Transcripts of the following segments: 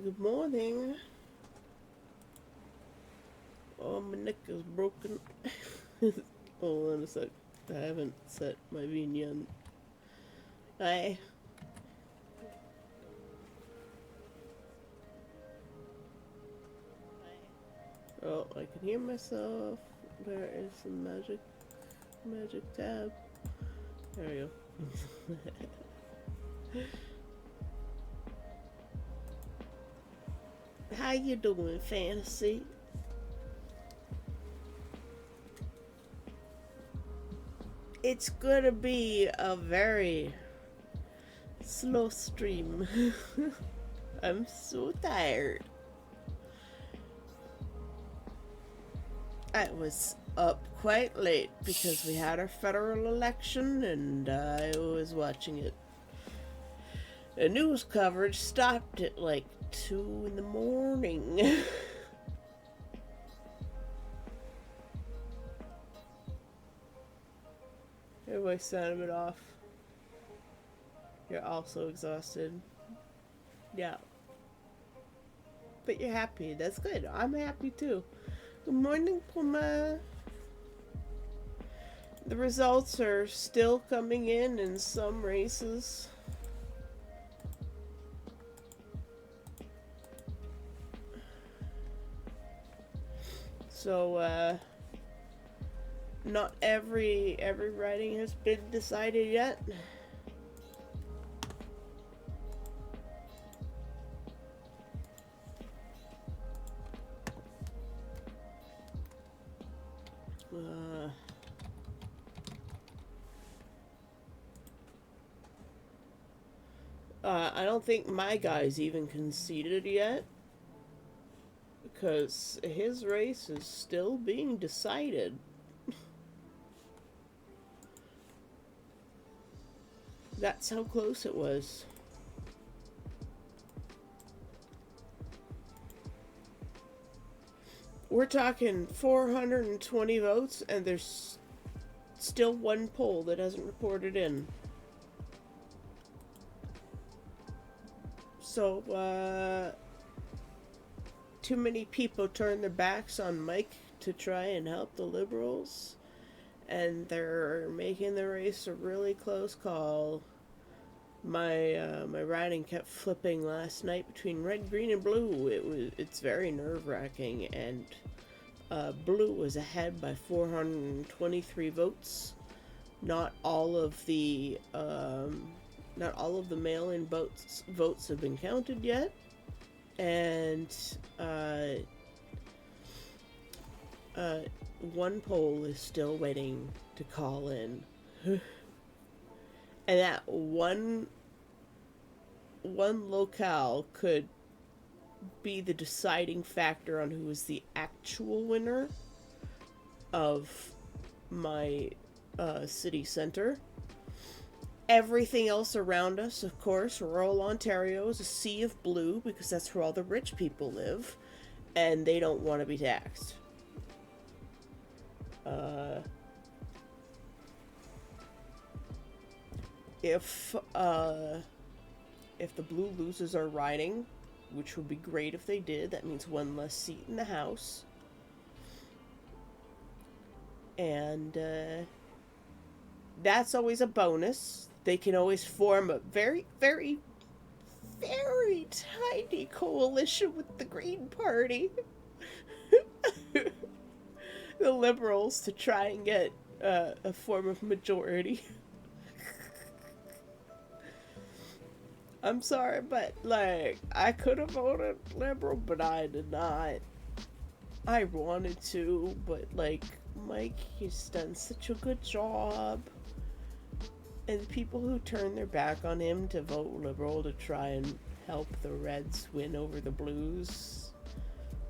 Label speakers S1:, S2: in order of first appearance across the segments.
S1: Good morning. Oh, my neck is broken. Hold on a sec. I haven't set my Vignon. Hi. Oh, I can hear myself. Where is the magic tab? There we go. How you doing, Fantasy? It's gonna be a very slow stream. I'm so tired. I was up quite late because we had our federal election and I was watching it. The news coverage stopped at like 2 in the morning. Everybody sound a bit off. You're also exhausted. Yeah. But you're happy. That's good. I'm happy too. Good morning, Puma. The results are still coming in some races. So, not every riding has been decided yet. I don't think my guy's even conceded yet because his race is still being decided. That's how close it was. We're talking 420 votes, and there's still one poll that hasn't reported in. So, too many people turn their backs on Mike to try and help the Liberals, and they're making the race a really close call. My riding kept flipping last night between red, green, and blue. It's very nerve-wracking, and blue was ahead by 423 votes. Not all of the mail-in votes have been counted yet, and one poll is still waiting to call in. And that one locale could be the deciding factor on who is the actual winner of my city center. Everything else around us, of course, rural Ontario is a sea of blue because that's where all the rich people live, and they don't want to be taxed. If the blue losers are riding, which would be great if they did, that means one less seat in the House. And that's always a bonus. They can always form a very, very, very tiny coalition with the Green Party. The Liberals to try and get a form of majority. I'm sorry, but like I could have voted Liberal, but I did not. I wanted to, but like Mike, he's done such a good job. And people who turn their back on him to vote Liberal to try and help the Reds win over the Blues,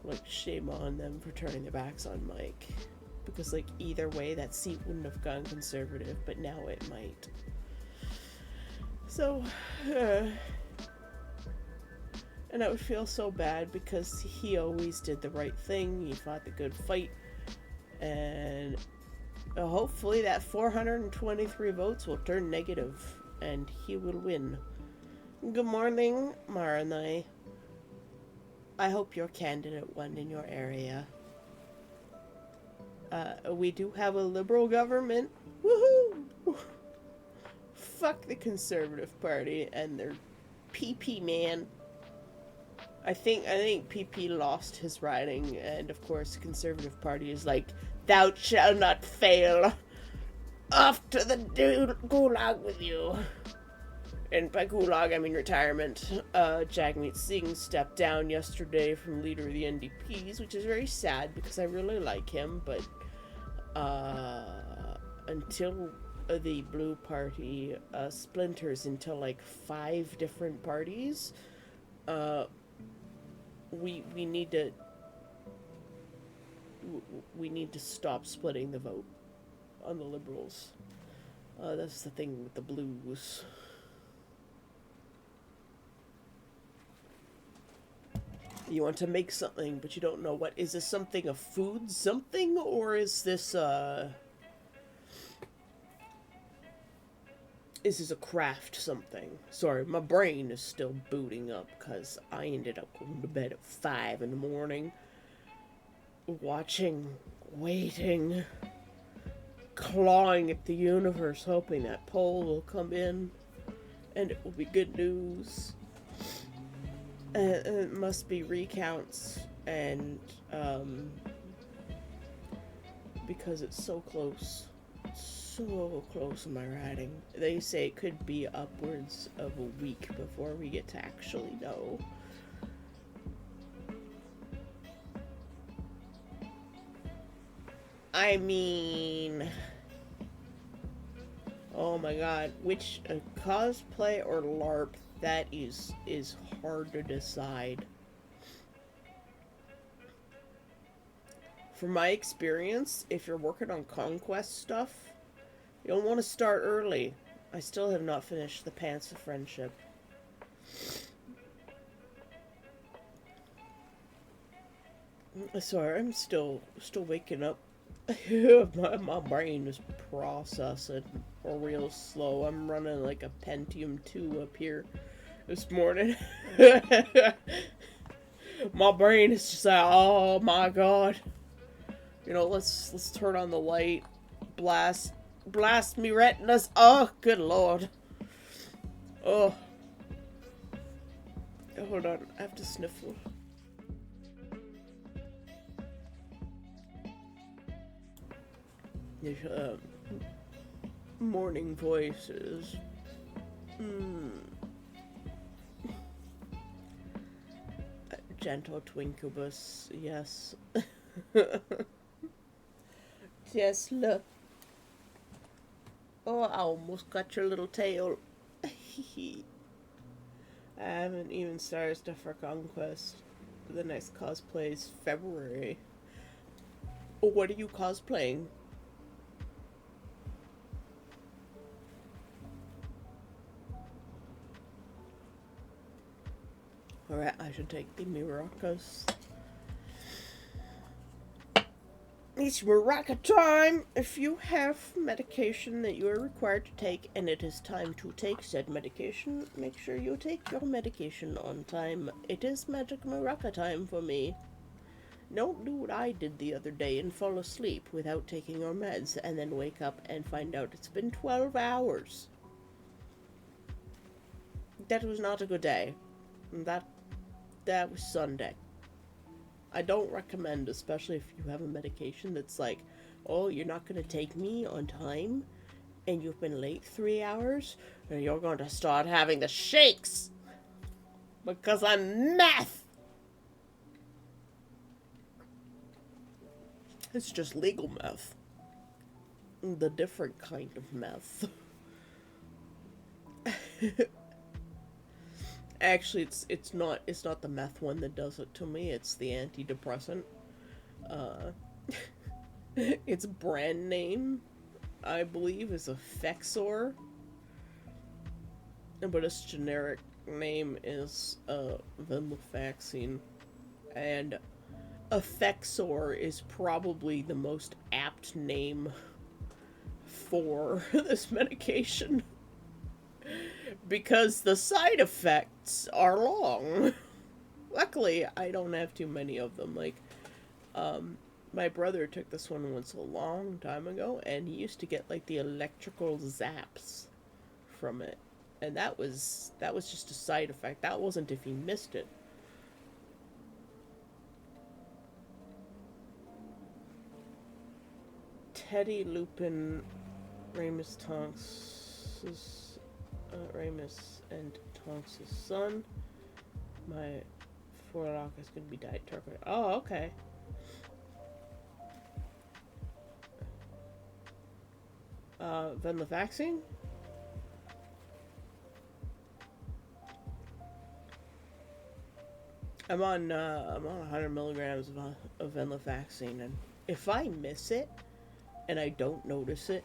S1: like shame on them for turning their backs on Mike. Because like either way that seat wouldn't have gone Conservative, but now it might. So, and I would feel so bad because he always did the right thing. He fought the good fight, and hopefully that 423 votes will turn negative, and he will win. Good morning, Maranai. I hope your candidate won in your area. We do have a liberal government. Woohoo! Fuck the Conservative Party and their PP man. I think PP lost his riding, and of course, the Conservative Party is like, "Thou shalt not fail. Off to the gulag with you." And by gulag, I mean retirement. Jagmeet Singh stepped down yesterday from leader of the NDPs, which is very sad because I really like him, but until the Blue Party splinters into like 5 different parties, we need to stop splitting the vote on the Liberals. That's the thing with the Blues. You want to make something, but you don't know what. Is this something a food something, or is this a craft something? Sorry, my brain is still booting up because I ended up going to bed at 5 in the morning. Waiting, clawing at the universe, hoping that poll will come in and it will be good news. It must be recounts, and because it's so close in my writing. They say it could be upwards of a week before we get to actually know. I mean, oh my god, which cosplay or LARP? That is hard to decide. From my experience, if you're working on conquest stuff, you'll want to start early. I still have not finished the Pants of Friendship. Sorry, I'm still waking up. my brain is processing real slow. I'm running like a Pentium 2 up here this morning. My brain is just like, oh my god. You know, let's turn on the light. Blast me retinas. Oh, good lord. Oh. Hold on, I have to sniffle. Morning voices. Gentle Twinkubus, yes. Yes, look. Oh, I almost got your little tail. I haven't even started stuff for Conquest. The next cosplay is February. Oh, what are you cosplaying? Alright, I should take the maracas. It's maraca time! If you have medication that you are required to take and it is time to take said medication, make sure you take your medication on time. It is magic maraca time for me. Don't do what I did the other day and fall asleep without taking your meds and then wake up and find out it's been 12 hours. That was not a good day. That was Sunday. I don't recommend, especially if you have a medication that's like, oh, you're not going to take me on time, and you've been late 3 hours, and you're going to start having the shakes, because I'm meth! It's just legal meth. The different kind of meth. Actually, it's not the meth one that does it to me. It's the antidepressant. Its brand name, I believe, is Effexor, but its generic name is venlafaxine, and Effexor is probably the most apt name for this medication. Because the side effects are long. Luckily, I don't have too many of them. Like, my brother took this one once a long time ago, and he used to get like the electrical zaps from it, and that was just a side effect. That wasn't if he missed it. Teddy Lupin, Ramus Tonks' Ramus and Tonks' son. My forelock is gonna be dyed turquoise. Oh, okay. Venlafaxine? I'm on 100 milligrams of venlafaxine, and if I miss it and I don't notice it,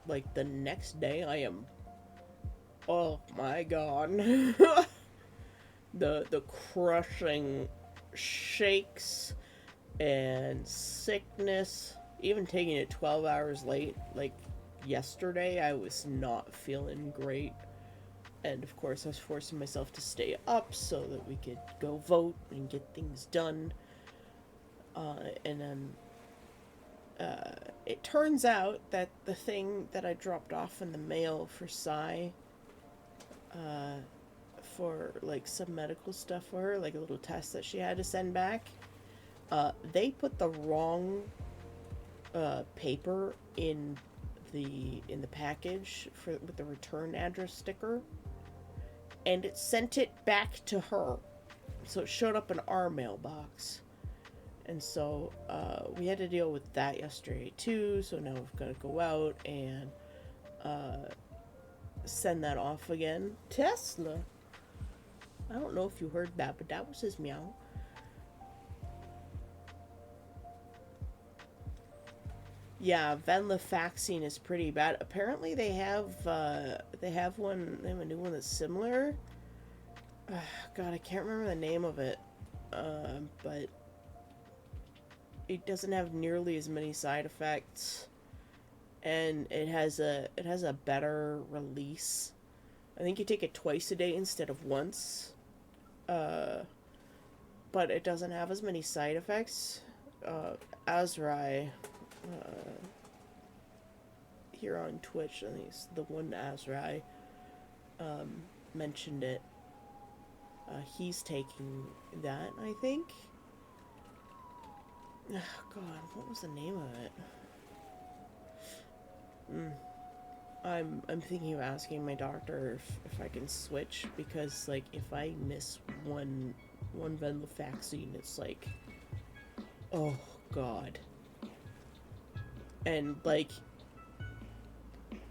S1: like the next day, I am, oh my god, the crushing shakes and sickness. Even taking it 12 hours late, like yesterday, I was not feeling great. And of course, I was forcing myself to stay up so that we could go vote and get things done. And then it turns out that the thing that I dropped off in the mail for Sai, for like some medical stuff for her, like a little test that she had to send back, they put the wrong paper in the package for with the return address sticker, and it sent it back to her, so it showed up in our mailbox. And so we had to deal with that yesterday too, so now we've got to go out and send that off again. Tesla, I don't know if you heard that, but that was his meow. Yeah, venlafaxine is pretty bad. Apparently, they have one. They have a new one that's similar. God, I can't remember the name of it. But it doesn't have nearly as many side effects, and it has a better release. I think you take it twice a day instead of once. But it doesn't have as many side effects. Azrai, here on Twitch, I think it's the one Azrai, mentioned it. He's taking that, I think. Oh, God, what was the name of it? I'm thinking of asking my doctor if I can switch, because like if I miss one venlafaxine, it's like, oh God. And like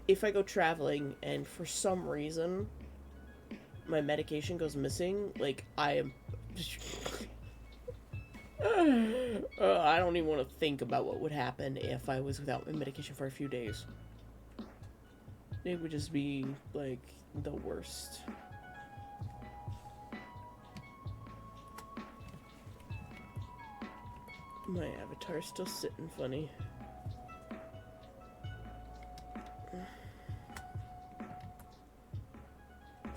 S1: if I go traveling and for some reason my medication goes missing, like I am I don't even want to think about what would happen if I was without my medication for a few days. It would just be like the worst. My avatar's still sitting funny.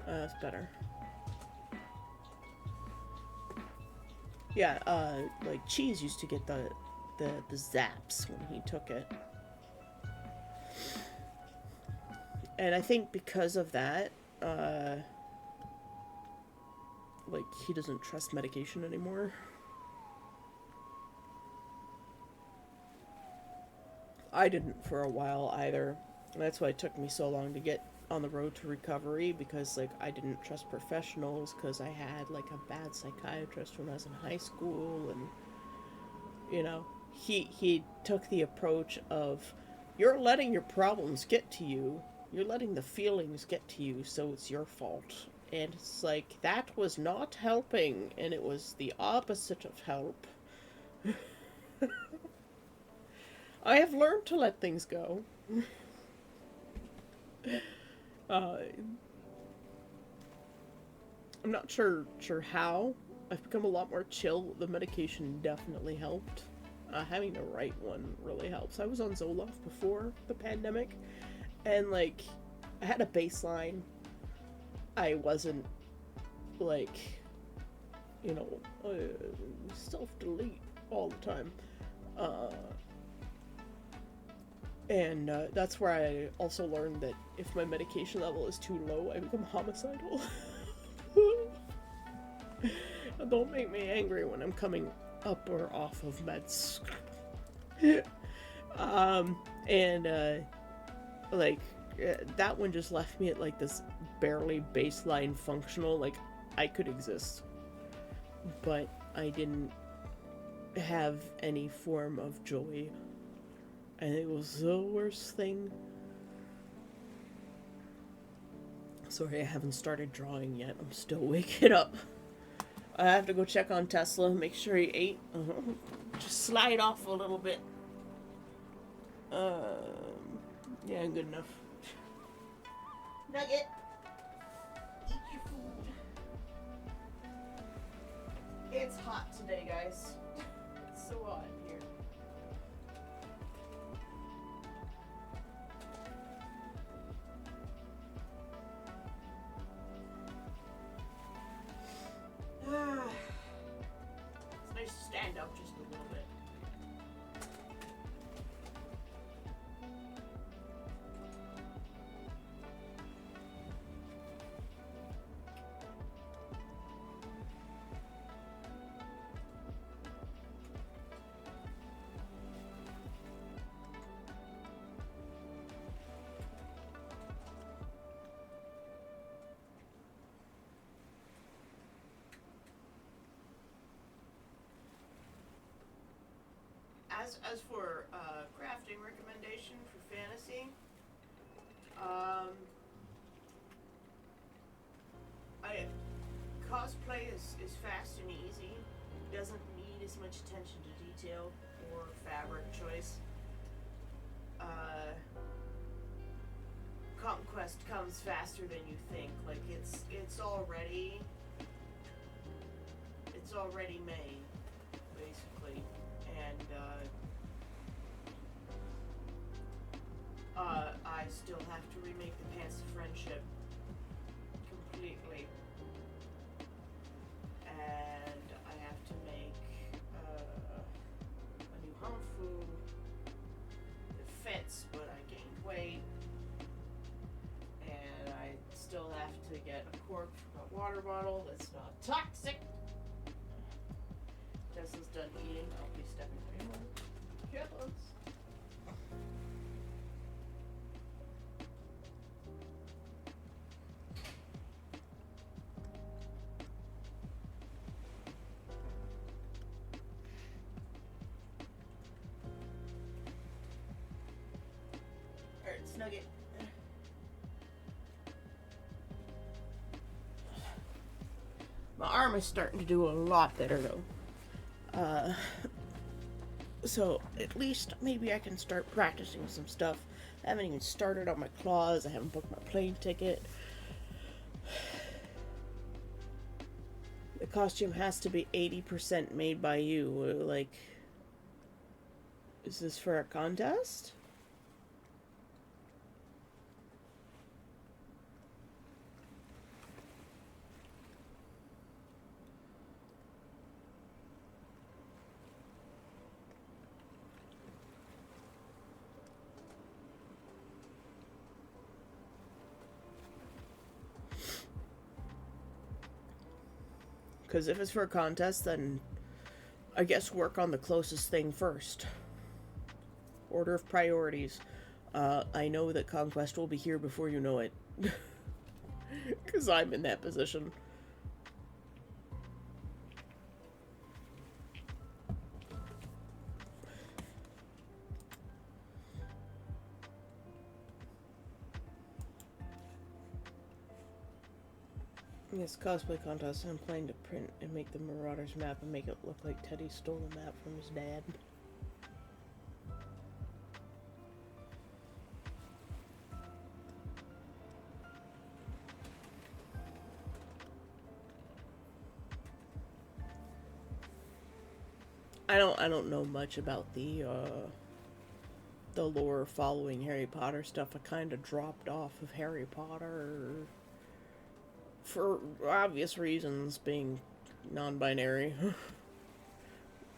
S1: That's better. Yeah, like Cheese used to get the zaps when he took it. And I think because of that, like he doesn't trust medication anymore. I didn't for a while either. That's why it took me so long to get on the road to recovery, because like I didn't trust professionals, because I had like a bad psychiatrist when I was in high school, and you know, he took the approach of, you're letting your problems get to you, you're letting the feelings get to you, so it's your fault. And it's like, that was not helping, and it was the opposite of help. I have learned to let things go. I'm not sure how. I've become a lot more chill. The medication definitely helped. Having the right one really helps. I was on Zoloft before the pandemic, and like I had a baseline. I wasn't like, you know, self-delete all the time. Uh, and that's where I also learned that if my medication level is too low, I become homicidal. Don't make me angry when I'm coming up or off of meds. And like that one just left me at like this barely baseline functional, like I could exist, but I didn't have any form of joy, and it was the worst thing. Sorry, I haven't started drawing yet. I'm still waking up. I have to go check on Tesla, make sure he ate. Just slide off a little bit. Yeah, good enough. Nugget, eat your food. It's hot today, guys. It's so hot in here. It's nice to stand up just a little bit. As for crafting recommendation for fantasy, I cosplay is fast and easy. Doesn't need as much attention to detail or fabric choice. Conquest comes faster than you think. Like it's already made, basically, and I still have to remake the Pants of Friendship completely, and I have to make a new Humfu that fits, but I gained weight, and I still have to get a cork for my water bottle that's not toxic. Tessa's done eating. I'll be stepping away more. Chitlins. Alright, Snugget. My arm is starting to do a lot better though. So at least maybe I can start practicing some stuff. I haven't even started on my claws. I haven't booked my plane ticket. The costume has to be 80% made by you. Like, is this for a contest? Because if it's for a contest, then I guess work on the closest thing first. Order of priorities. I know that Conquest will be here before you know it. Because I'm in that position. Yes, cosplay contest. I'm planning to print and make the Marauders map and make it look like Teddy stole a map from his dad. I don't know much about the lore following Harry Potter stuff. I kind of dropped off of Harry Potter for obvious reasons, being non-binary.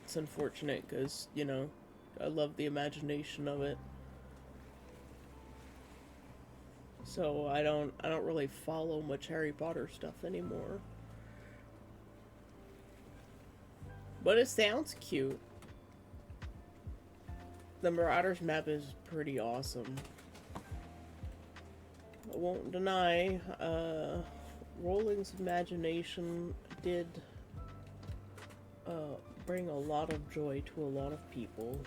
S1: It's unfortunate because, you know, I love the imagination of it. So I don't really follow much Harry Potter stuff anymore. But it sounds cute. The Marauders map is pretty awesome. I won't deny, Rowling's imagination did bring a lot of joy to a lot of people.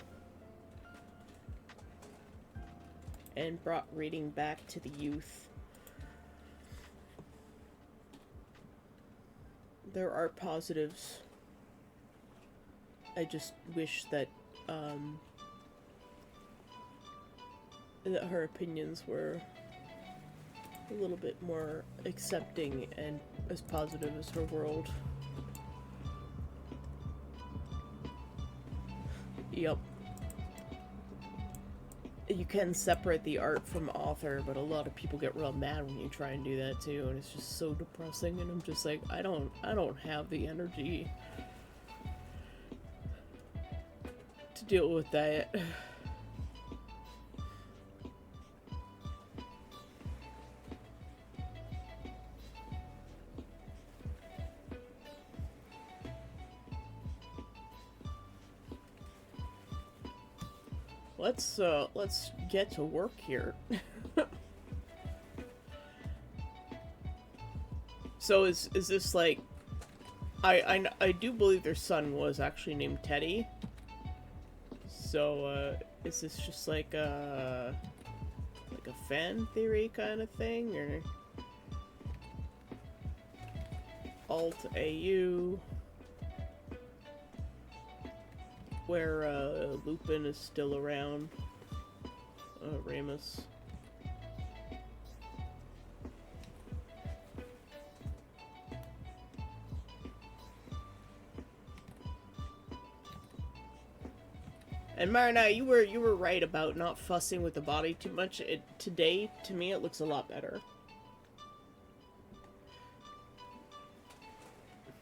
S1: And brought reading back to the youth. There are positives. I just wish that her opinions were a little bit more accepting and as positive as her world. Yep. You can separate the art from author, but a lot of people get real mad when you try and do that too, and it's just so depressing. And I'm just like, I don't have the energy to deal with that. Let's get to work here. So is this like, I do believe their son was actually named Teddy. So is this just like a fan theory kind of thing, or alt AU? Where Lupin is still around. Ramus. And Marina, you were right about not fussing with the body too much. Today, to me, it looks a lot better.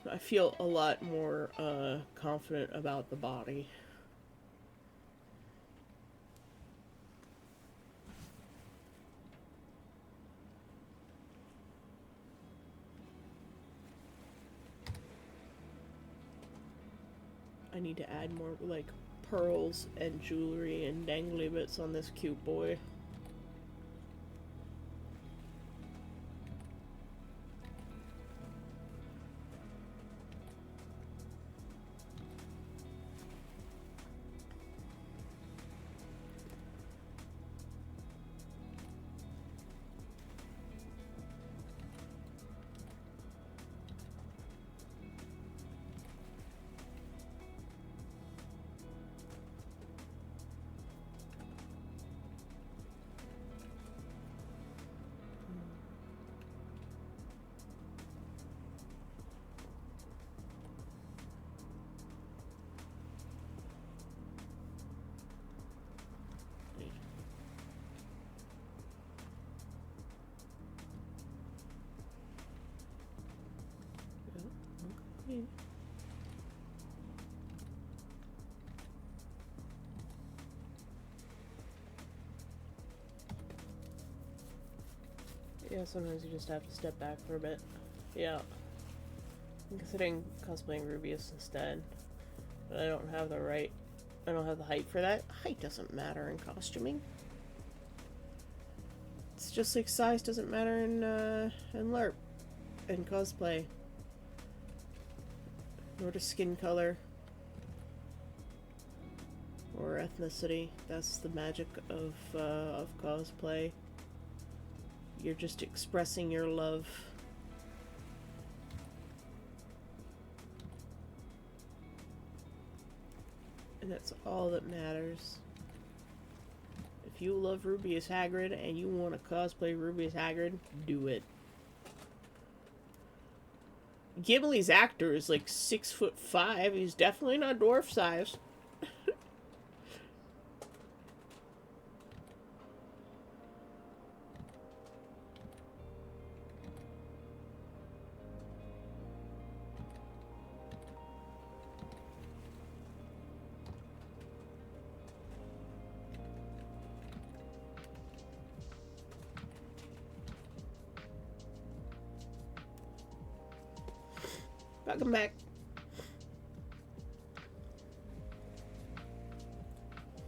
S1: I feel a lot more confident about the body. I need to add more, like, pearls and jewelry and dangly bits on this cute boy. Yeah, sometimes you just have to step back for a bit. Yeah. I'm considering cosplaying Rubius instead. But I don't have the height for that. Height doesn't matter in costuming. It's just like size doesn't matter in LARP and cosplay. Nor does skin color. Or ethnicity. That's the magic of cosplay. You're just expressing your love. And that's all that matters. If you love Rubius Hagrid and you want to cosplay Rubius Hagrid, do it. Ghibli's actor is like 6'5". He's definitely not dwarf size. Welcome back.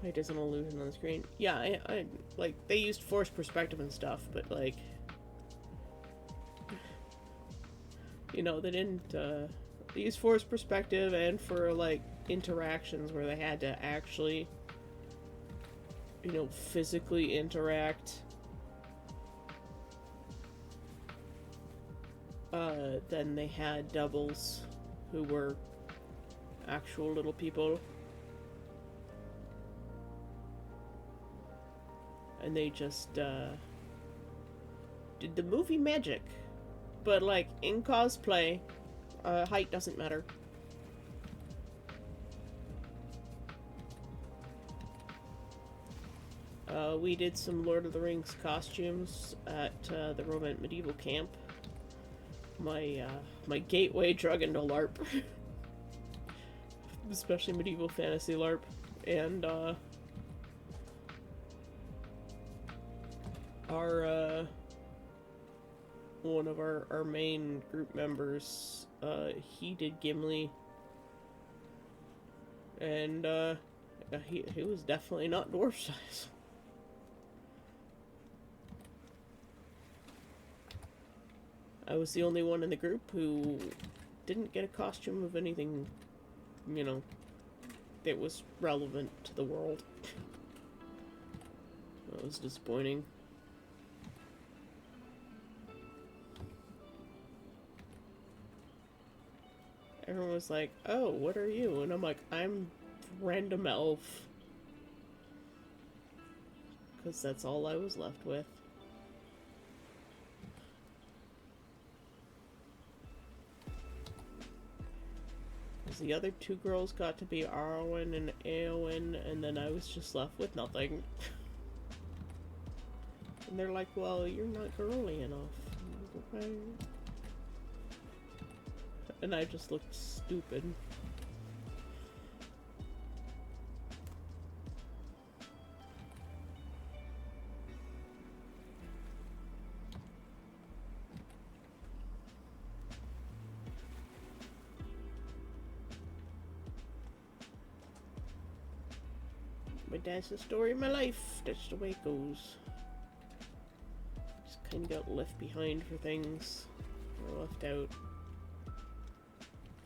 S1: It is an illusion on the screen. Yeah, I like, they used forced perspective and stuff, but like, you know, they didn't, they used forced perspective and for like interactions where they had to actually, you know, physically interact. Then they had doubles who were actual little people. And they just, did the movie magic. But, like, in cosplay, height doesn't matter. We did some Lord of the Rings costumes at, the Rovent Medieval Camp. My gateway drug into LARP. Especially medieval fantasy LARP. And, one of our main group members, he did Gimli. And, he was definitely not dwarf size. I was the only one in the group who didn't get a costume of anything, you know, that was relevant to the world. That was disappointing. Everyone was like, oh, what are you? And I'm like, I'm random elf. Because that's all I was left with. The other two girls got to be Arwen and Eowyn, and then I was just left with nothing. And they're like, well, you're not girly enough. Okay. And I just looked stupid. But that's the story of my life. That's the way it goes. Just kind of got left behind for things. Or left out.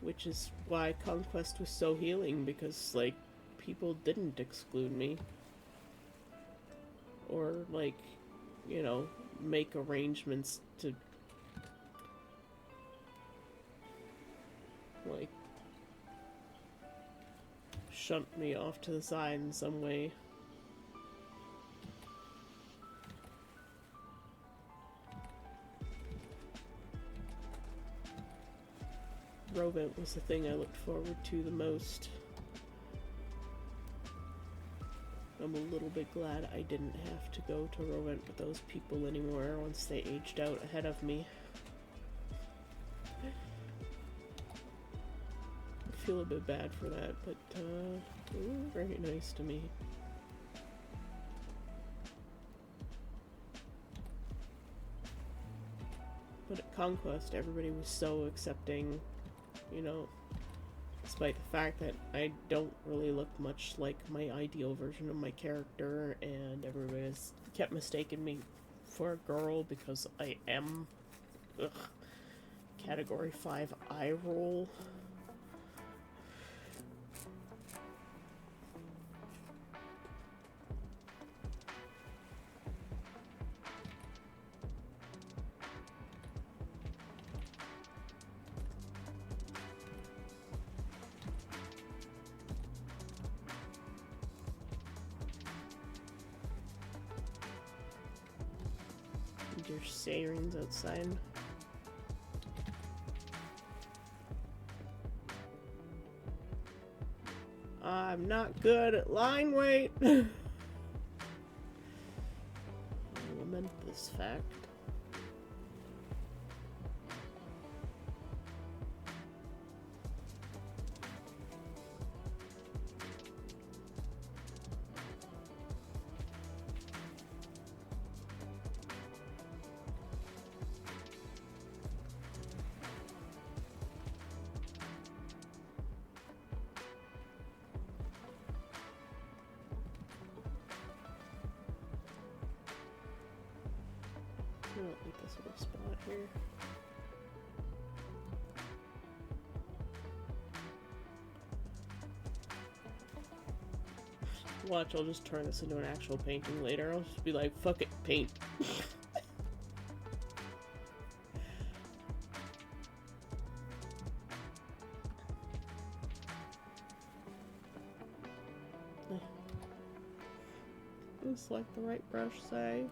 S1: Which is why Conquest was so healing, because, like, people didn't exclude me. Or, like, you know, make arrangements to, like, shunt me off to the side in some way. Rovent was the thing I looked forward to the most. I'm a little bit glad I didn't have to go to Rovent with those people anymore once they aged out ahead of me. I feel a bit bad for that, but they were very nice to me. But at Conquest, everybody was so accepting, you know, despite the fact that I don't really look much like my ideal version of my character, and everybody has kept mistaking me for a girl because I am. Ugh. Category 5 eye roll. There's sirens outside. I'm not good at line weight. I lament this fact. I don't like this little spot here. Watch, I'll just turn this into an actual painting later. I'll just be like, fuck it, paint. Select the right brush, say.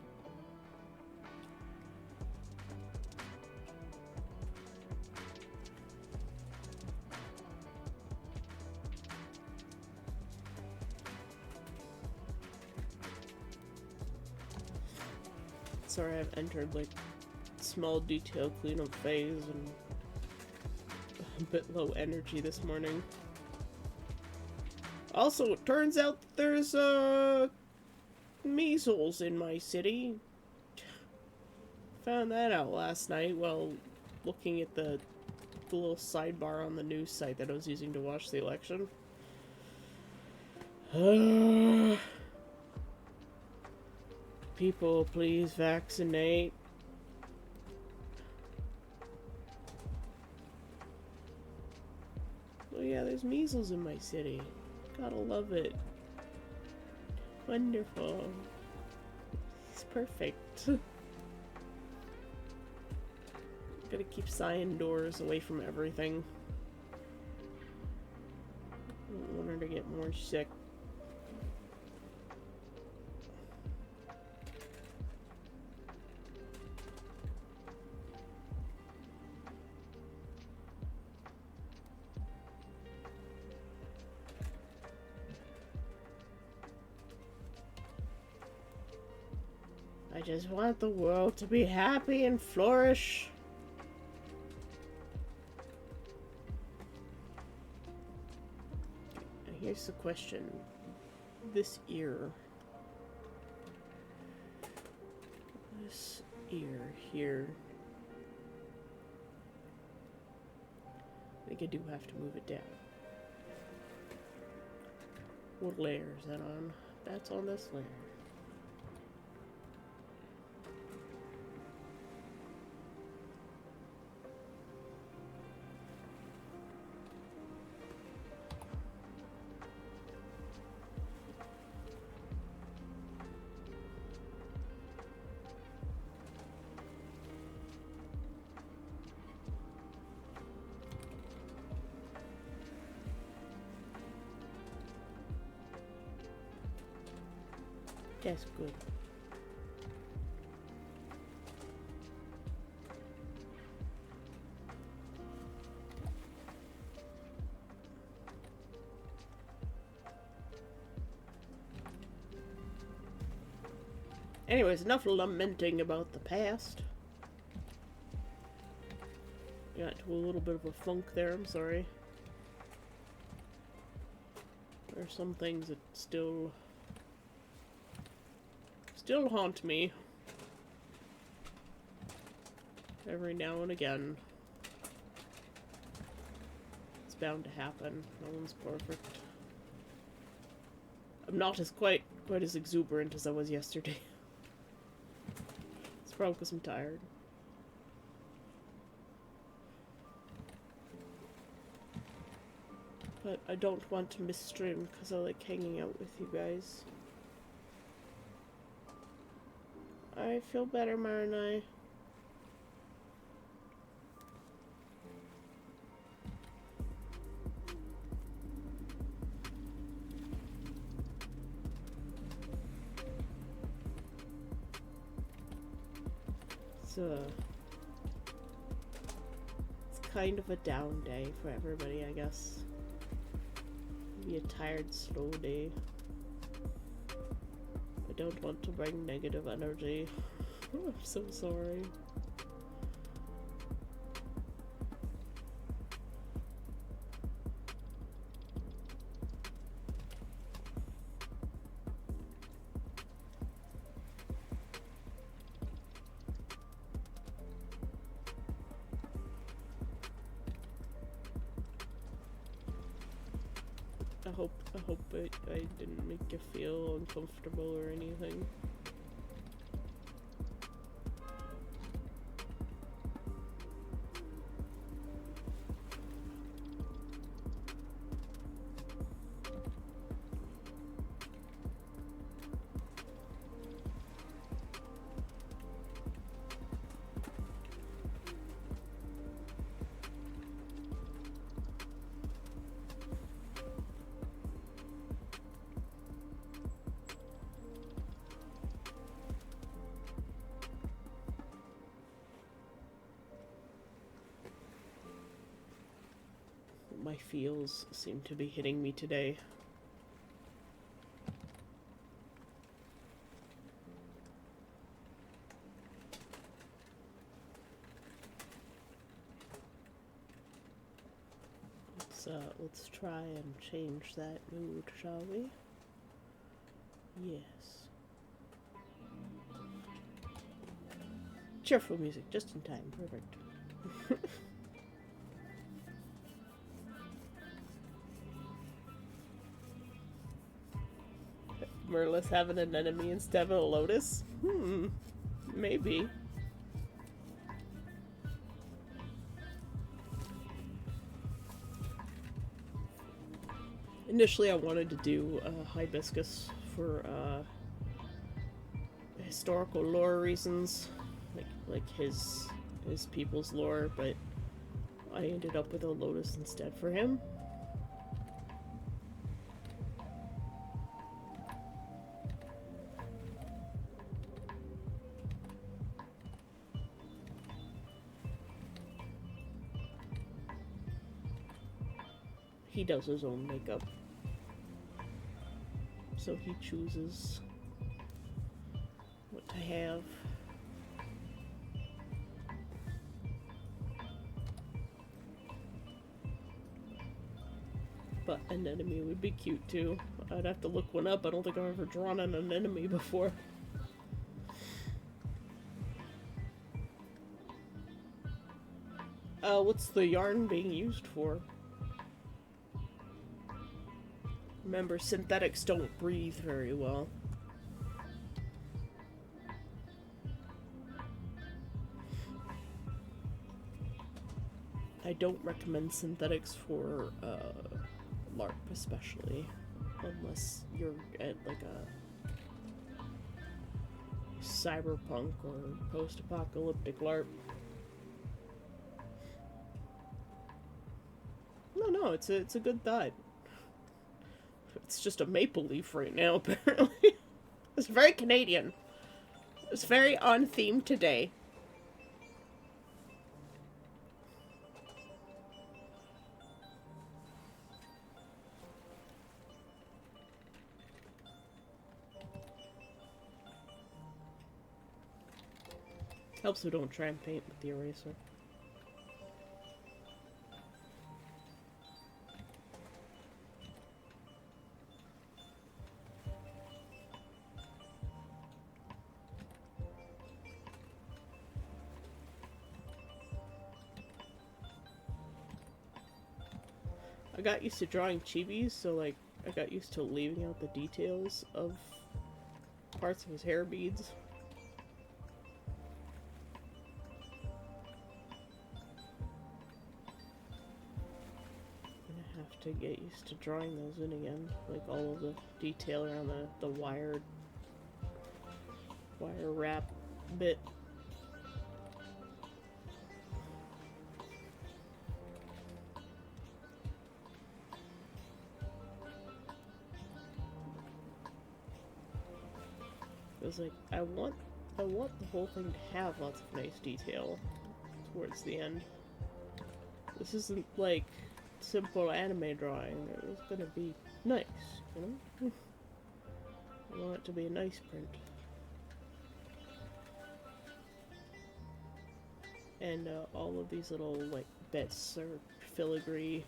S1: Sorry, I've entered like small detail cleanup phase and a bit low energy this morning. Also, it turns out there's measles in my city. Found that out last night while looking at the little sidebar on the news site that I was using to watch the election. People, please vaccinate. Oh yeah, there's measles in my city. Gotta love it. Wonderful. It's perfect. Gotta keep cyan doors away from everything. Don't want her to get more sick. I just want the world to be happy and flourish. Here's the question. This ear. This ear here. I think I do have to move it down. What layer is that on? That's on this layer. That's good. Anyways, enough lamenting about the past. Got into a little bit of a funk there, I'm sorry. There are some things that still haunt me. Every now and again. It's bound to happen. No one's perfect. I'm not as quite as exuberant as I was yesterday. It's probably because I'm tired. But I don't want to miss stream because I like hanging out with you guys. I feel better, Marinai. It's kind of a down day for everybody, I guess. Be a tired, slow day. I don't want to bring negative energy. I'm so sorry. I hope I didn't make you feel uncomfortable or anything. feels seem to be hitting me today. Let's try and change that mood, shall we? Yes. Cheerful music, just in time. Perfect. Merlis having an enemy instead of a lotus? Maybe. Initially, I wanted to do Hibiscus for historical lore reasons, like his people's lore, but I ended up with a lotus instead for him. He does his own makeup, so he chooses what to have. But an enemy would be cute too. I'd have to look one up. I don't think I've ever drawn an enemy before. What's the yarn being used for? Remember, synthetics don't breathe very well. I don't recommend synthetics for LARP especially, unless you're at like a cyberpunk or post-apocalyptic LARP. No, it's a good thought. It's just a maple leaf right now, apparently. It's very Canadian. It's very on theme today. Helps we don't try and paint with the eraser. I got used to drawing chibis, so like I got used to leaving out the details of parts of his hair beads. I'm gonna have to get used to drawing those in again, like all of the detail around the wire wrap bit. It was like, I want the whole thing to have lots of nice detail towards the end. This isn't like simple anime drawing. It was gonna be nice, you know? I want it to be a nice print. And all of these little like bits are filigree.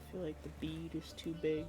S1: I feel like the bead is too big.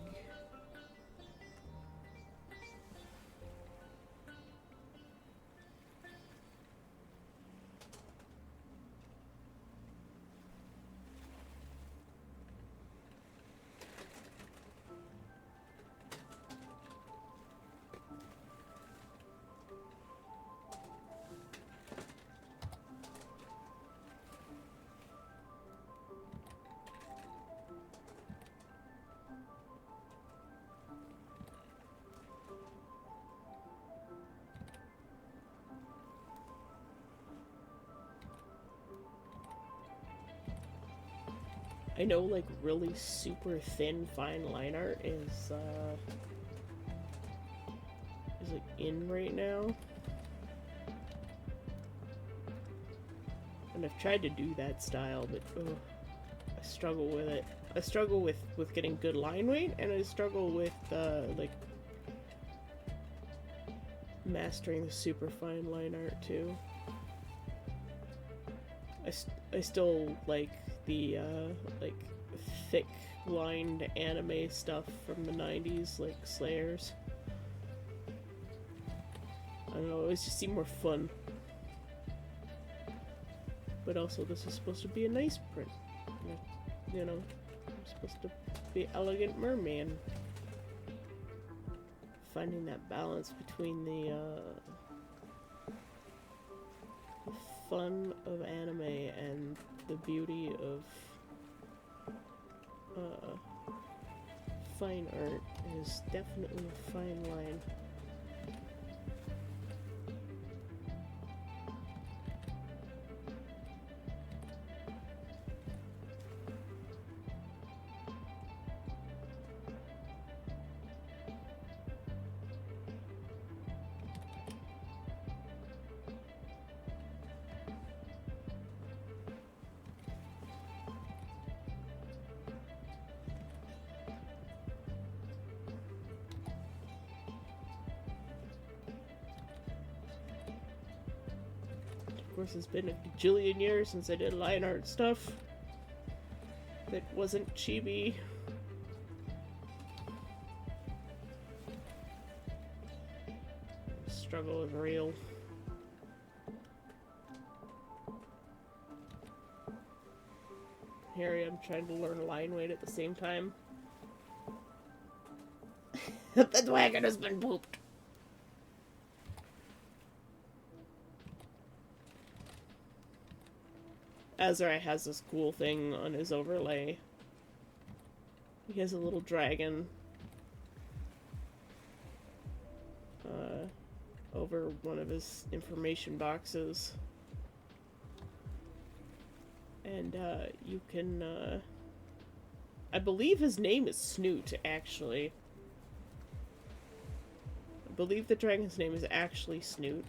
S1: I know, like, really super thin, fine line art is like, in right now. And I've tried to do that style, but ugh, I struggle with it. I struggle with getting good line weight, and I struggle with like mastering the super fine line art too. I still like the like thick lined anime stuff from the 90s, like Slayers. I don't know, it just seemed more fun. But also, this is supposed to be a nice print. You know, I'm supposed to be elegant merman. Finding that balance between the fun of anime and the beauty of fine art is definitely a fine line. Of course, it's been a gajillion years since I did line art stuff that wasn't chibi. Struggle is real. Here I am trying to learn line weight at the same time. The wagon has been pooped. Azrai has this cool thing on his overlay. He has a little dragon over one of his information boxes. And you can, I believe his name is Snoot, actually. I believe the dragon's name is actually Snoot.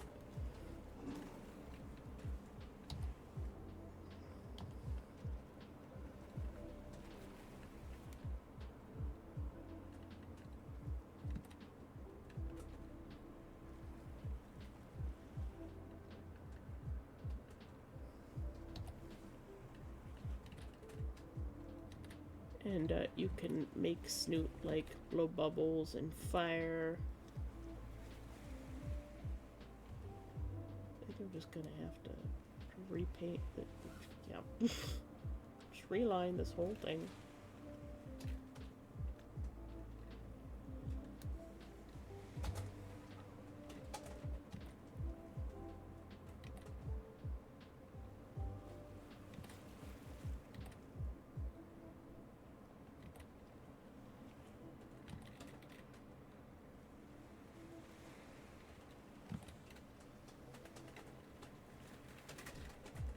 S1: And you can make Snoot, like, blow bubbles and fire. I think I'm just gonna have to repaint the... yeah. Just reline this whole thing.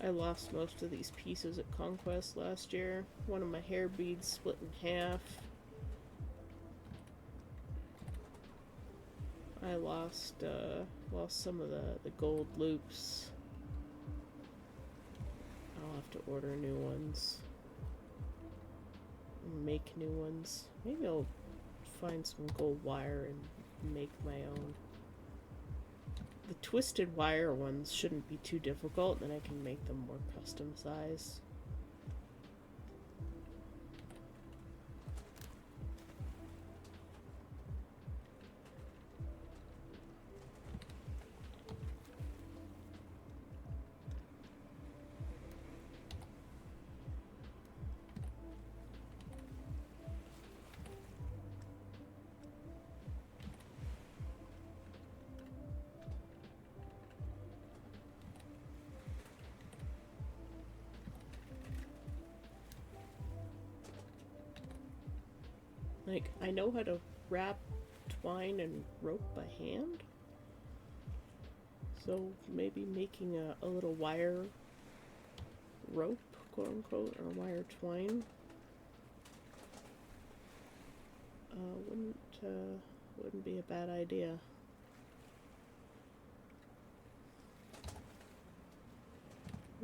S1: I lost most of these pieces at Conquest last year. One of my hair beads split in half. I lost some of the gold loops. I'll have to order new ones. Make new ones. Maybe I'll find some gold wire and make my own. The twisted wire ones shouldn't be too difficult, then I can make them more custom size. Like, I know how to wrap twine and rope by hand. So maybe making a little wire rope, quote unquote, or wire twine wouldn't be a bad idea.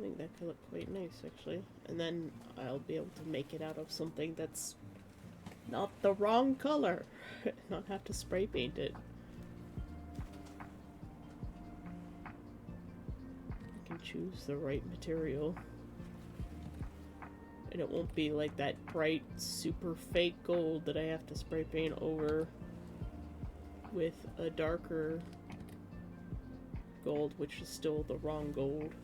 S1: I think that could look quite nice, actually. And then I'll be able to make it out of something that's not the wrong color. Not have to spray paint it. I can choose the right material. And it won't be like that bright, super fake gold that I have to spray paint over with a darker gold, which is still the wrong gold.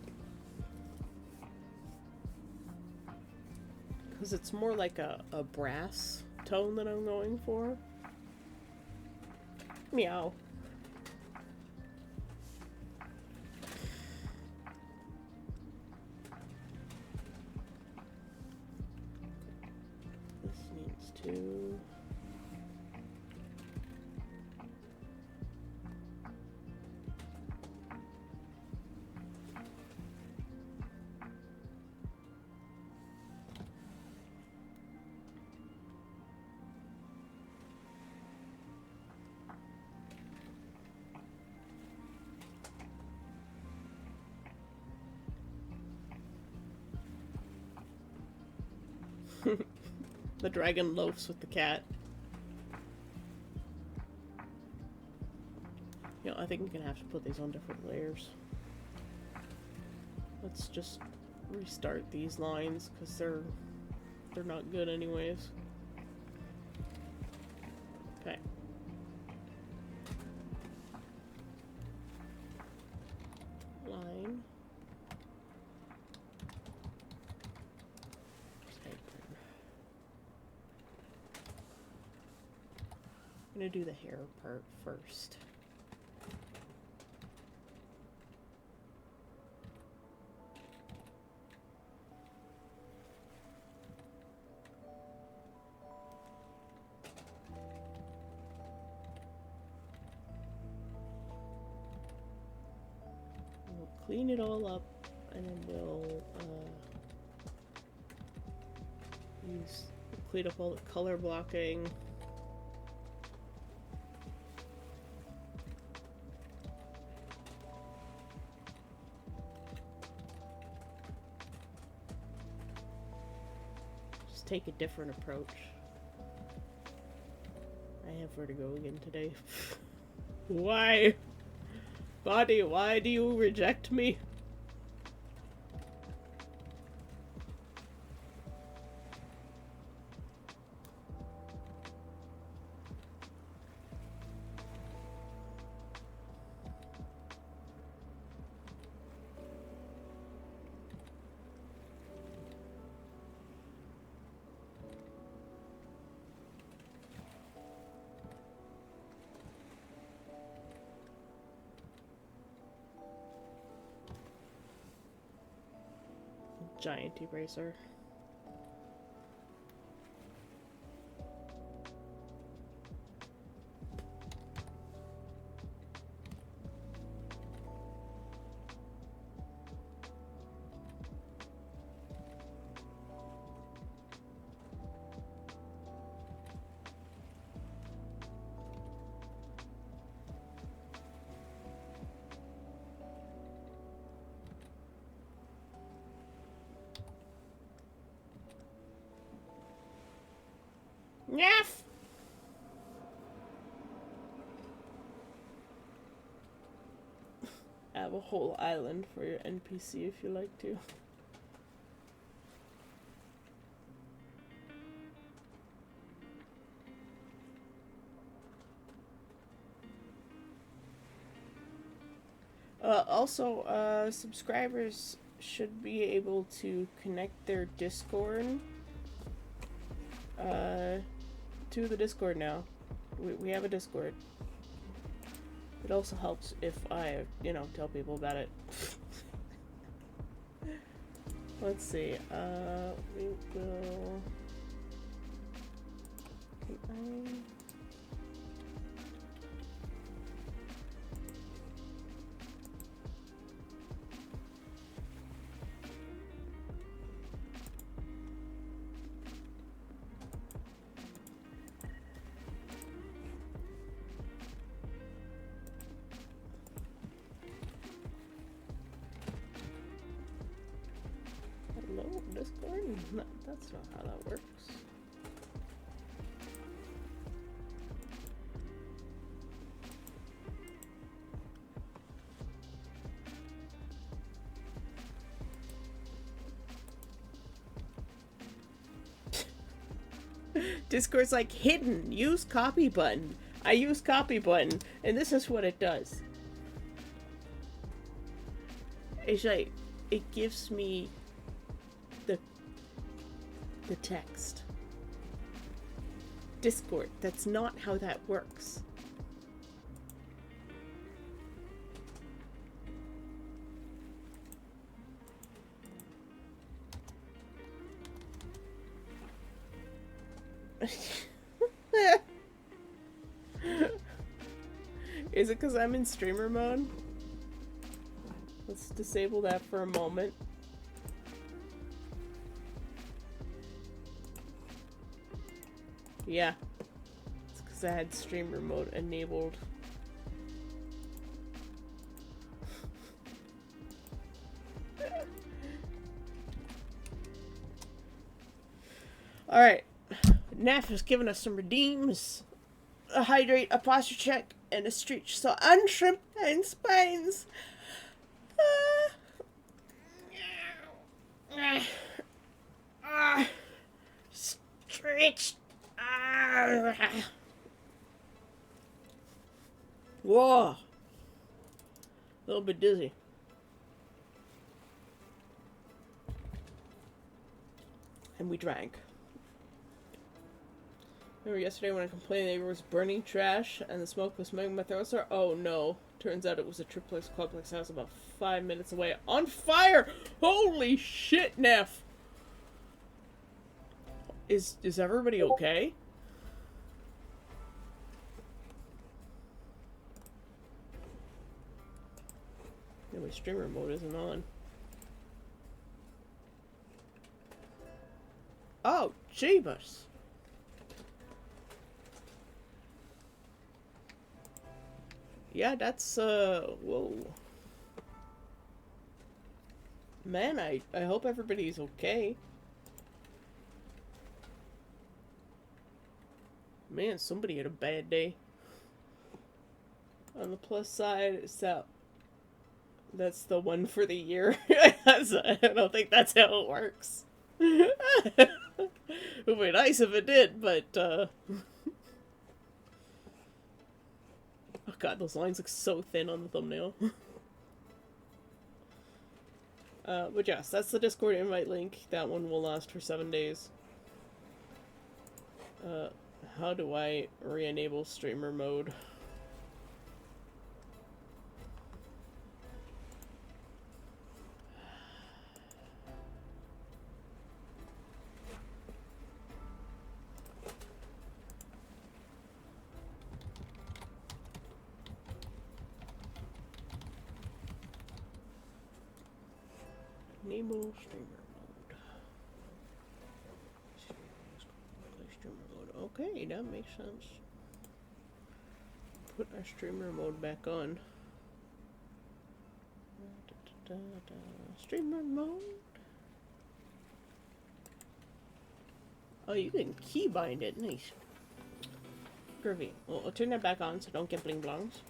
S1: Because it's more like a brass tone that I'm going for. Meow. This needs to... The dragon loafs with the cat. You know, I think I'm gonna have to put these on different layers. Let's just restart these lines because they're not good anyways. Okay. Line. I'm gonna do the hair part first. We'll clean it all up and then we'll clean up all the color blocking. Take a different approach. I have vertigo again today. Why? Body, why do you reject me? Giant eraser. Yes. I have a whole island for your NPC if you like to. Also, subscribers should be able to connect their Discord to the Discord now. We have a Discord. It also helps if I, you know, tell people about it. Let's see, we will... No, that's not how that works. Discord's like hidden. Use copy button. I use copy button, and this is what it does. It's like it gives me the text. Discord. That's not how that works. Is it because I'm in streamer mode? Let's disable that for a moment. Yeah. It's because I had streamer mode enabled. Alright. Naf has given us some redeems. A hydrate, a posture check, and a streak. So unshrimp and spines. Stretch. Whoa. A little bit dizzy. And we drank. Remember yesterday when I complained the neighbor was burning trash and the smoke was smelling my throat, sir? Oh no. Turns out it was a triplex quadplex house about 5 minutes away. On fire! Holy shit, Neff! Is everybody okay? Yeah, my streamer mode isn't on. Oh, jeebus! Yeah, that's, whoa. Man, I hope everybody's okay. Man, somebody had a bad day. On the plus side, it's that's the one for the year. I don't think that's how it works. It would be nice if it did, but, oh god, those lines look so thin on the thumbnail. But yes, that's the Discord invite link. That one will last for 7 days. How do I re-enable streamer mode? Enable streamer mode. Streamer mode. Okay, that makes sense. Put our streamer mode back on. Streamer mode. Oh, you can keybind it. Nice. Groovy. Well, I'll turn that back on so don't get bling blongs.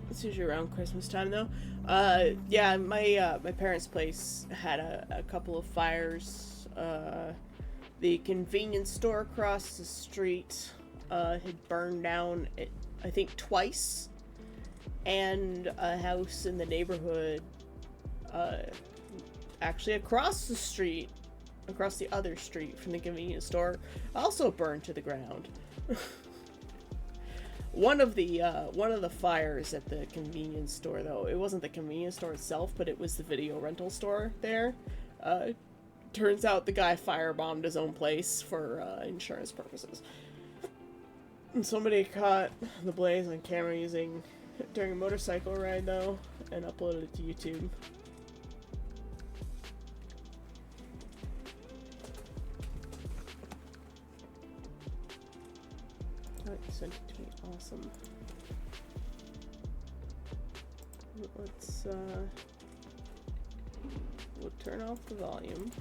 S1: It's usually around Christmas time, though. Yeah, my parents' place had a couple of fires. The convenience store across the street had burned down, I think, twice. And a house in the neighborhood, actually across the street, across the other street from the convenience store, also burned to the ground. One of the fires at the convenience store, though, it wasn't the convenience store itself, but it was the video rental store there. Turns out the guy firebombed his own place for insurance purposes. And somebody caught the blaze on camera during a motorcycle ride, though, and uploaded it to YouTube. Oh, you sent it to me. Awesome. Let's, we'll turn off the volume.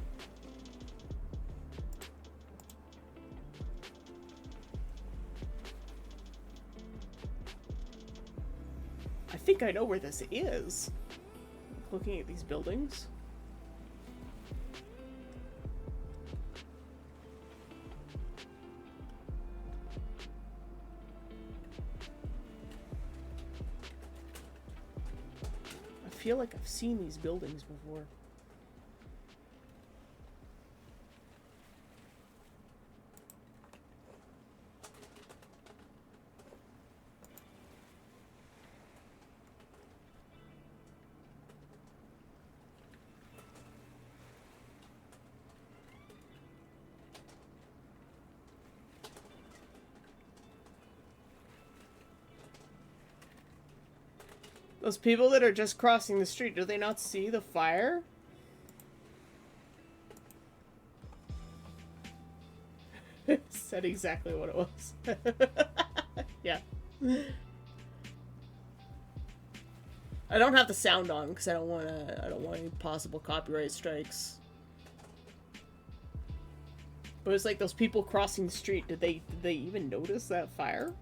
S1: I think I know where this is. Looking at these buildings. I feel like I've seen these buildings before. Those people that are just crossing the street, do they not see the fire? Said exactly what it was. Yeah. I don't have the sound on because I don't want any possible copyright strikes. But it's like those people crossing the street, did they even notice that fire?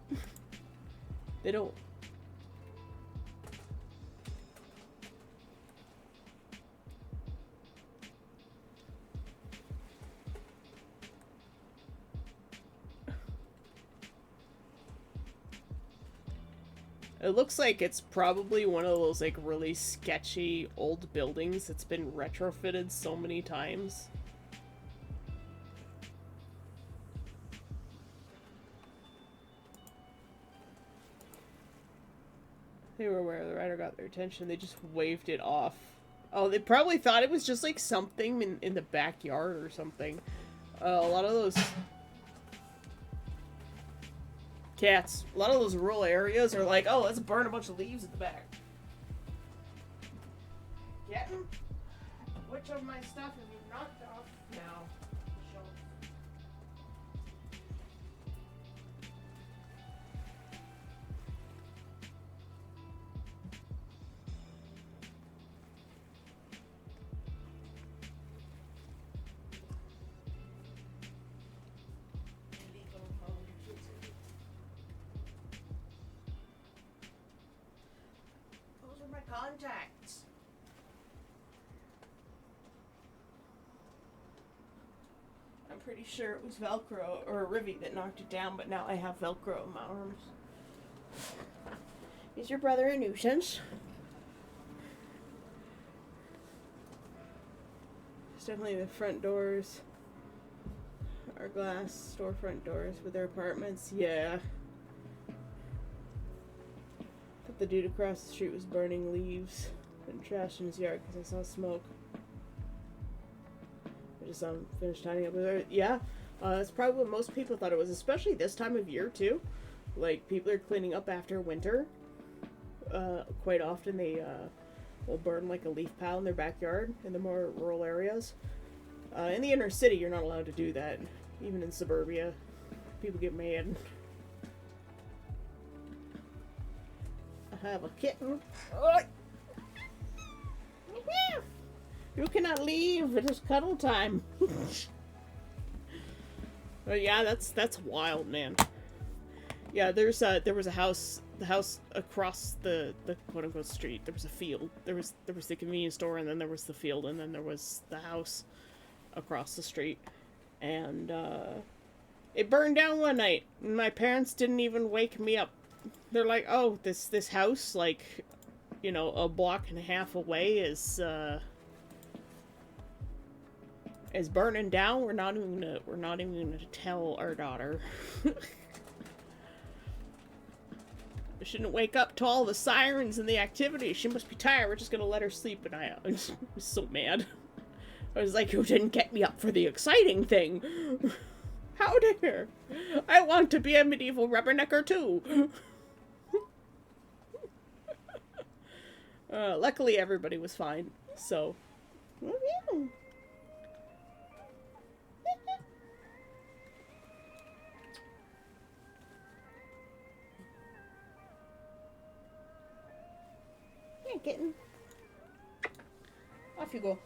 S1: They don't. It looks like it's probably one of those, like, really sketchy old buildings that's been retrofitted so many times. They were where the rider got their attention. They just waved it off. Oh, they probably thought it was just, like, something in the backyard or something. A lot of those... cats. A lot of those rural areas are like, oh, let's burn a bunch of leaves at the back. Captain? Which of my stuff have you knocked off now? Contacts. I'm pretty sure it was Velcro or Rivy that knocked it down, but now I have Velcro in my arms. Is your brother a nuisance? It's definitely the front doors are glass storefront doors with their apartments. Yeah. The dude across the street was burning leaves and trash in his yard because I saw smoke. I just finished tidying up with her. Yeah, that's probably what most people thought it was, especially this time of year too. Like, people are cleaning up after winter. Quite often they will burn like a leaf pile in their backyard in the more rural areas. In the inner city, you're not allowed to do that. Even in suburbia, people get mad. I have a kitten. Oh. You cannot leave. It is cuddle time. But yeah, that's wild, man. Yeah, there was a house. The house across the quote unquote street. There was a field. There was the convenience store, and then there was the field, and then there was the house across the street, and it burned down one night. And my parents didn't even wake me up. They're like, oh, this house, like, you know, a block and a half away is burning down. We're not even gonna tell our daughter. shouldn't wake up to all the sirens and the activity. She must be tired. We're just gonna let her sleep. And I was so mad. I was like, you didn't get me up for the exciting thing. How dare? I want to be a medieval rubbernecker too. Luckily everybody was fine, so. Yeah, kitten. Off you go.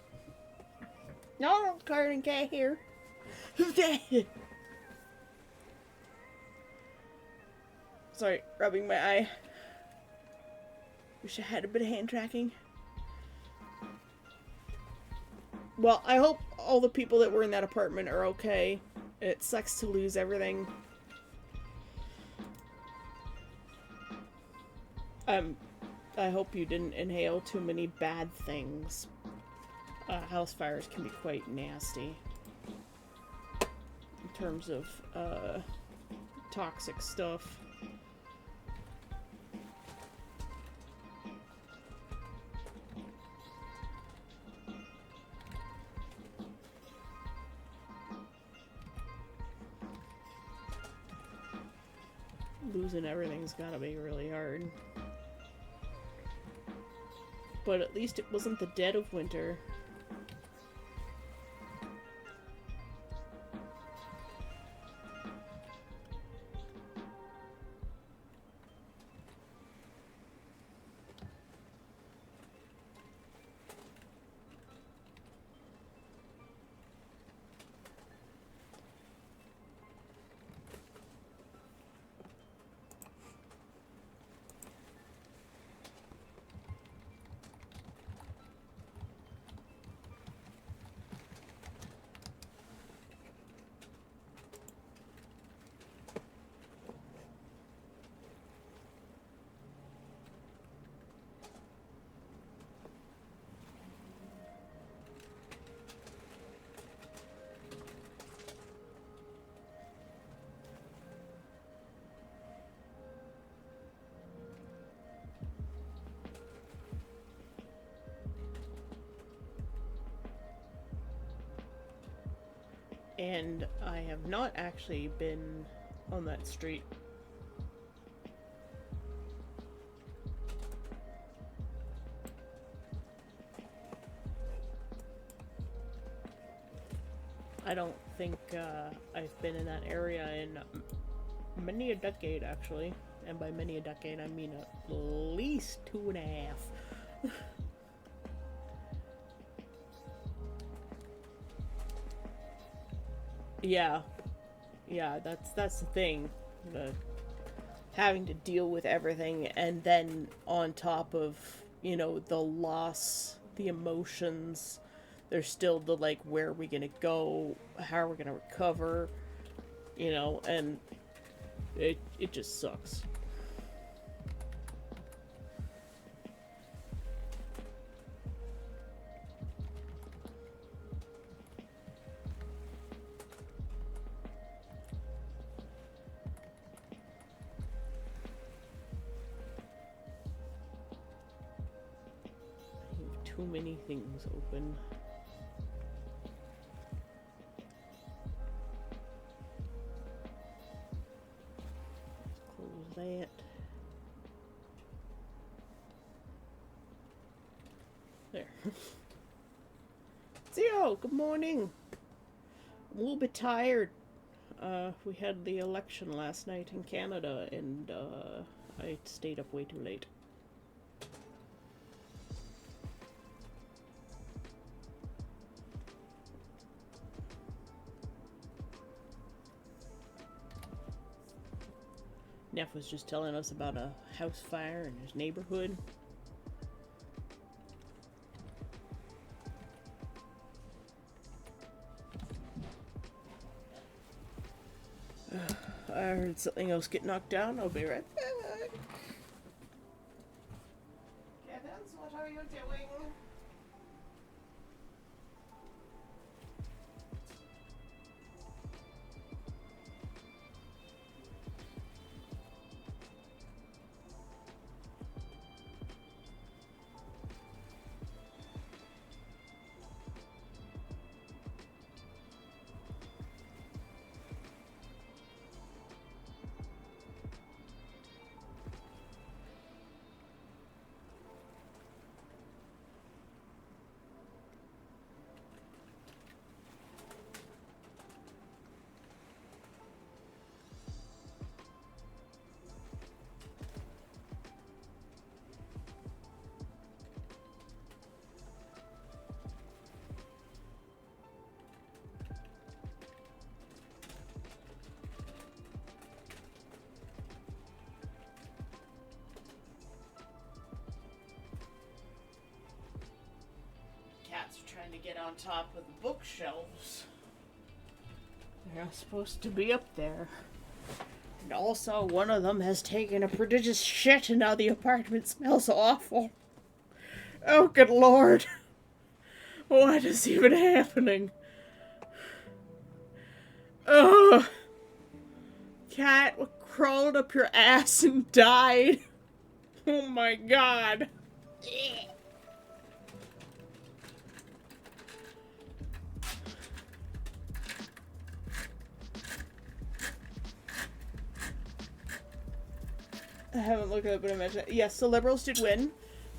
S1: No, Carter cat here. Sorry, rubbing my eye. Wish I had a bit of hand tracking. Well, I hope all the people that were in that apartment are okay. It sucks to lose everything. I hope you didn't inhale too many bad things. House fires can be quite nasty. In terms of, toxic stuff. Losing everything's gotta be really hard. But at least it wasn't the dead of winter. And I have not actually been on that street. I don't think I've been in that area in many a decade, actually. And by many a decade, I mean at least 2.5. Yeah. Yeah, that's the thing. Having to deal with everything, and then on top of, you know, the loss, the emotions, there's still the, like, where are we gonna go? How are we gonna recover? You know, and it just sucks. Too many things open. Close that. There. Zero, good morning. I'm a little bit tired. We had the election last night in Canada, and I stayed up way too late. Neff was just telling us about a house fire in his neighborhood. I heard something else get knocked down. I'll be right back. Kettles, what are you doing? trying to get on top of the bookshelves. They're not supposed to be up there. And also, one of them has taken a prodigious shit and now the apartment smells awful. Oh, good lord. What is even happening? Ugh. Cat crawled up your ass and died. Oh my god. I haven't looked at it, but I mentioned it. Yes, the Liberals did win.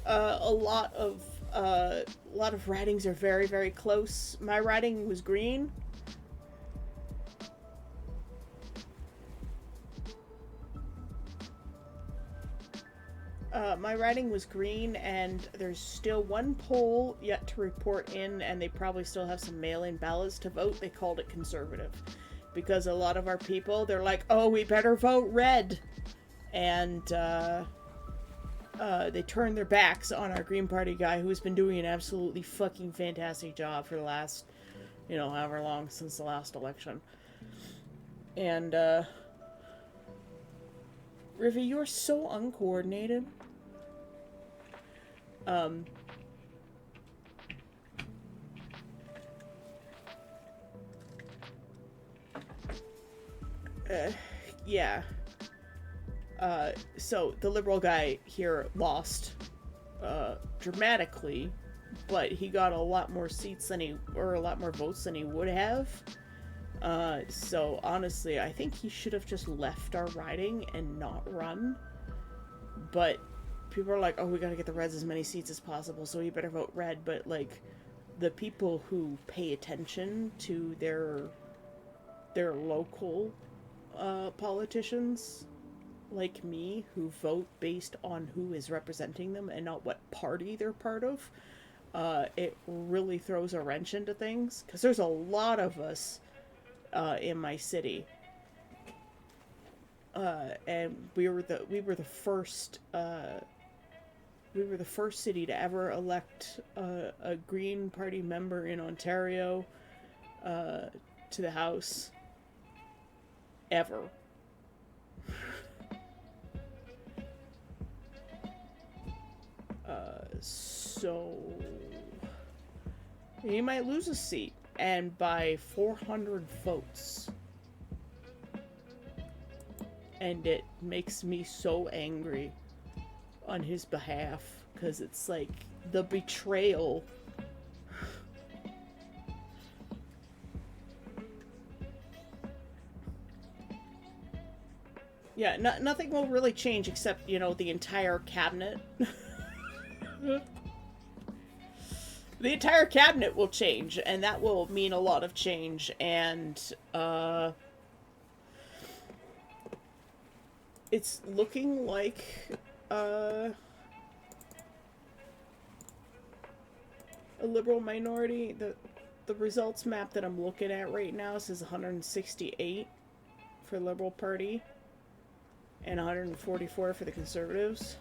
S1: A lot of ridings are very, very close. My riding was green. My riding was green, and there's still one poll yet to report in, and they probably still have some mail-in ballots to vote. They called it conservative. Because a lot of our people, they're like, oh, we better vote red. And, they turned their backs on our Green Party guy, who's been doing an absolutely fucking fantastic job for the last, you know, however long since the last election. And, Rivi, you're so uncoordinated. Yeah. So the Liberal guy here lost, dramatically, but he got a lot more seats than or a lot more votes than he would have. So honestly, I think he should have just left our riding and not run. But people are like, oh, we gotta get the Reds as many seats as possible, so he better vote red. But, like, the people who pay attention to their local, politicians, like me, who vote based on who is representing them and not what party they're part of, it really throws a wrench into things. Because there's a lot of us in my city, and we were the first city to ever elect a Green Party member in Ontario to the House ever. So he might lose a seat, and by 400 votes. And it makes me so angry on his behalf, because it's like the betrayal. Yeah, nothing will really change except, you know, the entire cabinet. The entire cabinet will change, and that will mean a lot of change, and, it's looking like, a Liberal minority. The results map that I'm looking at right now says 168 for Liberal Party, and 144 for the Conservatives.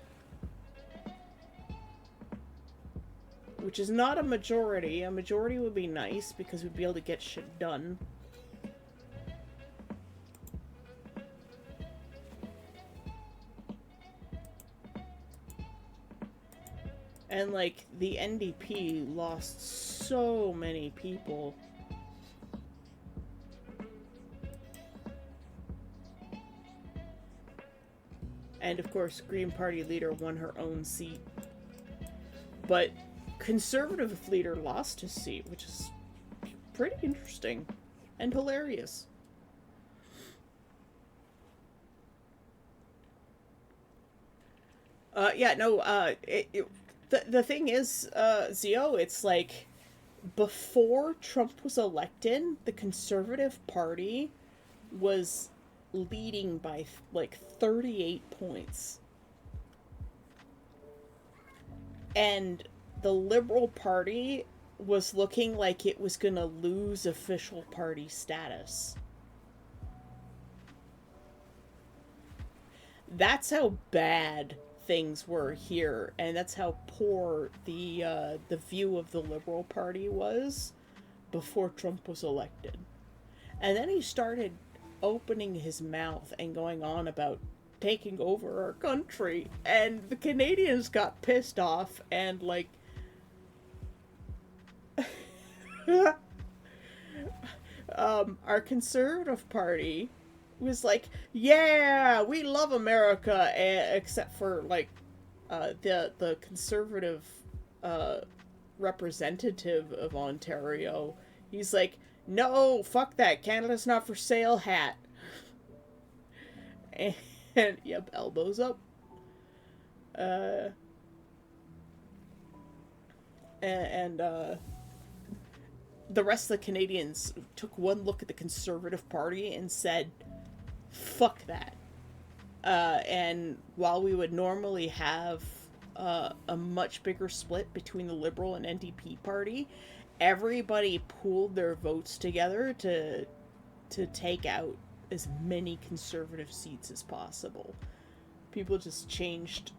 S1: Which is not a majority. A majority would be nice, because we'd be able to get shit done. And, like, the NDP lost so many people. And, of course, Green Party leader won her own seat. But Conservative leader lost his seat, which is pretty interesting and hilarious. The thing is, Zio, it's like, before Trump was elected, the Conservative Party was leading by, like, 38 points. And the Liberal Party was looking like it was gonna lose official party status. That's how bad things were here, and that's how poor the view of the Liberal Party was before Trump was elected. And then he started opening his mouth and going on about taking over our country, and the Canadians got pissed off and like our Conservative Party was like, yeah, we love America, except for like the conservative representative of Ontario. He's like, no, fuck that, Canada's not for sale hat. And yep, elbows up. Uh, and the rest of the Canadians took one look at the Conservative Party and said, fuck that. And while we would normally have a much bigger split between the Liberal and NDP party, everybody pooled their votes together to take out as many Conservative seats as possible. People just changed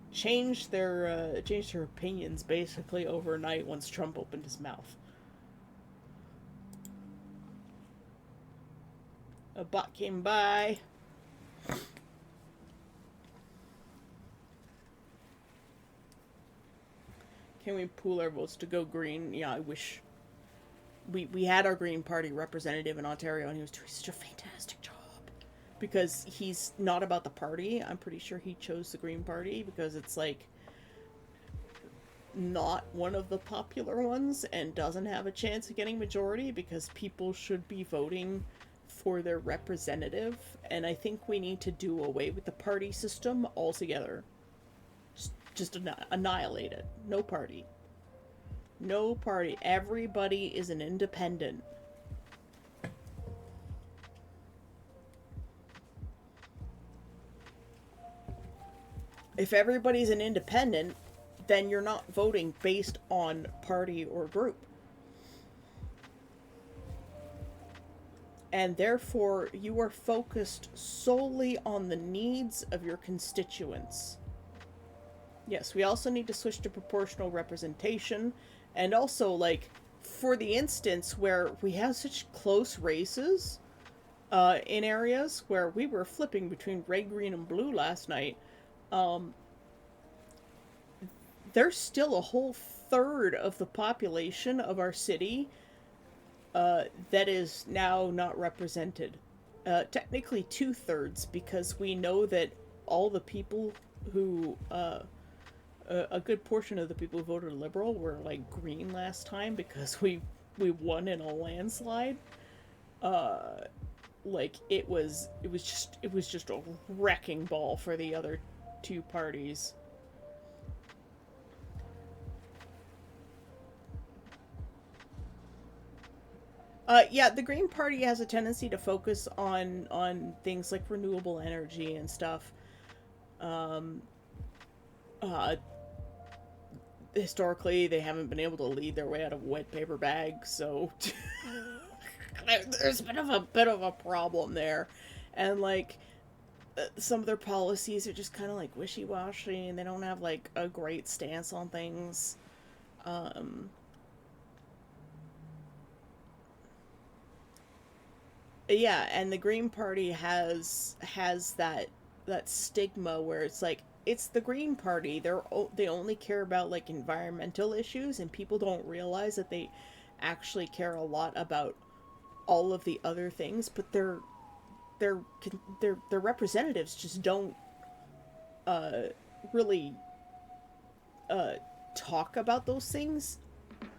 S1: their opinions basically overnight once Trump opened his mouth. A bot came by. Can we pool our votes to go green? Yeah, I wish we had our Green Party representative in Ontario, and he was doing such a fantastic job. Because he's not about the party. I'm pretty sure he chose the Green Party because it's like not one of the popular ones and doesn't have a chance of getting majority because people should be voting for their representative. And I think we need to do away with the party system altogether. Just annihilate it. No party. No party. Everybody is an independent. If everybody's an independent, then you're not voting based on party or group. And therefore, you are focused solely on the needs of your constituents. Yes, we also need to switch to proportional representation. And also, like, for the instance where we have such close races in areas where we were flipping between red, green, and blue last night, there's still a whole third of the population of our city that is now not represented. Technically 2/3, because we know that all the people who a good portion of the people who voted Liberal were like green last time because we won in a landslide. Like it was just a wrecking ball for the other two parties. Yeah, the Green Party has a tendency to focus on things like renewable energy and stuff. Historically, they haven't been able to lead their way out of wet paper bags, so there's a bit of a problem there, and like some of their policies are just kind of like wishy-washy, and they don't have like a great stance on things. Yeah, and the Green Party has that stigma where it's like it's the Green Party. They only care about like environmental issues, and people don't realize that they actually care a lot about all of the other things. But their representatives just don't really talk about those things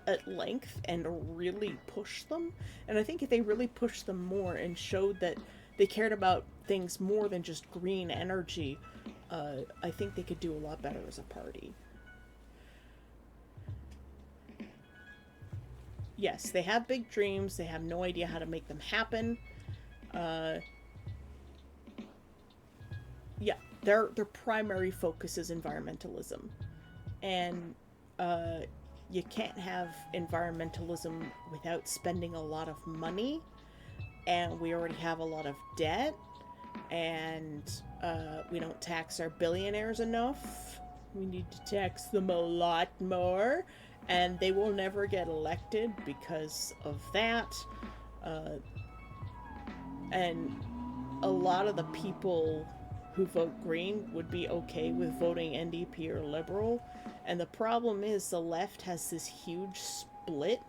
S1: at length and really push them. And I think if they really pushed them more and showed that they cared about things more than just green energy, I think they could do a lot better as a party. Yes, they have big dreams. They have no idea how to make them happen. Yeah, their primary focus is environmentalism. And you can't have environmentalism without spending a lot of money, and we already have a lot of debt, and we don't tax our billionaires enough. We need to tax them a lot more, and they will never get elected because of that. Uh, and a lot of the people who vote Green would be okay with voting NDP or Liberal. And the problem is the left has this huge split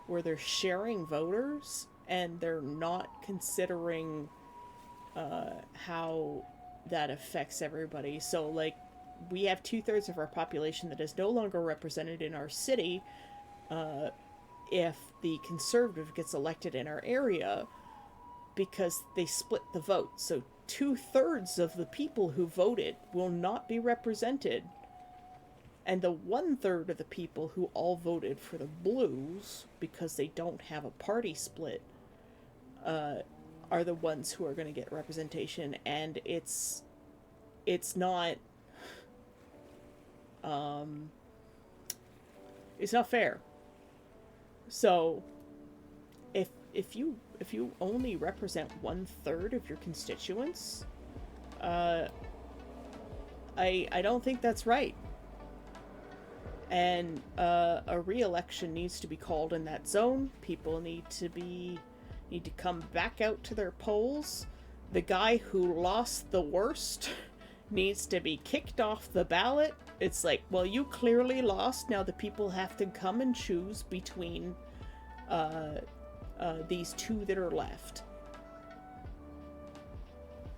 S1: where they're sharing voters and they're not considering how that affects everybody. So, like, we have 2/3 of our population that is no longer represented in our city if the conservative gets elected in our area because they split the vote. So 2/3 of the people who voted will not be represented. And the 1/3 of the people who all voted for the Blues because they don't have a party split are the ones who are going to get representation. And it's not it's not fair. So if you only represent 1/3 of your constituents, I don't think that's right. And a re-election needs to be called in that zone. People need to come back out to their polls. The guy who lost the worst needs to be kicked off the ballot. It's like, well, you clearly lost. Now the people have to come and choose between these two that are left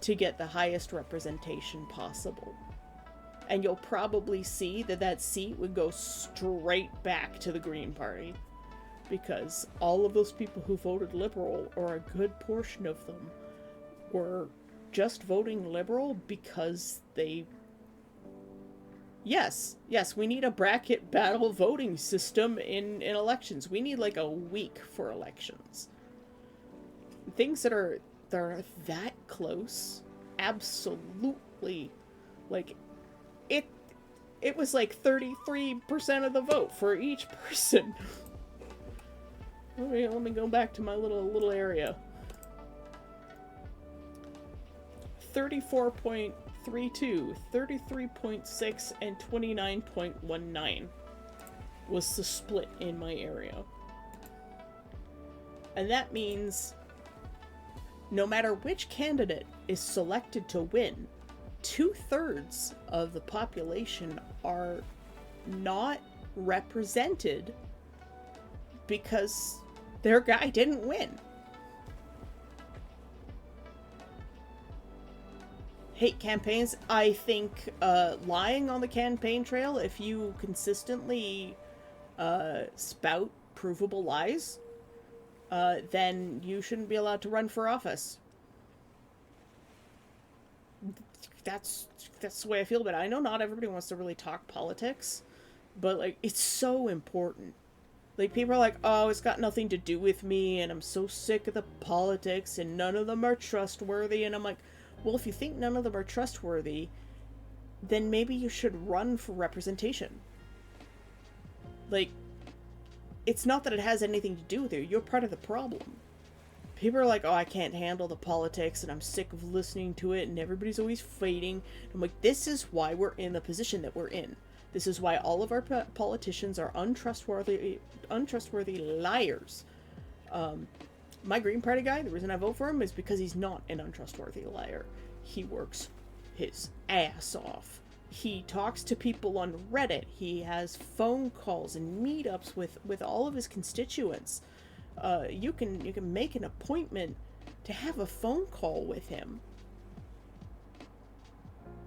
S1: to get the highest representation possible. And you'll probably see that that seat would go straight back to the Green Party because all of those people who voted Liberal, or a good portion of them, were just voting Liberal because they... Yes, we need a bracket battle voting system in elections. We need like a week for elections. Things that are that close, absolutely, like, it was like 33% of the vote for each person. Let me go back to my little area. 34.32, 33.6, and 29.19 was the split in my area. And that means no matter which candidate is selected to win, 2/3 of the population are not represented because their guy didn't win. Hate campaigns. I think lying on the campaign trail, if you consistently spout provable lies, then you shouldn't be allowed to run for office. That's the way I feel about it. I know not everybody wants to really talk politics, but like, it's so important. Like, people are like, oh, it's got nothing to do with me, and I'm so sick of the politics, and none of them are trustworthy. And I'm like, well, if you think none of them are trustworthy, then maybe you should run for representation. Like, it's not that it has anything to do with you. You're part of the problem. People are like, oh, I can't handle the politics, and I'm sick of listening to it, and everybody's always fighting. I'm like, this is why we're in the position that we're in. This is why all of our politicians are untrustworthy liars. My Green Party guy, the reason I vote for him is because he's not an untrustworthy liar. He works his ass off. He talks to people on Reddit. He has phone calls and meetups with all of his constituents. You can make an appointment to have a phone call with him.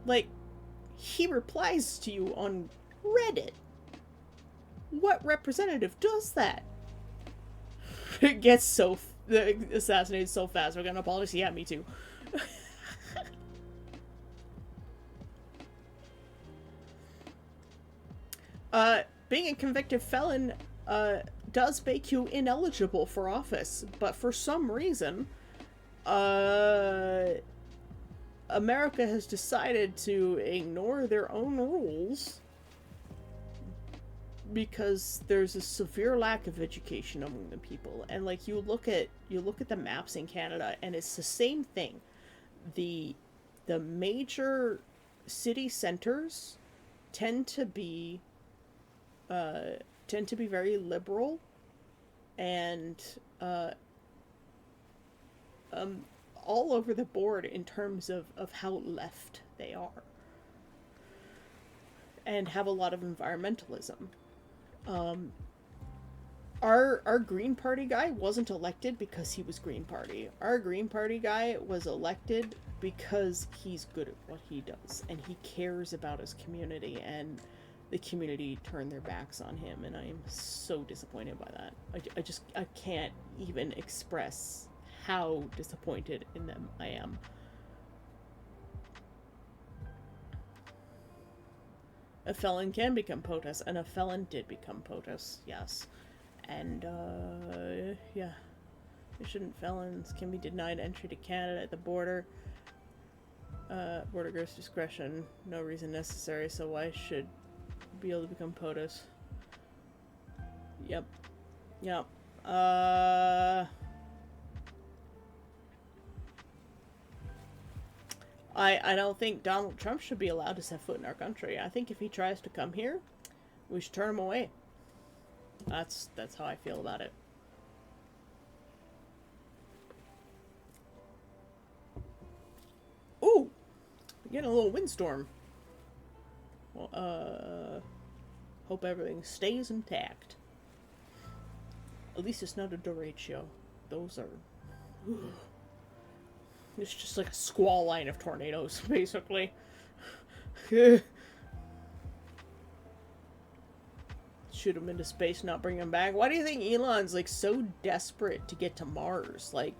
S1: Like, he replies to you on Reddit. What representative does that? It gets assassinated so fast. We're gonna apologize. Yeah, me too. Being a convicted felon does make you ineligible for office, but for some reason, America has decided to ignore their own rules because there's a severe lack of education among the people. And like, you look at the maps in Canada, and it's the same thing. The major city centers tend to be uh, tend to be very liberal and uh, um, all over the board in terms of how left they are, and have a lot of environmentalism. Um, our Green Party guy wasn't elected because he was Green Party. Our Green Party guy was elected because he's good at what he does and he cares about his community, and the community turned their backs on him, and I am so disappointed by that. I can't even express how disappointed in them I am. A felon can become POTUS, and a felon did become POTUS, yes. And, yeah. Shouldn't felons can be denied entry to Canada at the border. Border guards discretion, no reason necessary, so why should be able to become POTUS? Yep. Yep. I don't think Donald Trump should be allowed to set foot in our country. I think if he tries to come here, we should turn him away. That's how I feel about it. Ooh! We're getting a little windstorm. Well, hope everything stays intact. At least it's not a derecho. Those are... It's just like a squall line of tornadoes, basically. Shoot him into space, not bring him back. Why do you think Elon's like so desperate to get to Mars? Like,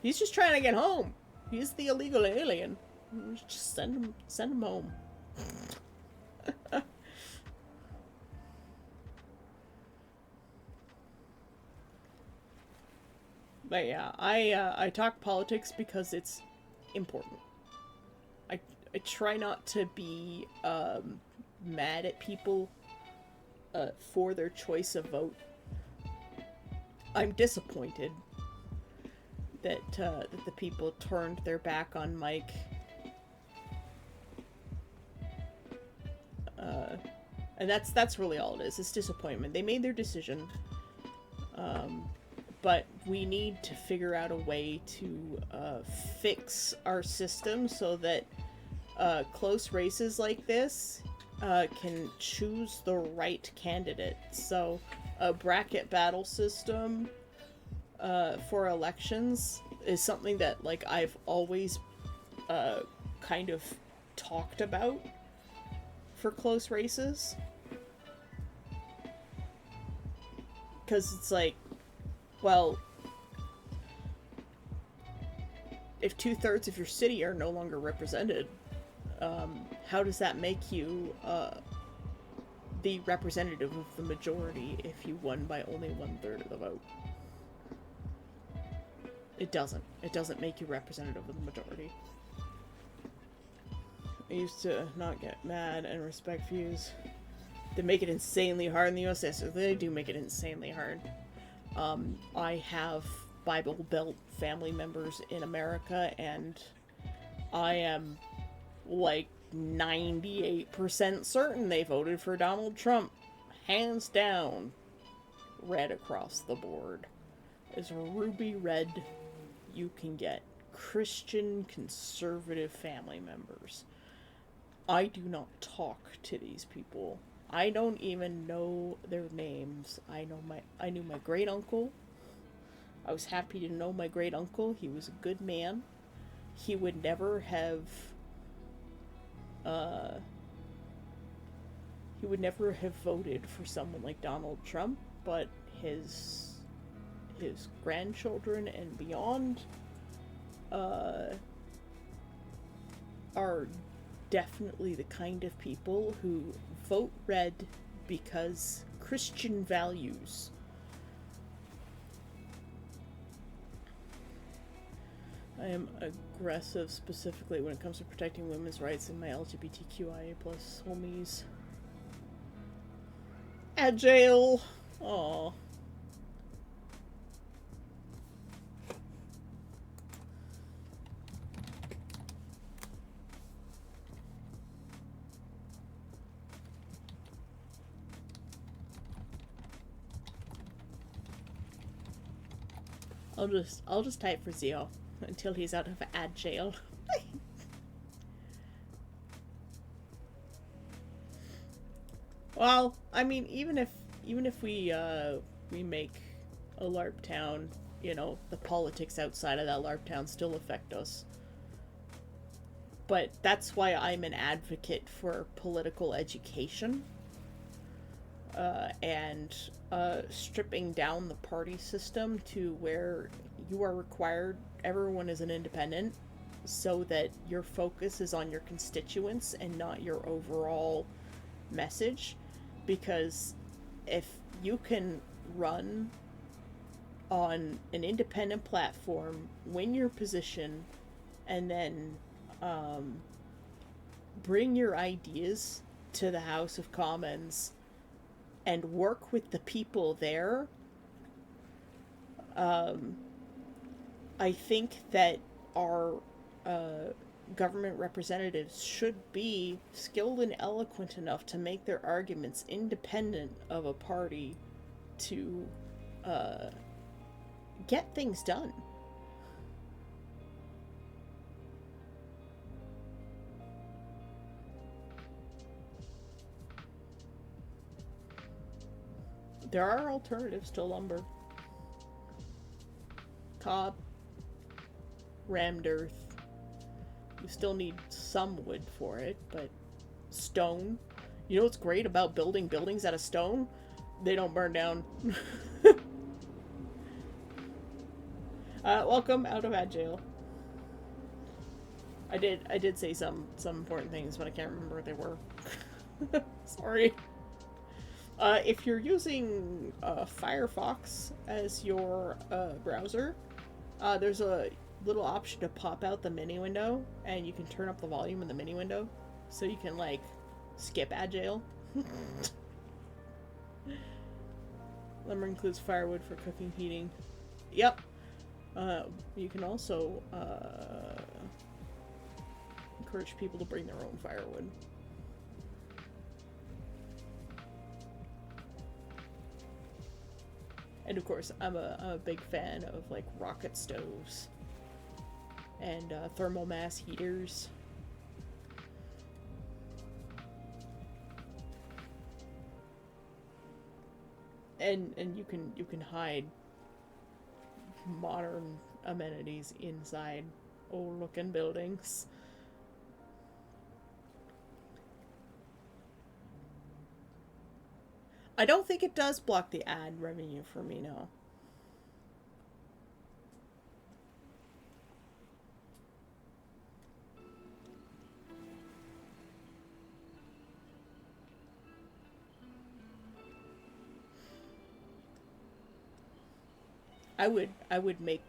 S1: he's just trying to get home. He's the illegal alien. Just send him home. But yeah, I talk politics because it's important. I try not to be mad at people for their choice of vote. I'm disappointed that the people turned their back on Mike. And that's really all it is. It's disappointment. They made their decision. But we need to figure out a way to fix our system so that close races like this can choose the right candidate. So a bracket battle system for elections is something that like I've always kind of talked about for close races. Because it's like, well, if 2/3 of your city are no longer represented, how does that make you the representative of the majority if you won by only 1/3 of the vote? It doesn't. It doesn't make you representative of the majority. I used to not get mad and respect views. They make it insanely hard in the USA, so they do make it insanely hard. I have Bible Belt family members in America, and I am like 98% certain they voted for Donald Trump. Hands down. Red across the board. As ruby red you can get. Christian conservative family members. I do not talk to these people. I don't even know their names. I knew my great uncle. I was happy to know my great uncle. He was a good man. He would never have voted for someone like Donald Trump, but his grandchildren and beyond are definitely the kind of people who vote red because Christian values. I am aggressive specifically when it comes to protecting women's rights and my LGBTQIA plus homies. At jail. Aww. I'll just type for Zio until he's out of ad jail. Well, I mean, even if we make a LARP town, you know, the politics outside of that LARP town still affect us. But that's why I'm an advocate for political education, and stripping down the party system to where you are required, everyone is an independent, so that your focus is on your constituents and not your overall message. Because if you can run on an independent platform, win your position, and then bring your ideas to the House of Commons and work with the people there, I think that our government representatives should be skilled and eloquent enough to make their arguments independent of a party to get things done. There are alternatives to lumber. Cob, rammed earth. You still need some wood for it, but stone. You know what's great about building buildings out of stone? They don't burn down. Welcome out of ad jail. I did say some important things, but I can't remember what they were. Sorry. If you're using Firefox as your browser, there's a little option to pop out the mini window, and you can turn up the volume in the mini window, so you can, like, skip ad jail. Lumber includes firewood for cooking, heating. Yep. You can also encourage people to bring their own firewood. And of course, I'm a big fan of, like, rocket stoves and thermal mass heaters. And you can hide modern amenities inside old looking buildings. I don't think it does block the ad revenue for me, no. I would make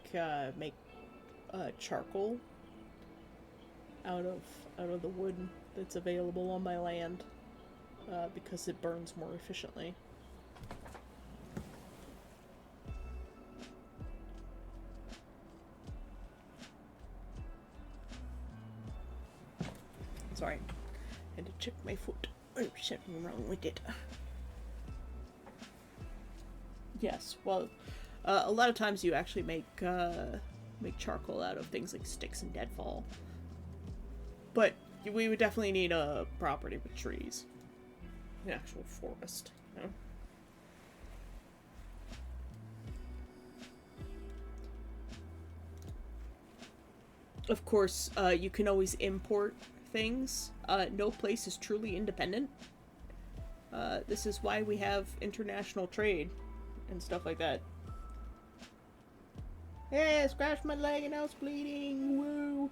S1: charcoal out of the wood that's available on my land, because it burns more efficiently. Sorry, I had to check my foot. There's something wrong with it. Yes, well, a lot of times you actually make charcoal out of things like sticks and deadfall. But we would definitely need a property with trees. An actual forest, you know? Of course, you can always import things. No place is truly independent. This is why we have international trade and stuff like that. Yeah, scratched my leg and now it's bleeding. Woo!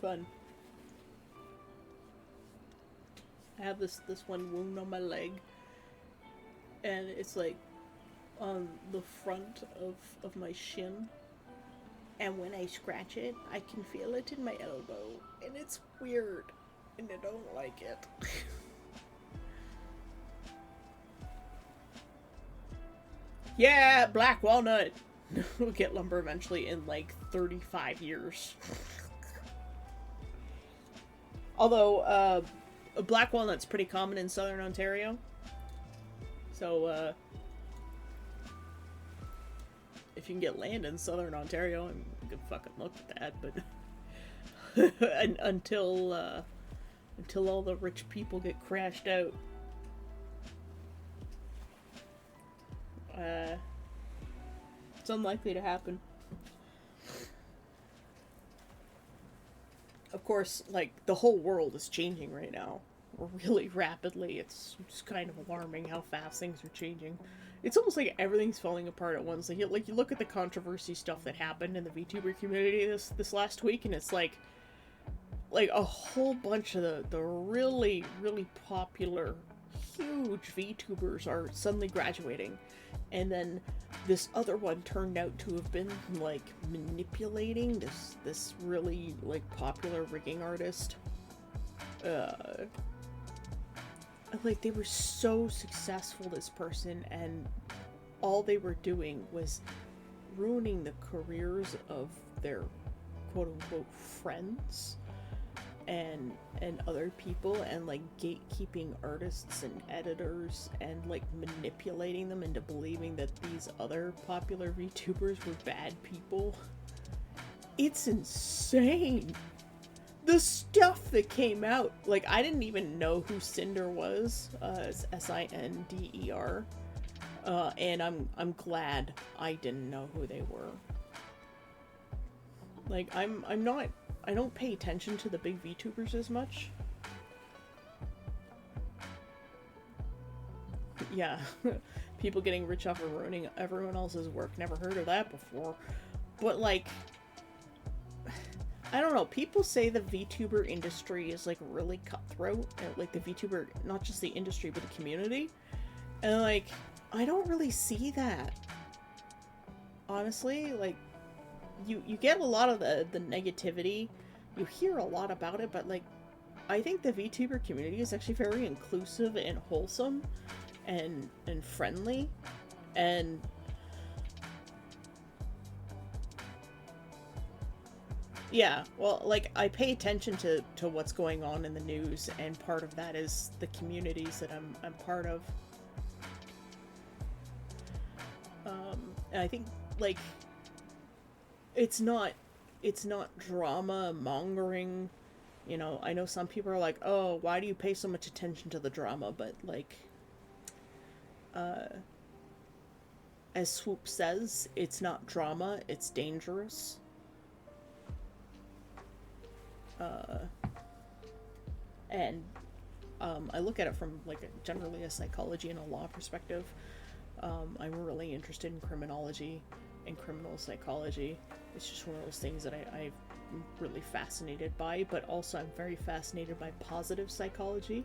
S1: Fun. I have this one wound on my leg, and it's like on the front of my shin. And when I scratch it, I can feel it in my elbow, and it's weird, and I don't like it. Yeah, black walnut. We'll get lumber eventually in like 35 years. Although, black walnut's pretty common in southern Ontario. So, if you can get land in southern Ontario, I'm gonna fucking look at that, but until all the rich people get crashed out, it's unlikely to happen. Of course, like, the whole world is changing right now, really rapidly. It's kind of alarming how fast things are changing. It's almost like everything's falling apart at once. Like you look at the controversy stuff that happened in the VTuber community this last week, and it's like a whole bunch of the really, really popular, huge VTubers are suddenly graduating. And then this other one turned out to have been, like, manipulating this really, like, popular rigging artist. Like, they were so successful, this person, and all they were doing was ruining the careers of their quote-unquote friends and other people, and, like, gatekeeping artists and editors, and, like, manipulating them into believing that these other popular VTubers were bad people. It's insane! The stuff that came out, like, I didn't even know who Cinder was, Sinder, and I'm glad I didn't know who they were. Like, I don't pay attention to the big VTubers as much. Yeah, people getting rich off of ruining everyone else's work, never heard of that before. But, like, I don't know, people say the VTuber industry is, like, really cutthroat, like, the VTuber, not just the industry, but the community, and, like, I don't really see that, honestly. Like, you get a lot of the negativity, you hear a lot about it, but, like, I think the VTuber community is actually very inclusive and wholesome, and friendly, and yeah, well, like, I pay attention to what's going on in the news, and part of that is the communities that I'm part of. And I think, like, it's not drama mongering, you know. I know some people are like, oh, why do you pay so much attention to the drama? But, like, as Swoop says, it's not drama, it's dangerous. And I look at it from, like, generally a psychology and a law perspective. I'm really interested in criminology and criminal psychology. It's just one of those things that I'm really fascinated by, but also I'm very fascinated by positive psychology,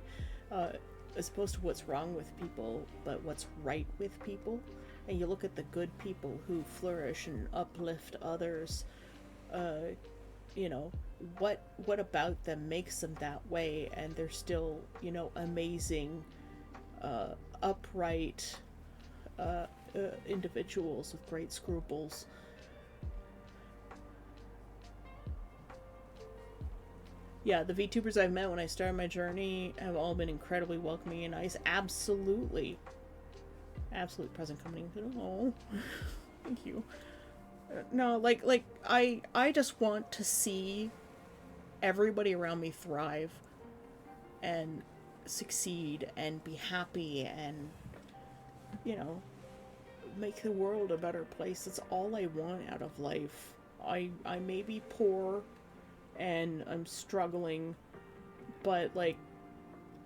S1: as opposed to what's wrong with people, but what's right with people. And you look at the good people who flourish and uplift others, you know, what about them makes them that way, and they're still, you know, amazing, upright, individuals with great scruples. Yeah, the VTubers I've met when I started my journey have all been incredibly welcoming and nice. Absolutely present company. Oh, thank you. No, like I just want to see everybody around me thrive and succeed and be happy and, you know, make the world a better place. That's all I want out of life. I may be poor and I'm struggling, but, like,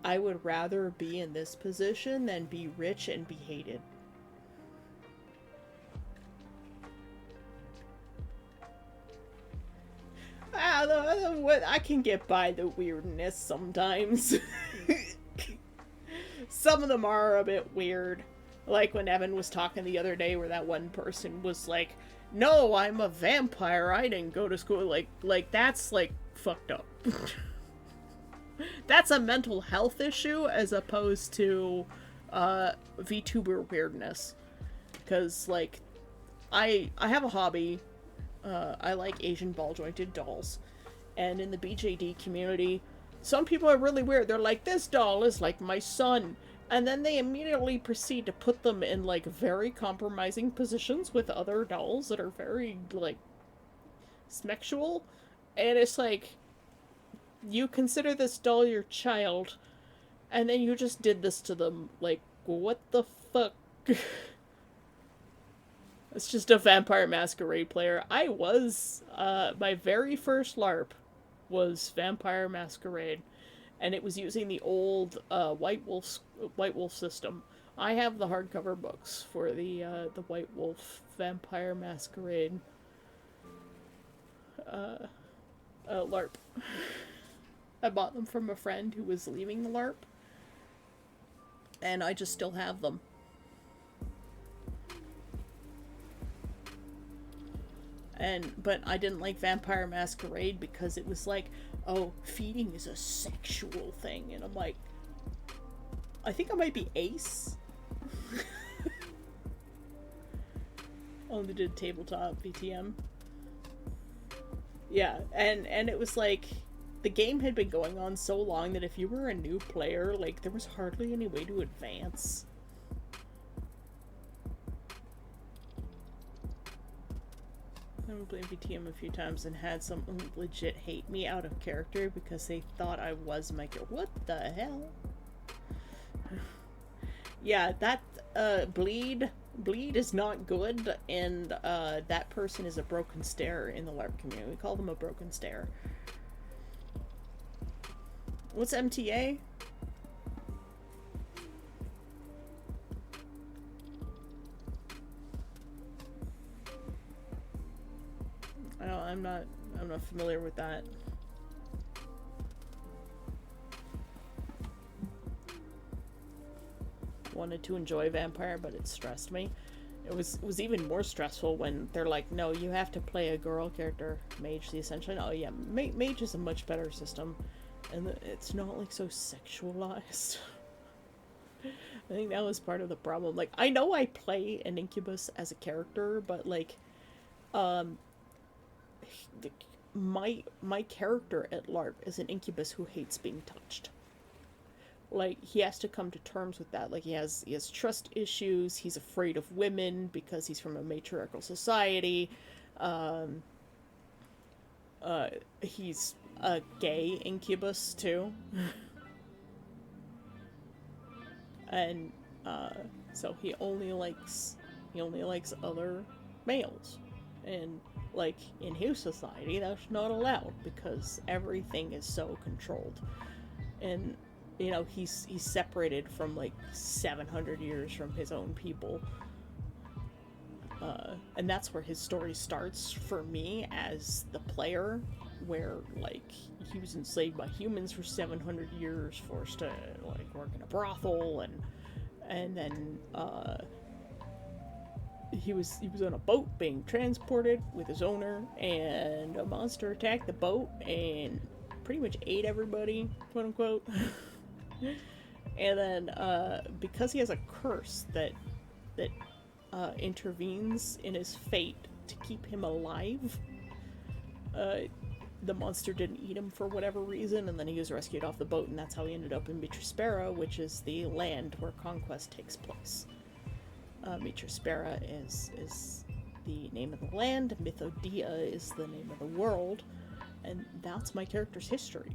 S1: I would rather be in this position than be rich and be hated. I can get by the weirdness sometimes. Some of them are a bit weird. Like when Evan was talking the other day where that one person was like, no, I'm a vampire, I didn't go to school. Like that's, like, fucked up. That's a mental health issue as opposed to VTuber weirdness. Because, like, I have a hobby. I like Asian ball-jointed dolls. And in the BJD community, some people are really weird. They're like, this doll is like my son. And then they immediately proceed to put them in, like, very compromising positions with other dolls that are very, like, sexual. And it's like, you consider this doll your child, and then you just did this to them. Like, what the fuck? It's just a Vampire Masquerade player. I was, my very first LARP was Vampire Masquerade, and it was using the old White Wolf system. I have the hardcover books for the White Wolf Vampire Masquerade LARP. I bought them from a friend who was leaving the LARP, and I just still have them. But I didn't like Vampire Masquerade because it was like, oh, feeding is a sexual thing, and I'm like, I think I might be Ace. Only did tabletop VTM. Yeah, and it was like, the game had been going on so long that if you were a new player, like, there was hardly any way to advance. I played VTM a few times and had some legit hate me out of character because they thought I was my character. What the hell? Yeah, that bleed is not good, and that person is a broken stare in the LARP community. We call them a broken stare. What's MTA? I'm not familiar with that. Wanted to enjoy Vampire, but it stressed me. It was even more stressful when they're like, no, you have to play a girl character, Mage the Ascension. Oh yeah, Mage is a much better system, and it's not like so sexualized. I think that was part of the problem. Like, I know I play an incubus as a character, but like, my character at LARP is an incubus who hates being touched. Like, he has to come to terms with that. Like, he has trust issues. He's afraid of women because he's from a matriarchal society. He's a gay incubus too, and so he only likes other males, and like, in his society that's not allowed because everything is so controlled. And you know, he's separated from like 700 years from his own people, and that's where his story starts for me as the player, where like, he was enslaved by humans for 700 years, forced to like work in a brothel, and then he was on a boat being transported with his owner, and a monster attacked the boat and pretty much ate everybody, quote unquote. And then because he has a curse that intervenes in his fate to keep him alive, the monster didn't eat him for whatever reason, and then he was rescued off the boat, and that's how he ended up in Mitraspera, which is the land where conquest takes place. Mitraspera is the name of the land, Mythodia is the name of the world, and that's my character's history.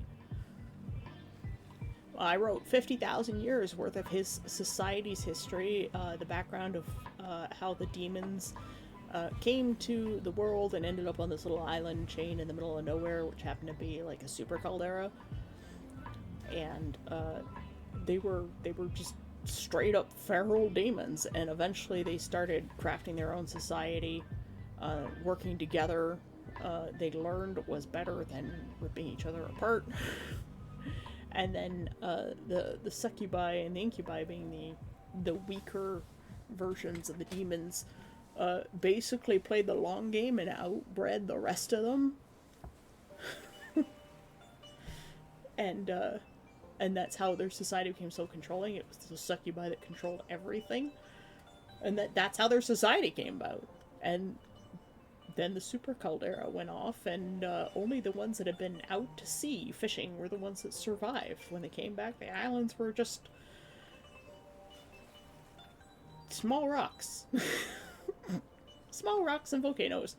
S1: I wrote 50,000 years worth of his society's history, the background of how the demons came to the world and ended up on this little island chain in the middle of nowhere, which happened to be like a super caldera. And they were just straight up feral demons, and eventually they started crafting their own society, working together. They learned was better than ripping each other apart. And then the succubi and the incubi, being the weaker versions of the demons, basically played the long game and outbred the rest of them. And that's how their society became so controlling. It was the succubi that controlled everything, and that's how their society came about. And then the super caldera went off, and only the ones that had been out to sea fishing were the ones that survived. When they came back, the islands were just
S2: small rocks. Small rocks and volcanoes.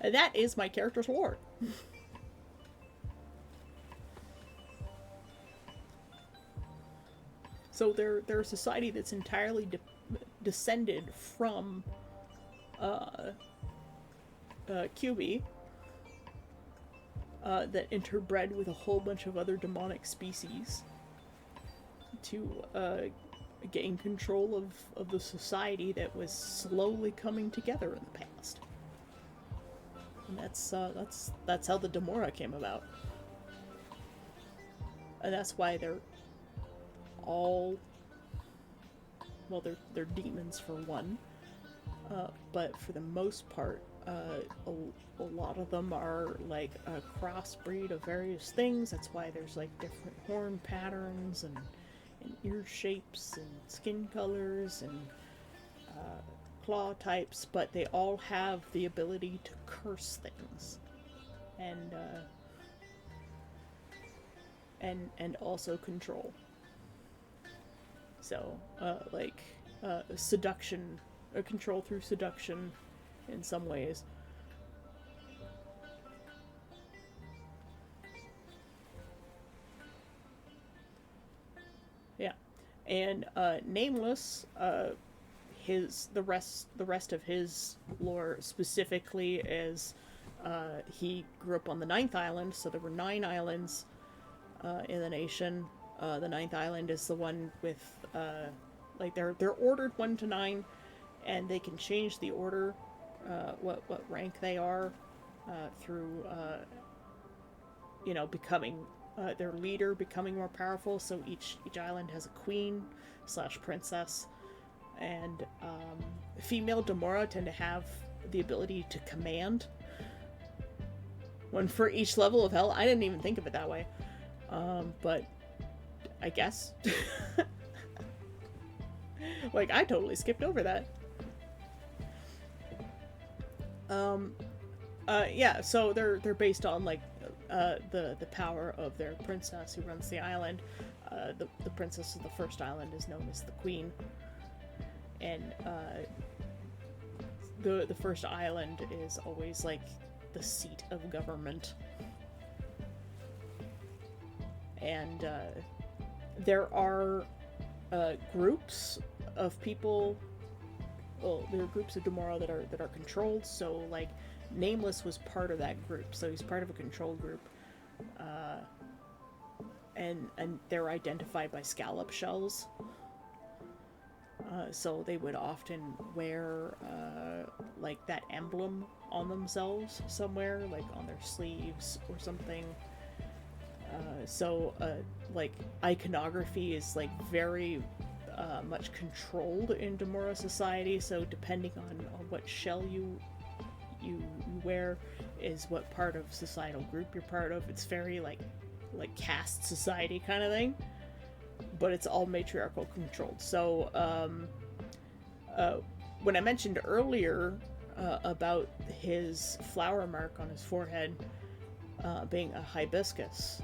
S2: And that is my character's lore. So they're a society that's entirely descended from QB, that interbred with a whole bunch of other demonic species to gain control of the society that was slowly coming together in the past. And that's how the Demora came about. And that's why they're all, well, they're demons for one, but for the most part, a lot of them are like a crossbreed of various things. That's why there's like different horn patterns and ear shapes and skin colors and claw types, but they all have the ability to curse things and also control. So, seduction, control through seduction in some ways. Yeah. And Nameless, the rest of his lore specifically is he grew up on the Ninth Island, so there were 9 islands in the nation. The 9th island is the one with they're ordered 1 to 9, and they can change the order, what rank they are, through becoming their leader becoming more powerful. So each island has a queen / princess, and female Demora tend to have the ability to command. One for each level of hell. I didn't even think of it that way, but I guess. Like, I totally skipped over that. Yeah, so they're based on like the power of their princess who runs the island. The princess of the first island is known as the queen, and the first island is always like the seat of government. And there are groups of people. Well, there are groups of Demora that are controlled. So, like, Nameless was part of that group. So he's part of a control group, and they're identified by scallop shells. So they would often wear like that emblem on themselves somewhere, like on their sleeves or something. So like iconography is like very much controlled in Demora society. So depending on what shell you wear is what part of societal group you're part of. It's very like caste society kind of thing, but it's all matriarchal controlled. So when I mentioned earlier about his flower mark on his forehead being a hibiscus,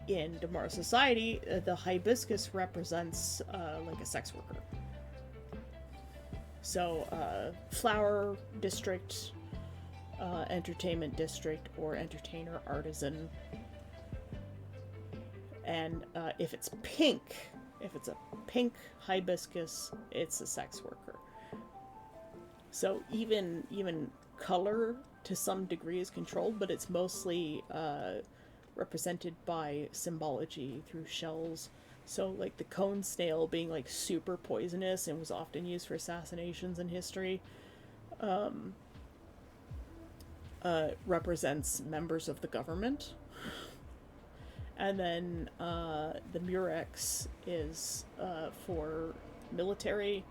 S2: in Demora society, the hibiscus represents like a sex worker. So flower district, entertainment district, or entertainer artisan. And if it's a pink hibiscus, it's a sex worker. So even color to some degree is controlled, but it's mostly represented by symbology through shells. So like the cone snail being like super poisonous and was often used for assassinations in history, represents members of the government. And then the Murex is for military.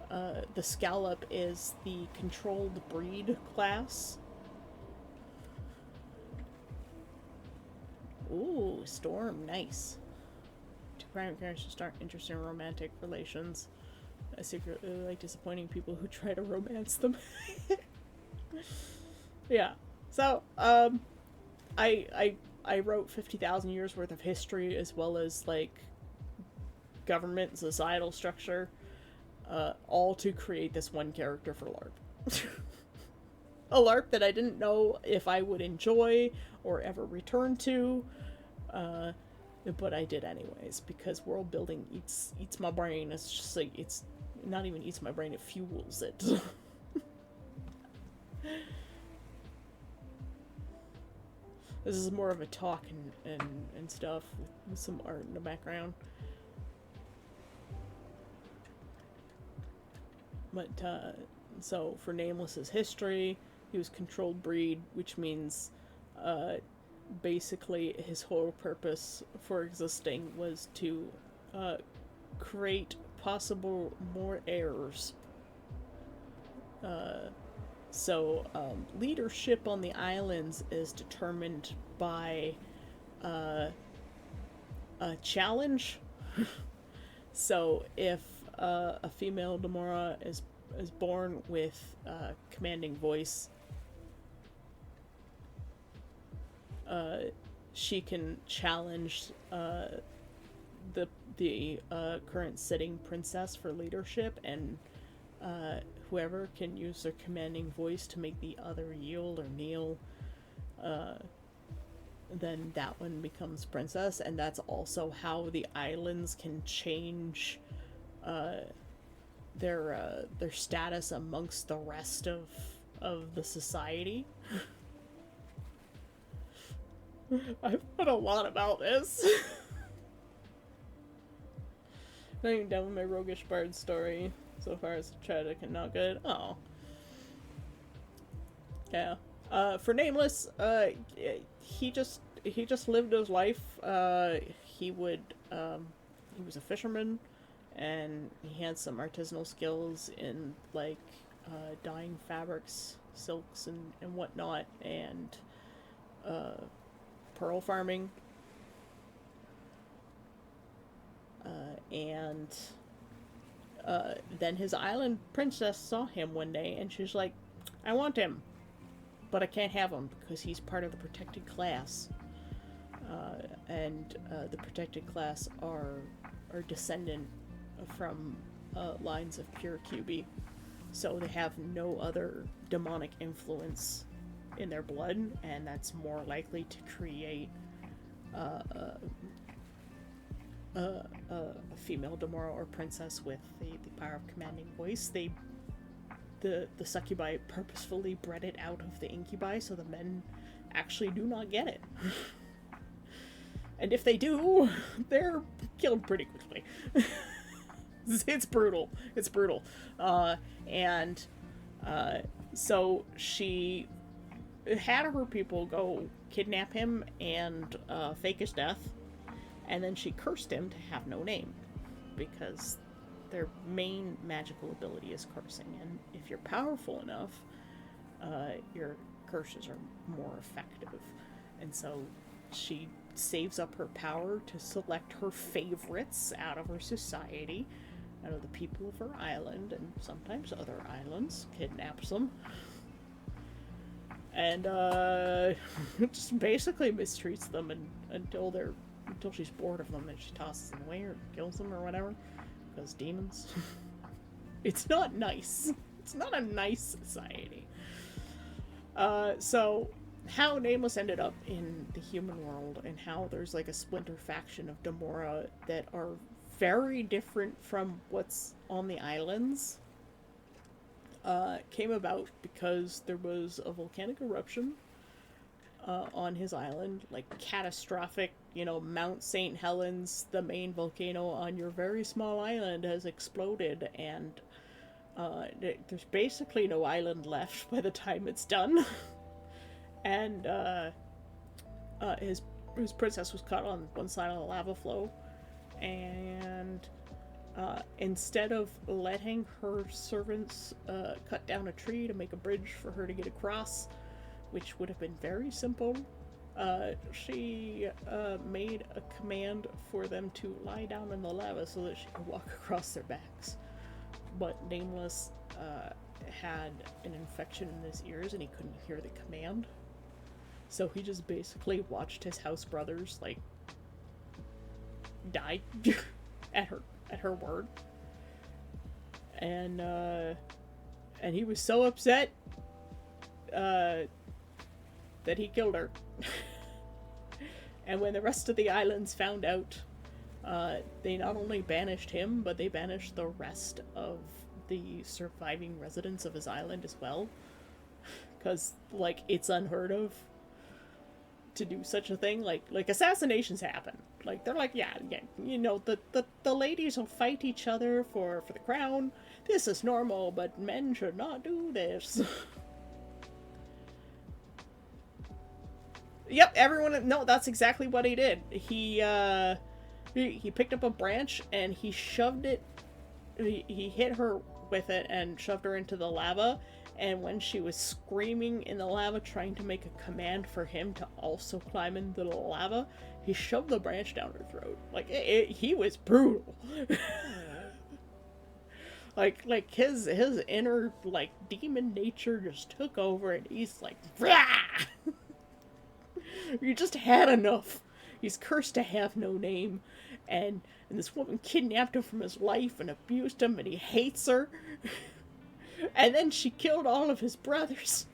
S2: The Scallop is the controlled breed class. Ooh, Storm, nice. Two primary characters start interested in romantic relations. I secretly like disappointing people who try to romance them. Yeah. So, I wrote 50,000 years worth of history as well as like government, societal structure, all to create this one character for LARP. A LARP that I didn't know if I would enjoy or ever return to, but I did anyways, because world building eats my brain. It's just like, it's not even eats my brain, it fuels it. This is more of a talk and stuff with some art in the background. But, so for Nameless's history, he was controlled breed, which means, basically his whole purpose for existing was to, create possible more heirs. So, leadership on the islands is determined by, a challenge. So, if, a female Demora is born with a commanding voice, she can challenge, the current sitting princess for leadership, and whoever can use their commanding voice to make the other yield or kneel, then that one becomes princess. And that's also how the islands can change their status amongst the rest of the society. I've thought a lot about this. Not even done with my Roguish Bard story. So far as tragic and not good. Oh. Yeah. For Nameless, he just lived his life. He was a fisherman, and he had some artisanal skills in, like, dyeing fabrics, silks, and whatnot, and, pearl farming. And then his island princess saw him one day, and she's like, I want him, but I can't have him because he's part of the protected class. And the protected class are descendant from lines of pure QB, so they have no other demonic influence in their blood, and that's more likely to create a female Demora or princess with the power of commanding voice. The succubi purposefully bred it out of the incubi, so the men actually do not get it. And if they do, they're killed pretty quickly. It's brutal. It's brutal. So she had her people go kidnap him and fake his death, and then she cursed him to have no name, because their main magical ability is cursing, and if you're powerful enough, your curses are more effective. And so she saves up her power to select her favorites out of her society, out of the people of her island, and sometimes other islands, kidnaps them, and just basically mistreats them until she's bored of them, and she tosses them away or kills them or whatever, because demons. It's not nice. It's not a nice society. So how Nameless ended up in the human world, and how there's like a splinter faction of Demora that are very different from what's on the islands, came about because there was a volcanic eruption on his island, like catastrophic. Mount St. Helens, the main volcano on your very small island, has exploded, and there's basically no island left by the time it's done. And his princess was caught on one side of the lava flow, and instead of letting her servants cut down a tree to make a bridge for her to get across, which would have been very simple, she made a command for them to lie down in the lava so that she could walk across their backs. But Nameless had an infection in his ears, and he couldn't hear the command. So he just basically watched his house brothers, like, die. at her word. And he was so upset that he killed her. And when the rest of the islands found out, they not only banished him, but they banished the rest of the surviving residents of his island as well. Because, like, it's unheard of to do such a thing. Like assassinations happen. Like, they're like, yeah, you know, the ladies will fight each other for the crown. This is normal, but men should not do this. Yep, everyone. No, that's exactly what he did. He picked up a branch and he shoved it. He hit her with it and shoved her into the lava. And when she was screaming in the lava, trying to make a command for him to also climb into the lava, he shoved the branch down her throat. Like, he was brutal. like his inner, like, demon nature just took over, and he's like, Rah! You just had enough. He's cursed to have no name, and this woman kidnapped him from his life and abused him, and he hates her. And then she killed all of his brothers.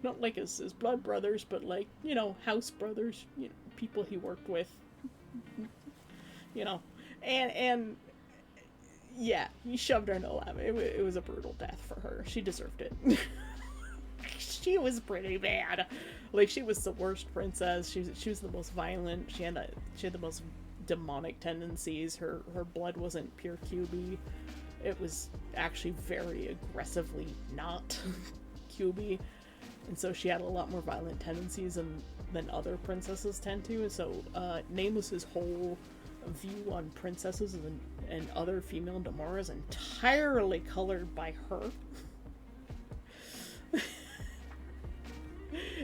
S2: Not like his blood brothers, but like, you know, house brothers, you know, people he worked with. You know. And yeah, he shoved her in the lava. It was a brutal death for her. She deserved it. She was pretty bad. Like, she was the worst princess. She was the most violent. She had the most demonic tendencies. Her blood wasn't pure QB. It was actually very aggressively not QB. And so she had a lot more violent tendencies than other princesses tend to. And so Nameless's whole view on princesses and other female Demora is entirely colored by her.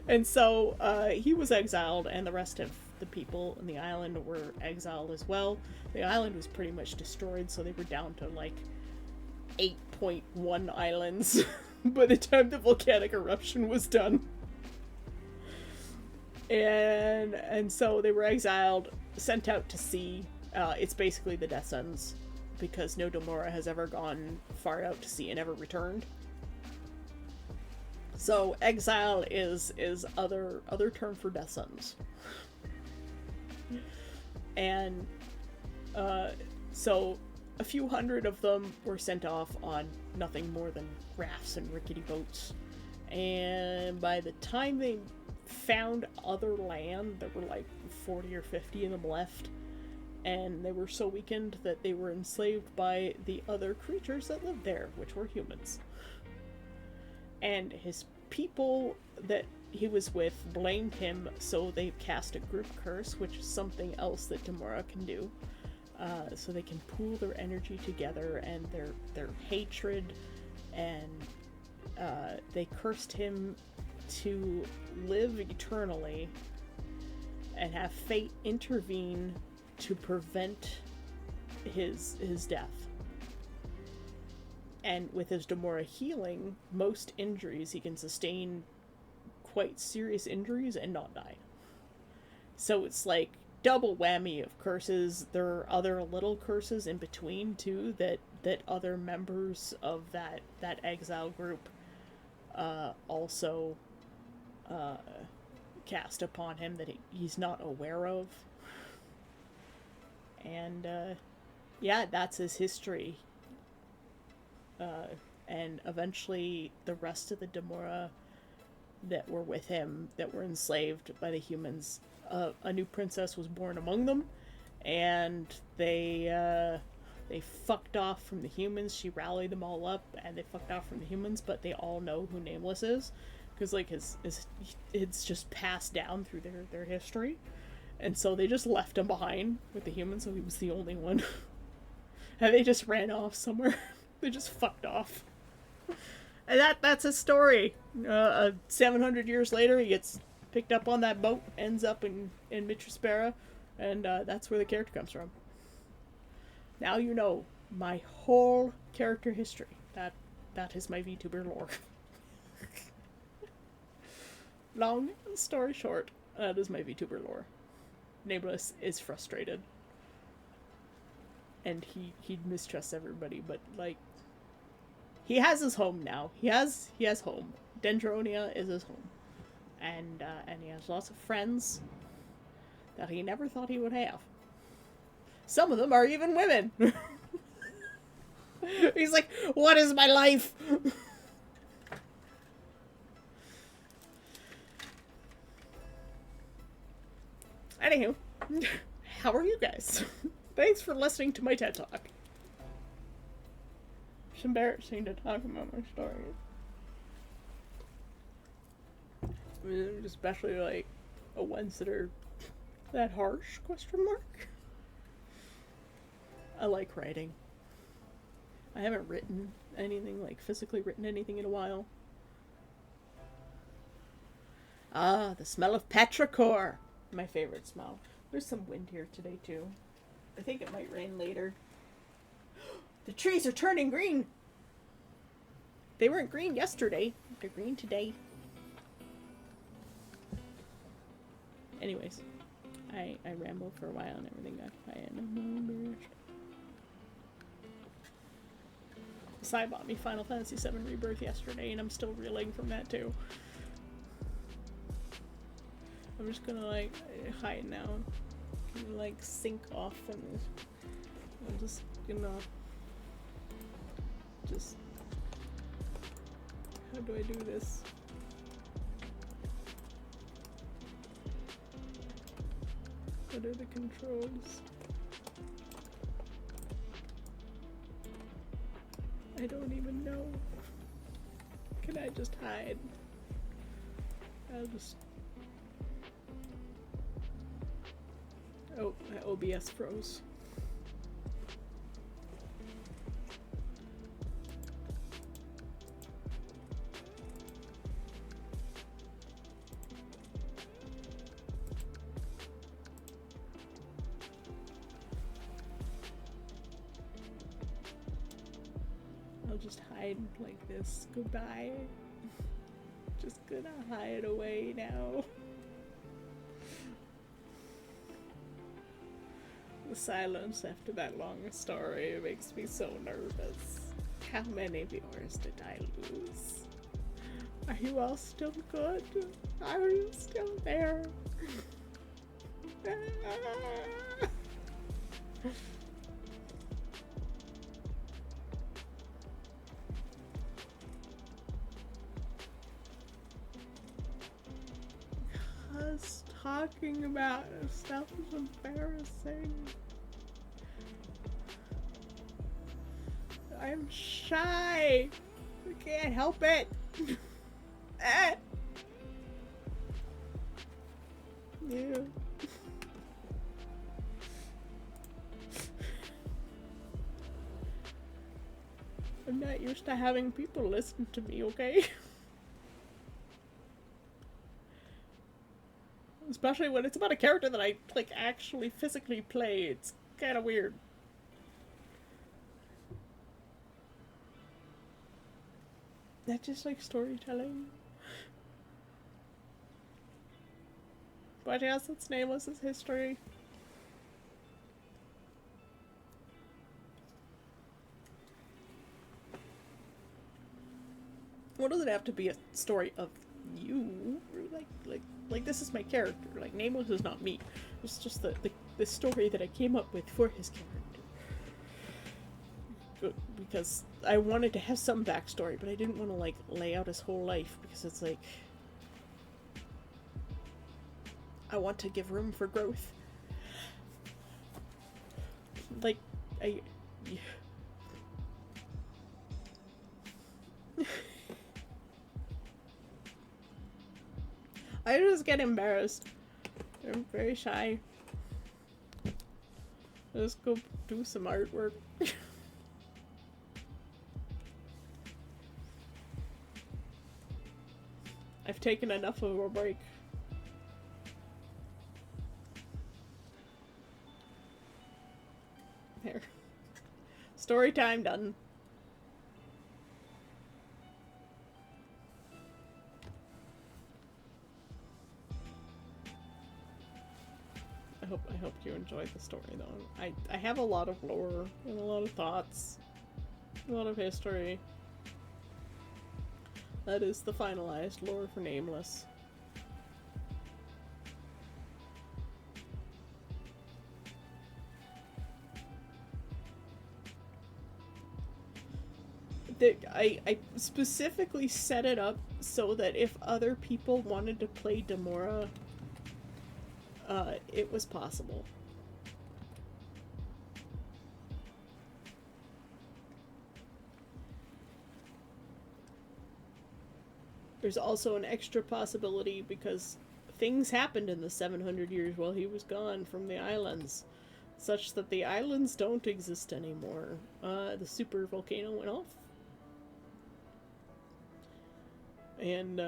S2: And so he was exiled, and the rest of the people in the island were exiled as well. The island was pretty much destroyed, so they were down to like 8.1 islands by the time the volcanic eruption was done. And so they were exiled, sent out to sea. It's basically the Death Sentence, because no Demora has ever gone far out to sea and ever returned. So exile is other term for death sentence. And so a few hundred of them were sent off on nothing more than rafts and rickety boats. And by the time they found other land, there were like 40 or 50 of them left. And they were so weakened that they were enslaved by the other creatures that lived there, which were humans. And his people that he was with blamed him, so they cast a group curse, which is something else that Demora can do. So they can pool their energy together and their hatred, and they cursed him to live eternally and have fate intervene to prevent his death. And with his Demora healing, most injuries, he can sustain quite serious injuries and not die. So it's like double whammy of curses. There are other little curses in between too that other members of that exile group also cast upon him that he's not aware of. And yeah, that's his history. And eventually the rest of the Demora that were with him, that were enslaved by the humans, a new princess was born among them, and they fucked off from the humans. She rallied them all up, and they fucked off from the humans, but they all know who Nameless is, because like it's just passed down through their history, and so they just left him behind with the humans, so he was the only one. And they just ran off somewhere. They just fucked off. And that's his story. 700 years later, he gets picked up on that boat, ends up in Mitrospera, and that's where the character comes from. Now you know my whole character history. That is my VTuber lore. Long story short, that is my VTuber lore. Nameless is frustrated. and he mistrusts everybody, but like he has his home now. He has home. Dendronia is his home, and he has lots of friends that he never thought he would have. Some of them are even women. He's like, what is my life? Anywho, how are you guys? Thanks for listening to my TED Talk. It's embarrassing to talk about my stories. Especially, like, ones that are that harsh, question mark. I like writing. I haven't written anything, like, physically written anything in a while. Ah, the smell of petrichor. My favorite smell. There's some wind here today, too. I think it might rain later. The trees are turning green! They weren't green yesterday. They're green today. Anyways, I rambled for a while and everything got quiet and I'm embarrassed. Sai bought me Final Fantasy VII Rebirth yesterday and I'm still reeling from that too. I'm just gonna like hide now. Like sink off and I'm just gonna just how do I do this? What are the controls? I don't even know. Can I just hide? I'll just... Oh, my OBS froze. I'll just hide like this. Goodbye. Just gonna hide away now. The silence after that long story makes me so nervous. How many viewers did I lose? Are you all still good? Are you still there? Us talking about stuff is embarrassing. I'm shy. I can't help it. Yeah. I'm not used to having people listen to me, okay? Especially when it's about a character that I, like, actually physically play. It's kind of weird. That's just like storytelling. But yes, it's nameless as history. Well, does it have to be a story of you? Like this is my character. Like, Nameless is not me. It's just the story that I came up with for his character. Because I wanted to have some backstory, but I didn't want to, like, lay out his whole life, because it's like... I want to give room for growth. Like, I just get embarrassed. I'm very shy. Let's go do some artwork. I've taken enough of a break. There. Story time done. I hope you enjoyed the story though. I have a lot of lore and a lot of thoughts, a lot of history. That is the finalized lore for Nameless. I specifically set it up so that if other people wanted to play Demora, it was possible. There's also an extra possibility because things happened in the 700 years while he was gone from the islands, such that the islands don't exist anymore. The super volcano went off. And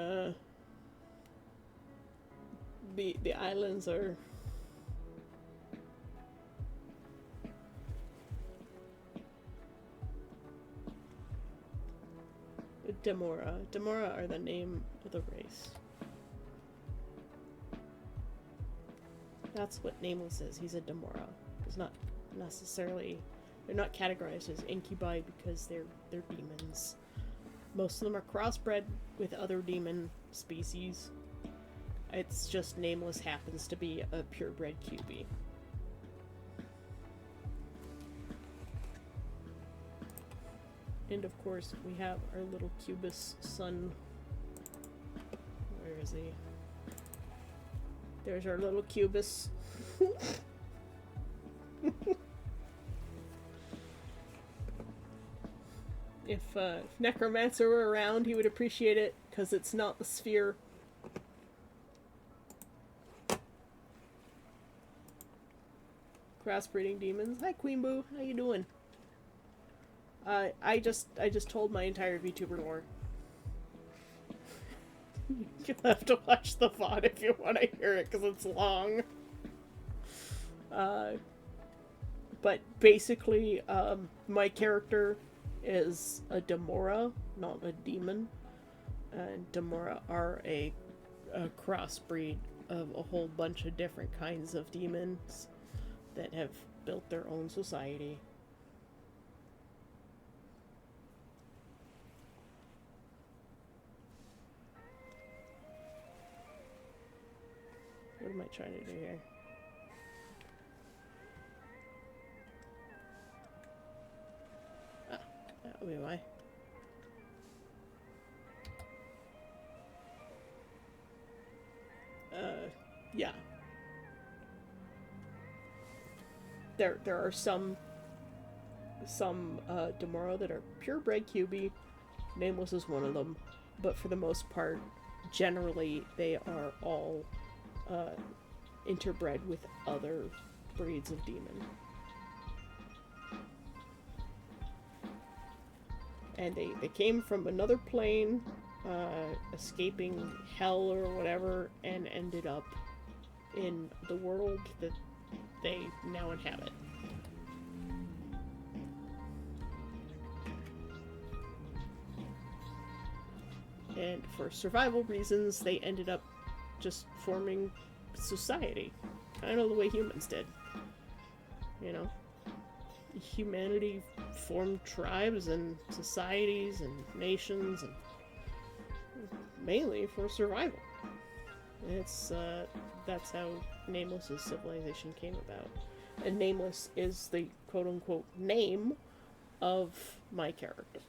S2: the islands are Demora. Demora are the name of the race. That's what Nameless is. He's a Demora. It's not necessarily, they're not categorized as incubi because they're demons. Most of them are crossbred with other demon species. It's just Nameless happens to be a purebred QB. And of course, we have our little Cubus son. Where is he? There's our little Cubus. If Necromancer were around, he would appreciate it, because it's not the sphere. Crossbreeding demons. Hi, Queen Boo. How you doing? I just told my entire VTuber lore. You'll have to watch the VOD if you want to hear it, because it's long. But basically, my character is a Demora, not a demon. And Demora are a crossbreed of a whole bunch of different kinds of demons that have built their own society. What am I trying to do here? Who am I? Yeah. There are some Demora that are purebred QB. Nameless is one of them, but for the most part, generally they are all interbred with other breeds of demon. And they came from another plane, escaping hell or whatever, and ended up in the world that they now inhabit. And for survival reasons, they ended up just forming society. Kind of the way humans did. You know? Humanity formed tribes and societies and nations, and mainly for survival. It's that's how Nameless's civilization came about. And Nameless is the quote-unquote name of my character.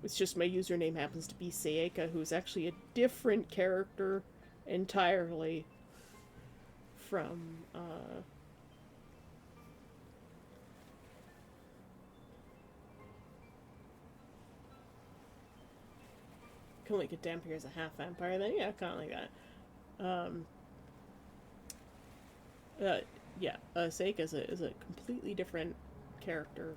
S2: It's just my username happens to be Sayaka, who's actually a different character entirely from can only get Dampier as a half vampire, then yeah, kind of like that. Yeah, Sayaka is a completely different character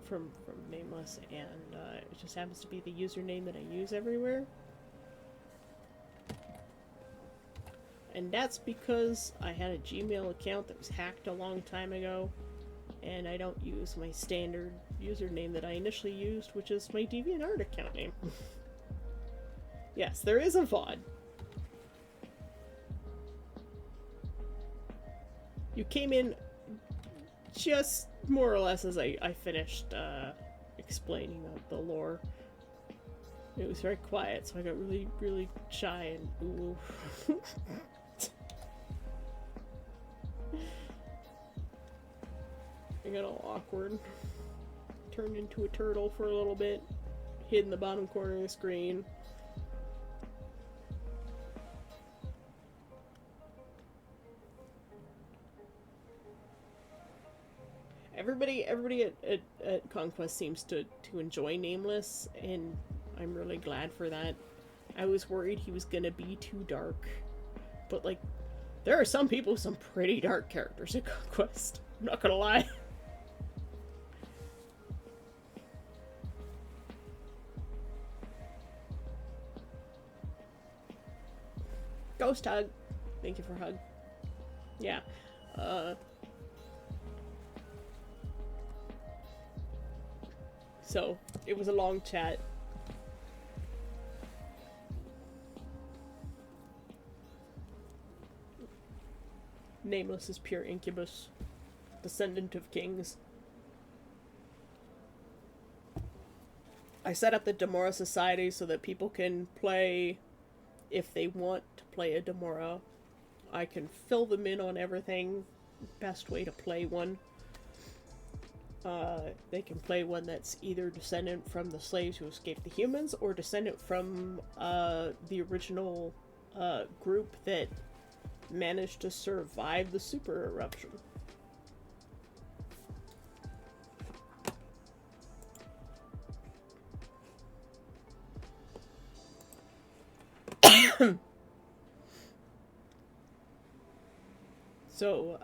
S2: from Nameless, and it just happens to be the username that I use everywhere. And that's because I had a Gmail account that was hacked a long time ago, and I don't use my standard username that I initially used, which is my DeviantArt account name. Yes, there is a VOD. You came in just more or less as I finished explaining the lore. It was very quiet, so I got really, really shy and ooh. I got all awkward. Turned into a turtle for a little bit. Hid in the bottom corner of the screen. Everybody at Conquest seems to enjoy Nameless, and I'm really glad for that. I was worried he was gonna be too dark, but like, there are some people with some pretty dark characters at Conquest. I'm not gonna lie. Ghost hug. Thank you for hug. Yeah. So, it was a long chat. Nameless is pure incubus. Descendant of kings. I set up the Demora Society so that people can play if they want to play a Demora. I can fill them in on everything. Best way to play one. They can play one that's either descendant from the slaves who escaped the humans, or descendant from the original group that managed to survive the super eruption. So,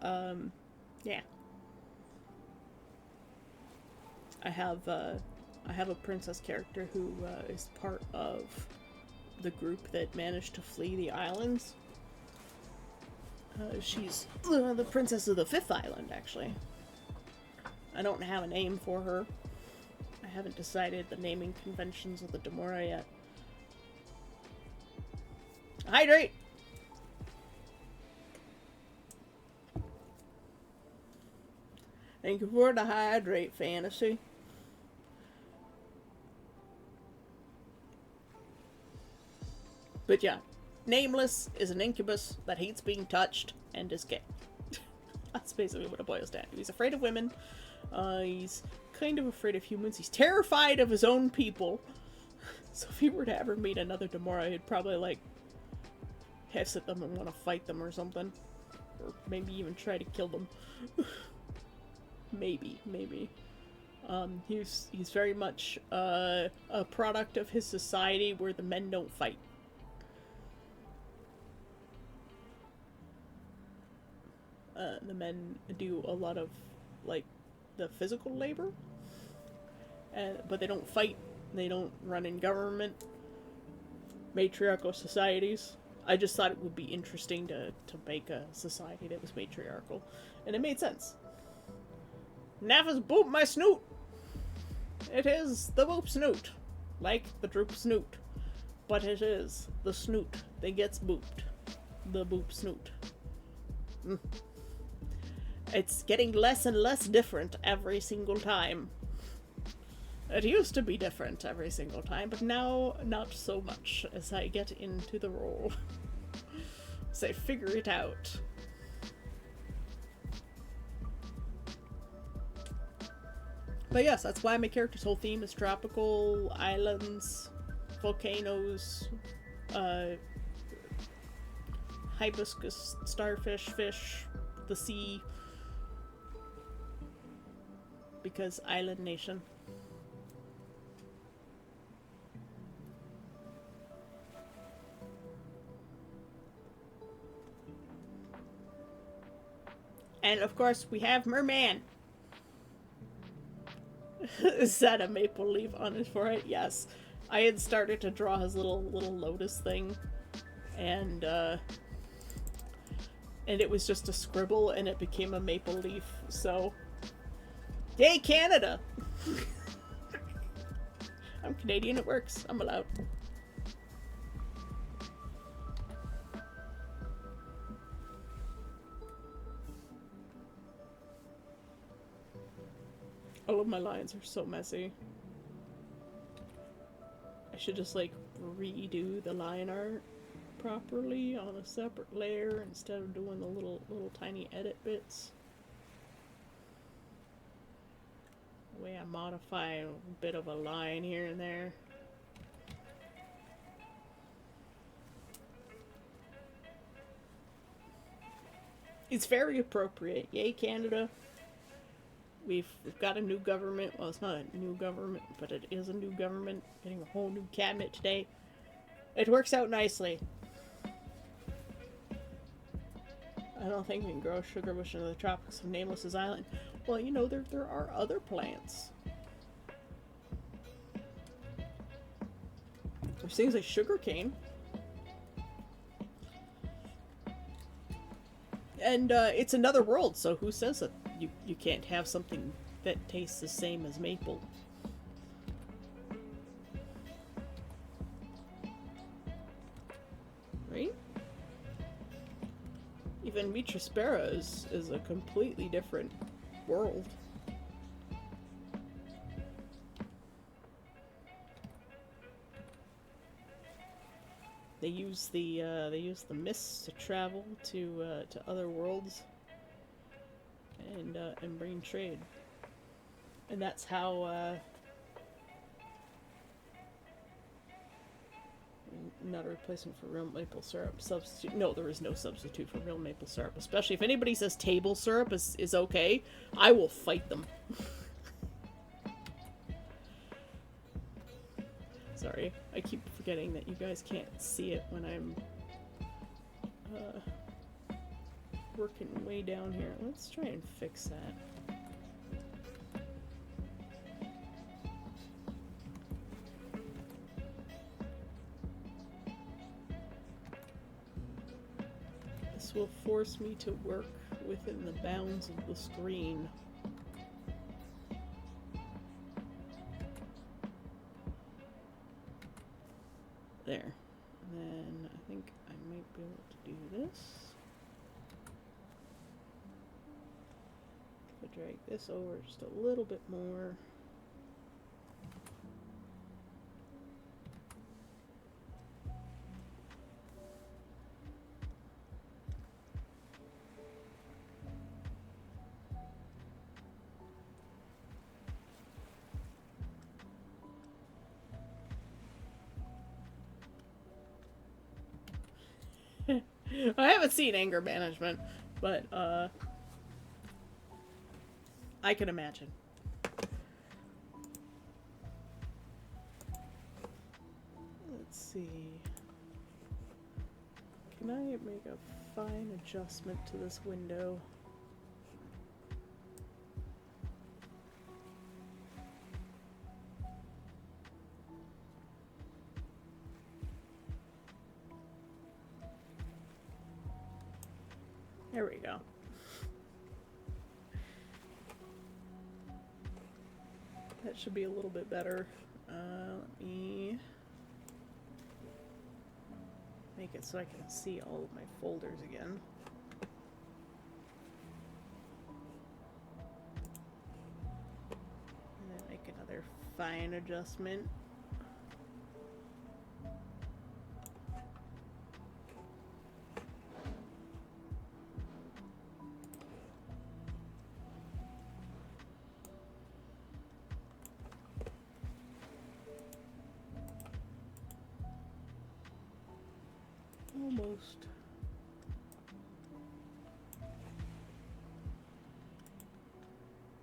S2: yeah. I have a princess character who is part of the group that managed to flee the islands. She's the princess of the 5th island, actually. I don't have a name for her. I haven't decided the naming conventions of the Demora yet. Hydrate! Thank you for the hydrate, fantasy. But yeah, Nameless is an incubus that hates being touched and is gay. That's basically what it boils down to. He's afraid of women. He's kind of afraid of humans. He's terrified of his own people. So if he were to ever meet another Demora, he'd probably, like, hiss at them and want to fight them or something. Or maybe even try to kill them. Maybe. He's very much a product of his society where the men don't fight. The men do a lot of, like, the physical labor, but they don't fight. They don't run in government. Matriarchal societies. I just thought it would be interesting to make a society that was matriarchal, and it made sense. Nafa's boop my snoot! It is the boop snoot, like the droop snoot, but it is the snoot that gets booped. The boop snoot. It's getting less and less different every single time. It used to be different every single time, but now not so much as I get into the role. As I figure it out. But yes, that's why my character's whole theme is tropical, islands, volcanoes, hibiscus, starfish, fish, the sea. Because island nation. And of course we have Merman. Is that a maple leaf on his forehead? Yes. I had started to draw his little lotus thing, and it was just a scribble, and it became a maple leaf. So, yay, Canada! I'm Canadian. It works. I'm allowed. All of my lines are so messy. I should just like redo the line art properly on a separate layer instead of doing the little tiny edit bits. The way I modify a bit of a line here and there. It's very appropriate. Yay, Canada. We've got a new government. Well, it's not a new government, but it is a new government. Getting a whole new cabinet today. It works out nicely. I don't think we can grow a sugar bush in the tropics of Nameless's Island. Well, you know, there are other plants. There's things like sugarcane. And it's another world, so who says that you can't have something that tastes the same as maple? Right? Even Mitrospera is a completely different world. They use the mists to travel to other worlds and bring trade, and that's how not a replacement for real maple syrup. Substitute? No, there is no substitute for real maple syrup. Especially if anybody says table syrup is okay, I will fight them. Sorry, I keep forgetting that you guys can't see it when I'm working way down here. Let's try and fix that. This will force me to work within the bounds of the screen. There. And then I think I might be able to do this. If I drag this over just a little bit more. I haven't seen Anger Management, but I can imagine. Let's see. Can I make a fine adjustment to this window? There we go. That should be a little bit better. Let me make it so I can see all of my folders again. And then make another fine adjustment. Almost.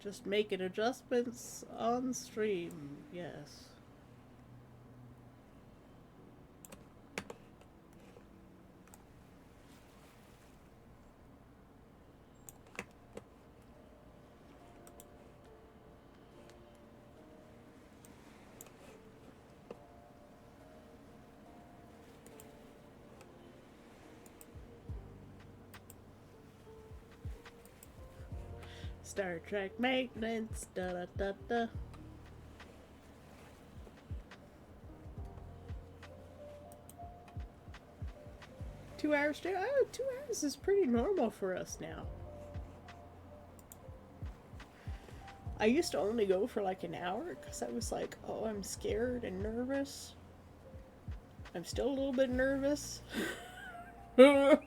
S2: Just making adjustments on stream, yes. Star Trek maintenance, da da da da. Two hours straight? Oh, 2 hours is pretty normal for us now. I used to only go for like an hour because I was like, oh, I'm scared and nervous. I'm still a little bit nervous. I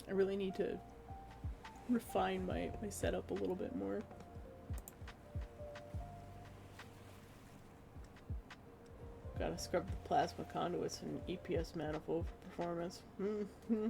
S2: really need to refine my setup a little bit more. Gotta scrub the plasma conduits and EPS manifold for performance. Mm-hmm.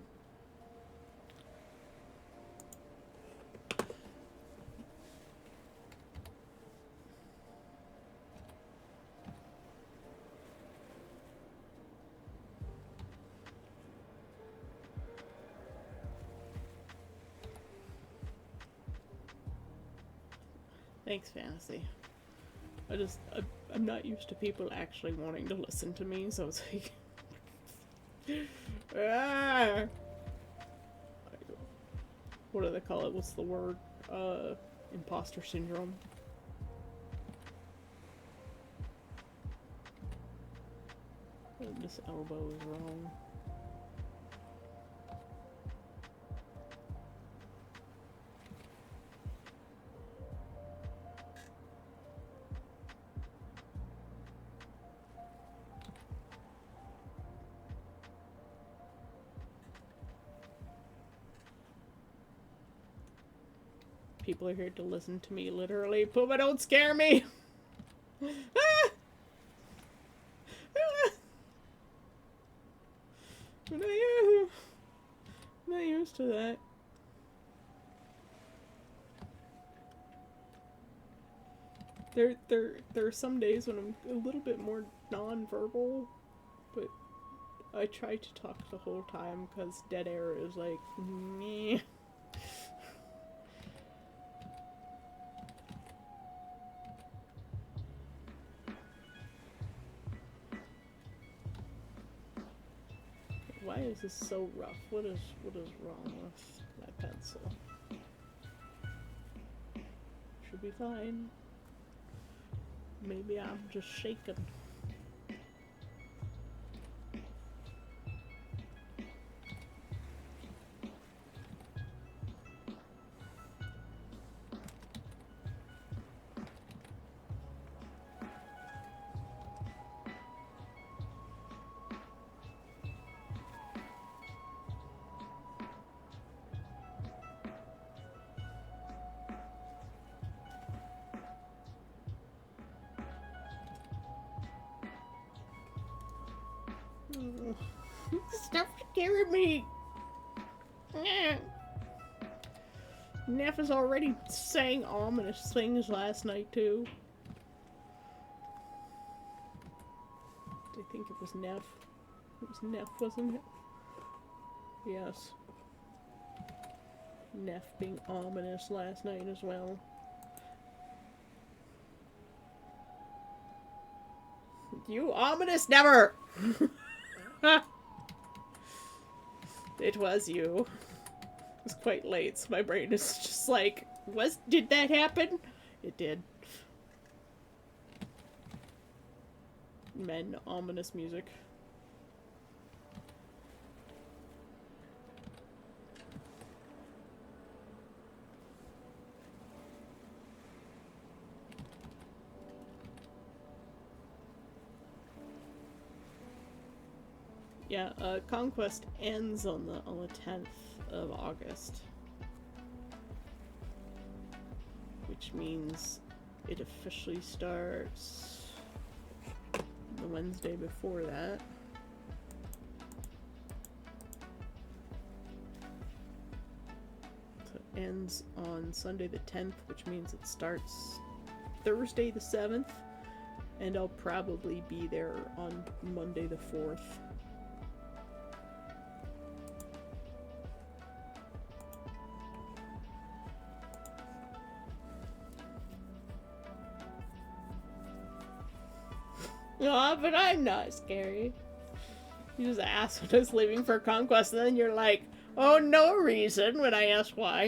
S2: Thanks, Fantasy. I'm not used to people actually wanting to listen to me, so it's like... ah! What do they call it? What's the word? Imposter syndrome. This elbow is wrong. People are here to listen to me, literally. Puma, don't scare me! Ah! Ah! I'm not used to that. There are some days when I'm a little bit more non-verbal, but I try to talk the whole time because dead air is like, meh. Why is this so rough? What is wrong with my pencil? Should be fine. Maybe I'm just shaken. Stop scaring me! Neff is already saying ominous things last night, too. I think it was Neff. It was Neff, wasn't it? Yes. Neff being ominous last night as well. You ominous never! It was you. It was quite late, so my brain is just like, did that happen? It did. Men, ominous music. Yeah, Conquest ends on the 10th of August. Which means it officially starts the Wednesday before that. So it ends on Sunday the 10th, which means it starts Thursday the 7th, and I'll probably be there on Monday the 4th. Aw, but I'm not scary. You just asked when I was leaving for Conquest, and then you're like, oh, no reason, when I asked why.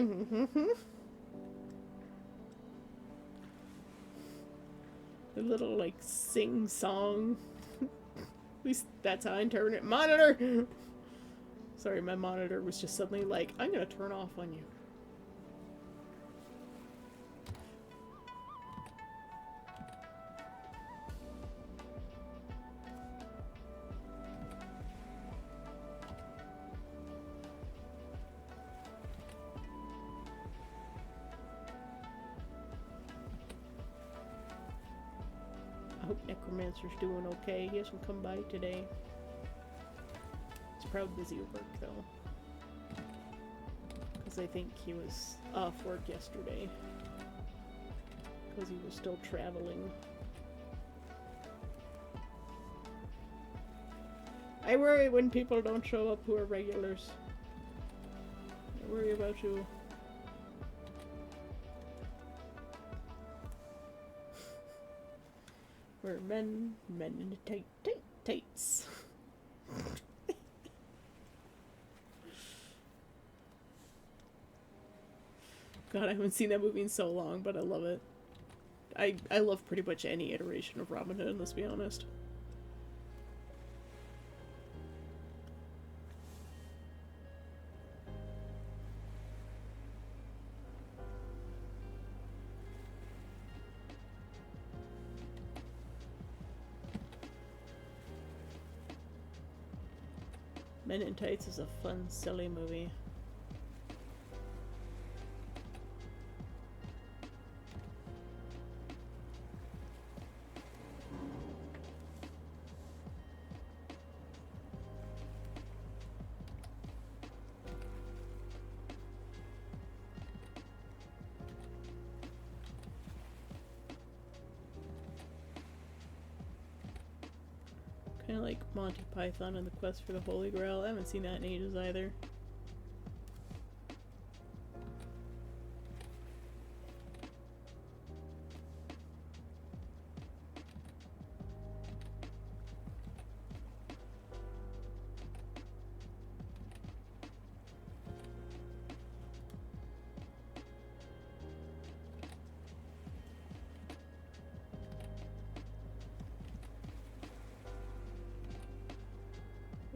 S2: A little, like, sing-song. At least that's how I interpret it. Monitor! Sorry, my monitor was just suddenly like, I'm gonna turn off on you. I hope Necromancer's doing okay. He hasn't come by today. He's probably busy at work, though. Because I think he was off work yesterday. Because he was still traveling. I worry when people don't show up who are regulars. I worry about you. We're men in the tights. God, I haven't seen that movie in so long, but I love it. I love pretty much any iteration of Robin Hood, let's be honest. Men in Tights is a fun, silly movie. Kind of like Monty Python and the Quest for the Holy Grail. I haven't seen that in ages either.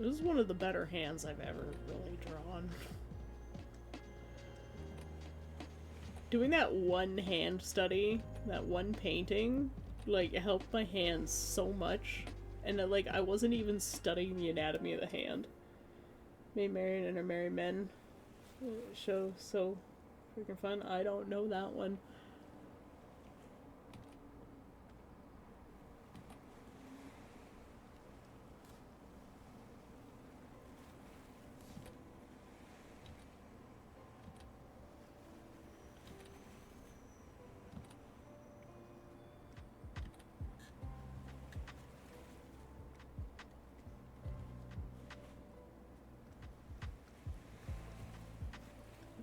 S2: This is one of the better hands I've ever really drawn. Doing that one hand study, that one painting, like, it helped my hands so much. And, like, I wasn't even studying the anatomy of the hand. Maid Marian and Her Merry Men show so freaking fun. I don't know that one.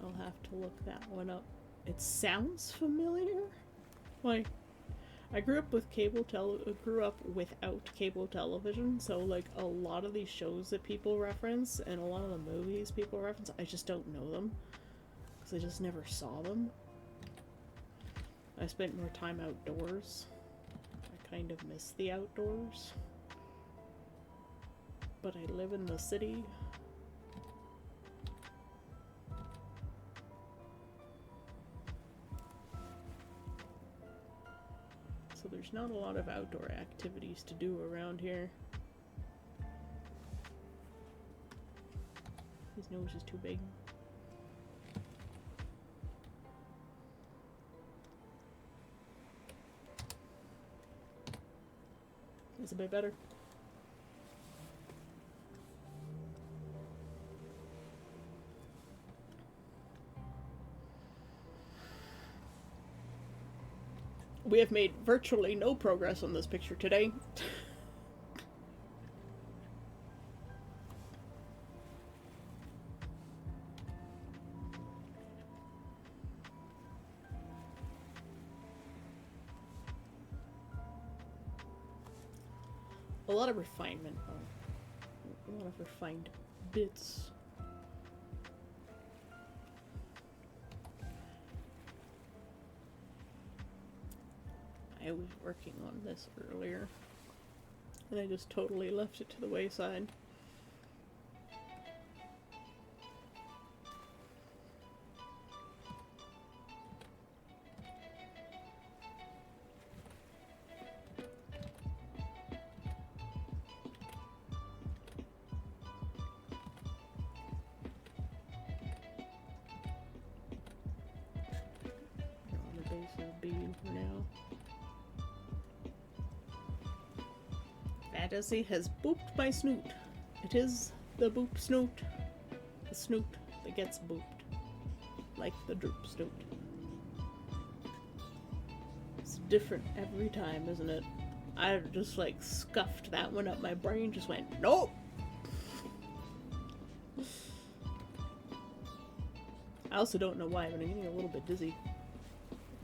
S2: I'll have to look that one up. It sounds familiar. Like, I grew up with grew up without cable television, so like a lot of these shows that people reference and a lot of the movies people reference, I just don't know them because I just never saw them. I spent more time outdoors. I kind of miss the outdoors, but I live in the city. So there's not a lot of outdoor activities to do around here. His nose is too big. It's a bit better. We have made virtually no progress on this picture today. A lot of refinement. A lot of refined bits. I was working on this earlier, and I just totally left it to the wayside. On the base of the bead for now. Fantasy has booped my snoot. It is the boop snoot. The snoot that gets booped. Like the droop snoot. It's different every time, isn't it? I just like scuffed that one up. My brain just went, nope! I also don't know why, but I'm getting a little bit dizzy.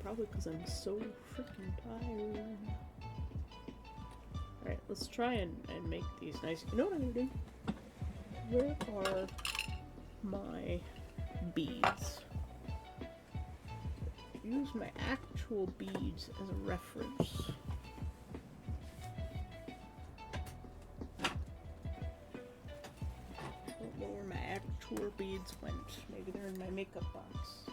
S2: Probably because I'm so freaking tired. Alright, let's try and make these nice. You know what I'm gonna do? Where are my beads? Use my actual beads as a reference. I don't know where my actual beads went. Maybe they're in my makeup box.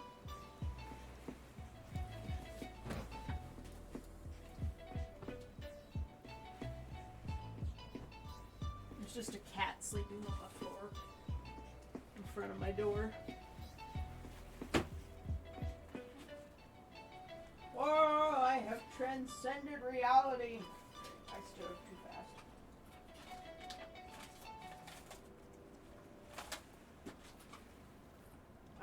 S2: There's just a cat sleeping on the floor in front of my door. Whoa, I have transcended reality. I stood up too fast.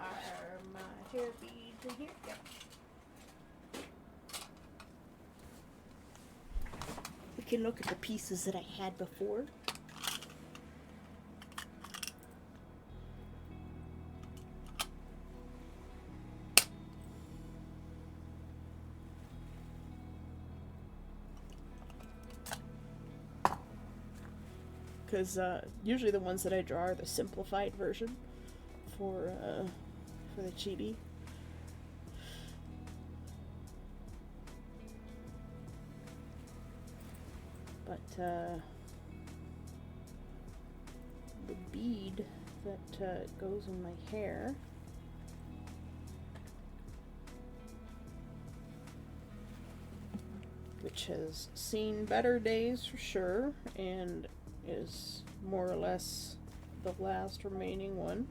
S2: Are my hair beads in here? Yep. We can look at the pieces that I had before. Because usually the ones that I draw are the simplified version for the chibi. But the bead that goes in my hair which has seen better days for sure and is more or less the last remaining one.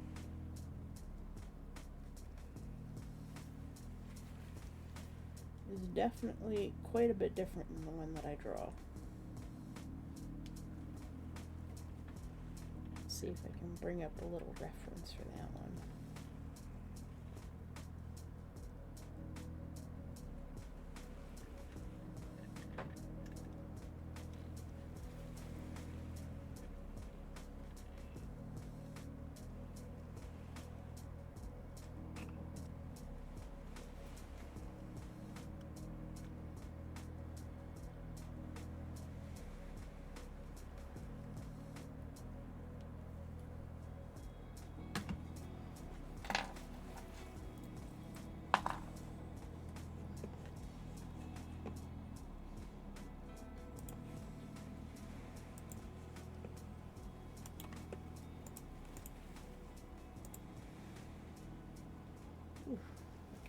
S2: Is definitely quite a bit different than the one that I draw. Let's see if I can bring up a little reference for that one.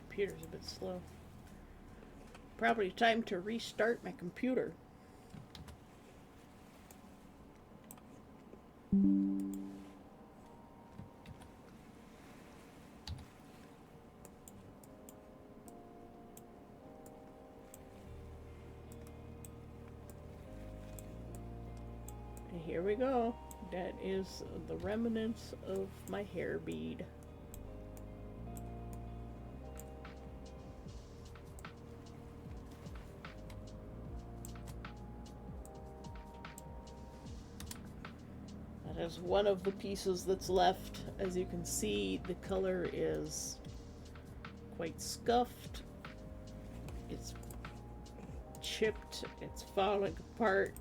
S2: Computer's a bit slow. Probably time to restart my computer. And here we go. That is the remnants of my hair bead. Is one of the pieces that's left. As you can see, the color is quite scuffed. It's chipped. It's falling apart.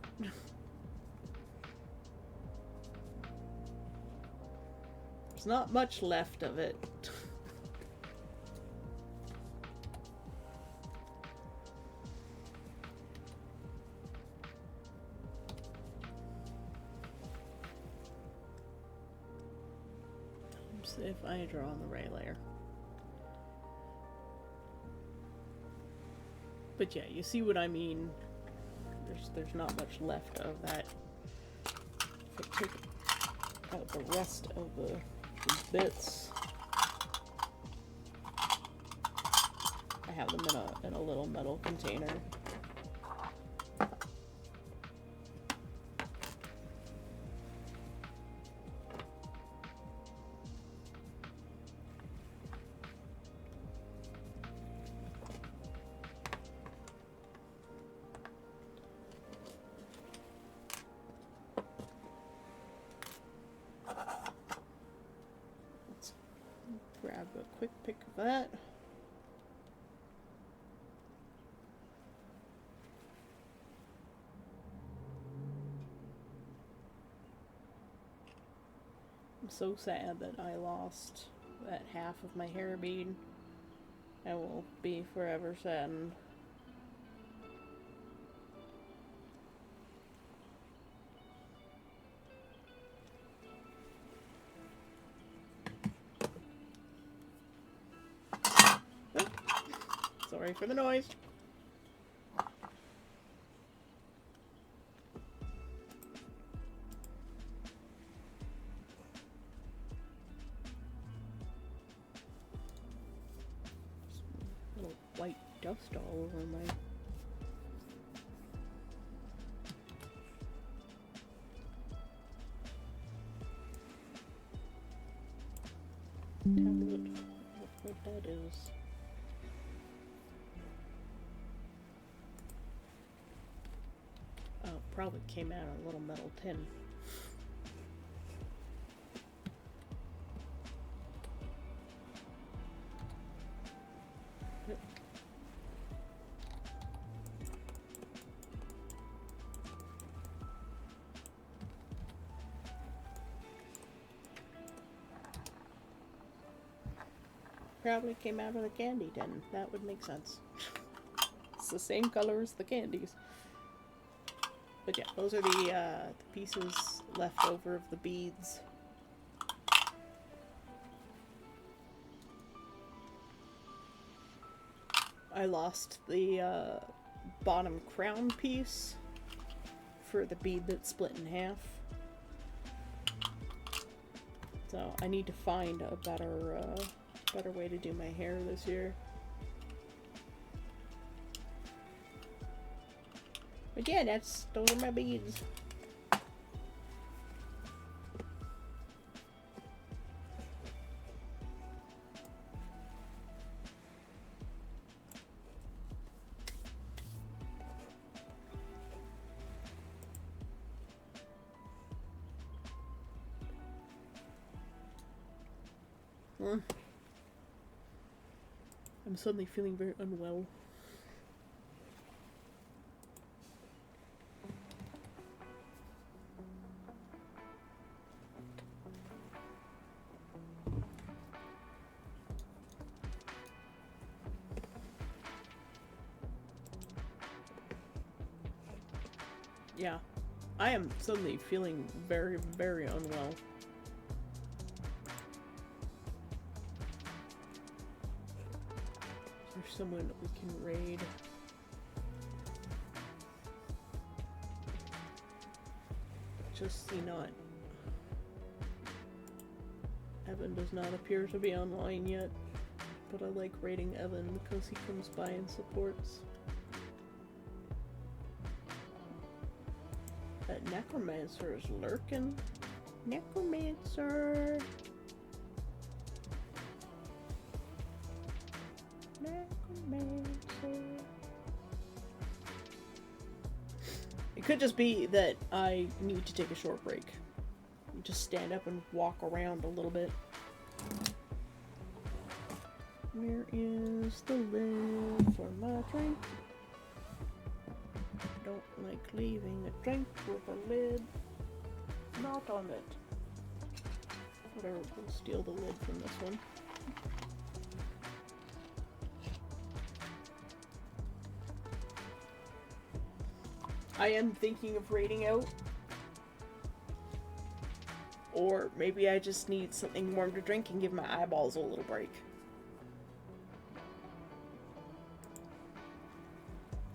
S2: There's not much left of it. helps if I draw on the right layer. But yeah, you see what I mean. There's not much left of that. If I take out the rest of the bits, I have them in a little metal container. Grab a quick pick of that. I'm so sad that I lost that half of my hair bead. I will be forever saddened. Sorry for the noise. Little white dust all over my... tablet. What that is. Probably came out of a little metal tin. Probably came out of the candy tin. That would make sense. It's the same color as the candies. But yeah, those are the pieces left over of the beads. I lost the bottom crown piece for the bead that split in half. So I need to find a better way to do my hair this year. But yeah, those are my beads. I'm suddenly feeling very unwell. Yeah, I am suddenly feeling very, very unwell. Is there someone we can raid? Just see not. Evan does not appear to be online yet, but I like raiding Evan because he comes by and supports. That necromancer is lurking. Necromancer! Necromancer. It could just be that I need to take a short break. Just stand up and walk around a little bit. Where is the lid for my drink? Don't like leaving a drink with a lid not on it. Whatever, we'll steal the lid from this one. I am thinking of raiding out Or maybe I just need something warm to drink and give my eyeballs a little break.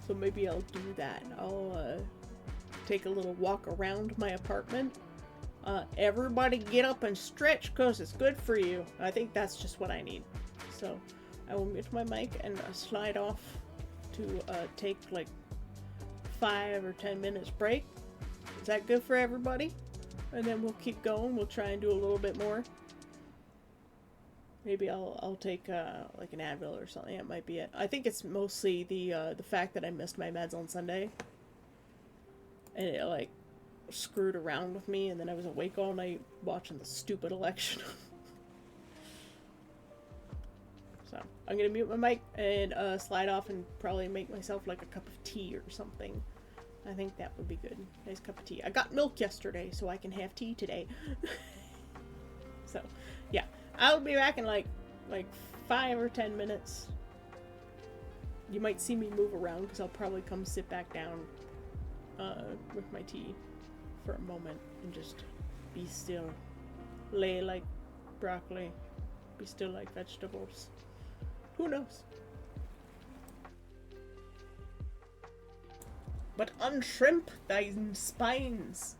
S2: So maybe I'll do that. I'll take a little walk around my apartment. Everybody get up and stretch because it's good for you. I think that's just what I need. So I will mute my mic and slide off to take like 5 or 10 minutes break. Is that good for everybody? And then we'll keep going. We'll try and do a little bit more. Maybe I'll take like an Advil or something. That might be it. I think it's mostly the fact that I missed my meds on Sunday, and it like screwed around with me, and then I was awake all night watching the stupid election. So I'm gonna mute my mic and slide off and probably make myself like a cup of tea or something. I think that would be good. Nice cup of tea. I got milk yesterday, so I can have tea today. So, yeah. I'll be back in like 5 or 10 minutes. You might see me move around because I'll probably come sit back down with my tea for a moment and just be still. Lay like broccoli. Be still like vegetables. Who knows? But unshrimp thine spines.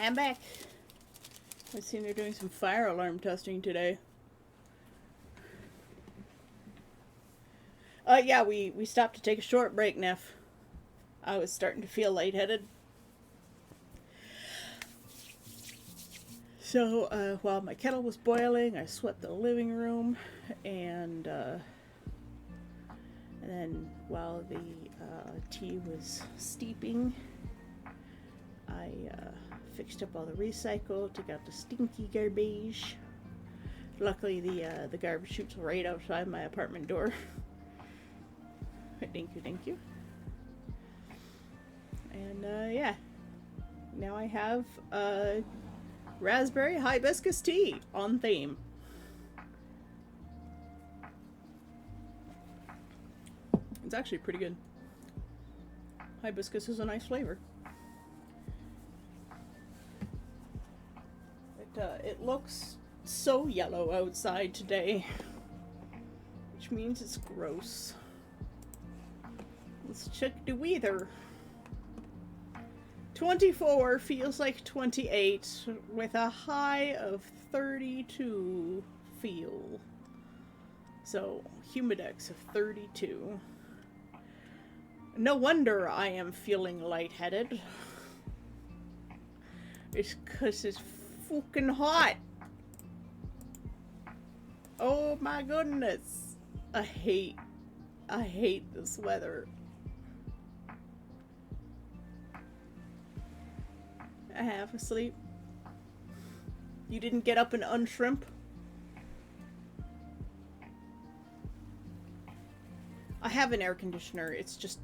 S2: I'm back. I've seen they're doing some fire alarm testing today. Yeah, we stopped to take a short break, Neff. I was starting to feel lightheaded. So, while my kettle was boiling, I swept the living room, and then while the tea was steeping, I fixed up all the recycle, took out the stinky garbage. Luckily, the garbage chute's right outside my apartment door. Thank you, thank you. And yeah, now I have raspberry hibiscus tea on theme. It's actually pretty good. Hibiscus is a nice flavor. It looks so yellow outside today, which means it's gross. Let's check the weather. 24 feels like 28 with a high of 32 feel. So, humidex of 32. No wonder I am feeling lightheaded. It's 'cause it's fucking hot. Oh my goodness. I hate this weather. I half asleep. You didn't get up and unshrimp? I have an air conditioner. It's just,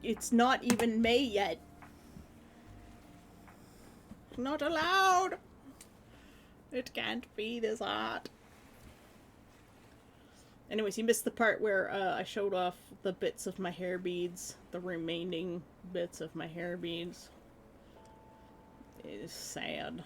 S2: it's not even May yet. Not allowed. It can't be this hot. Anyways, you missed the part where I showed off the bits of my hair beads, the remaining bits of my hair beads. It is sad.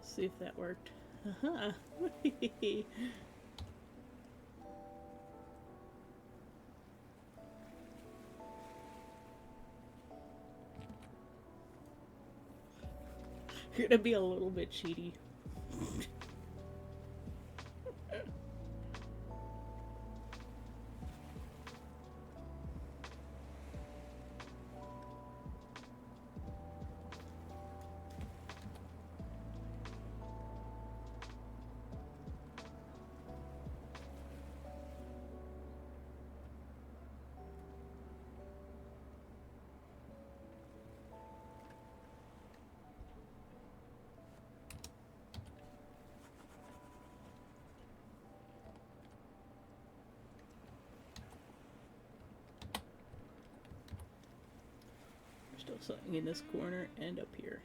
S2: See if that worked. Uh-huh. You're gonna be a little bit cheaty. Still something in this corner and up here.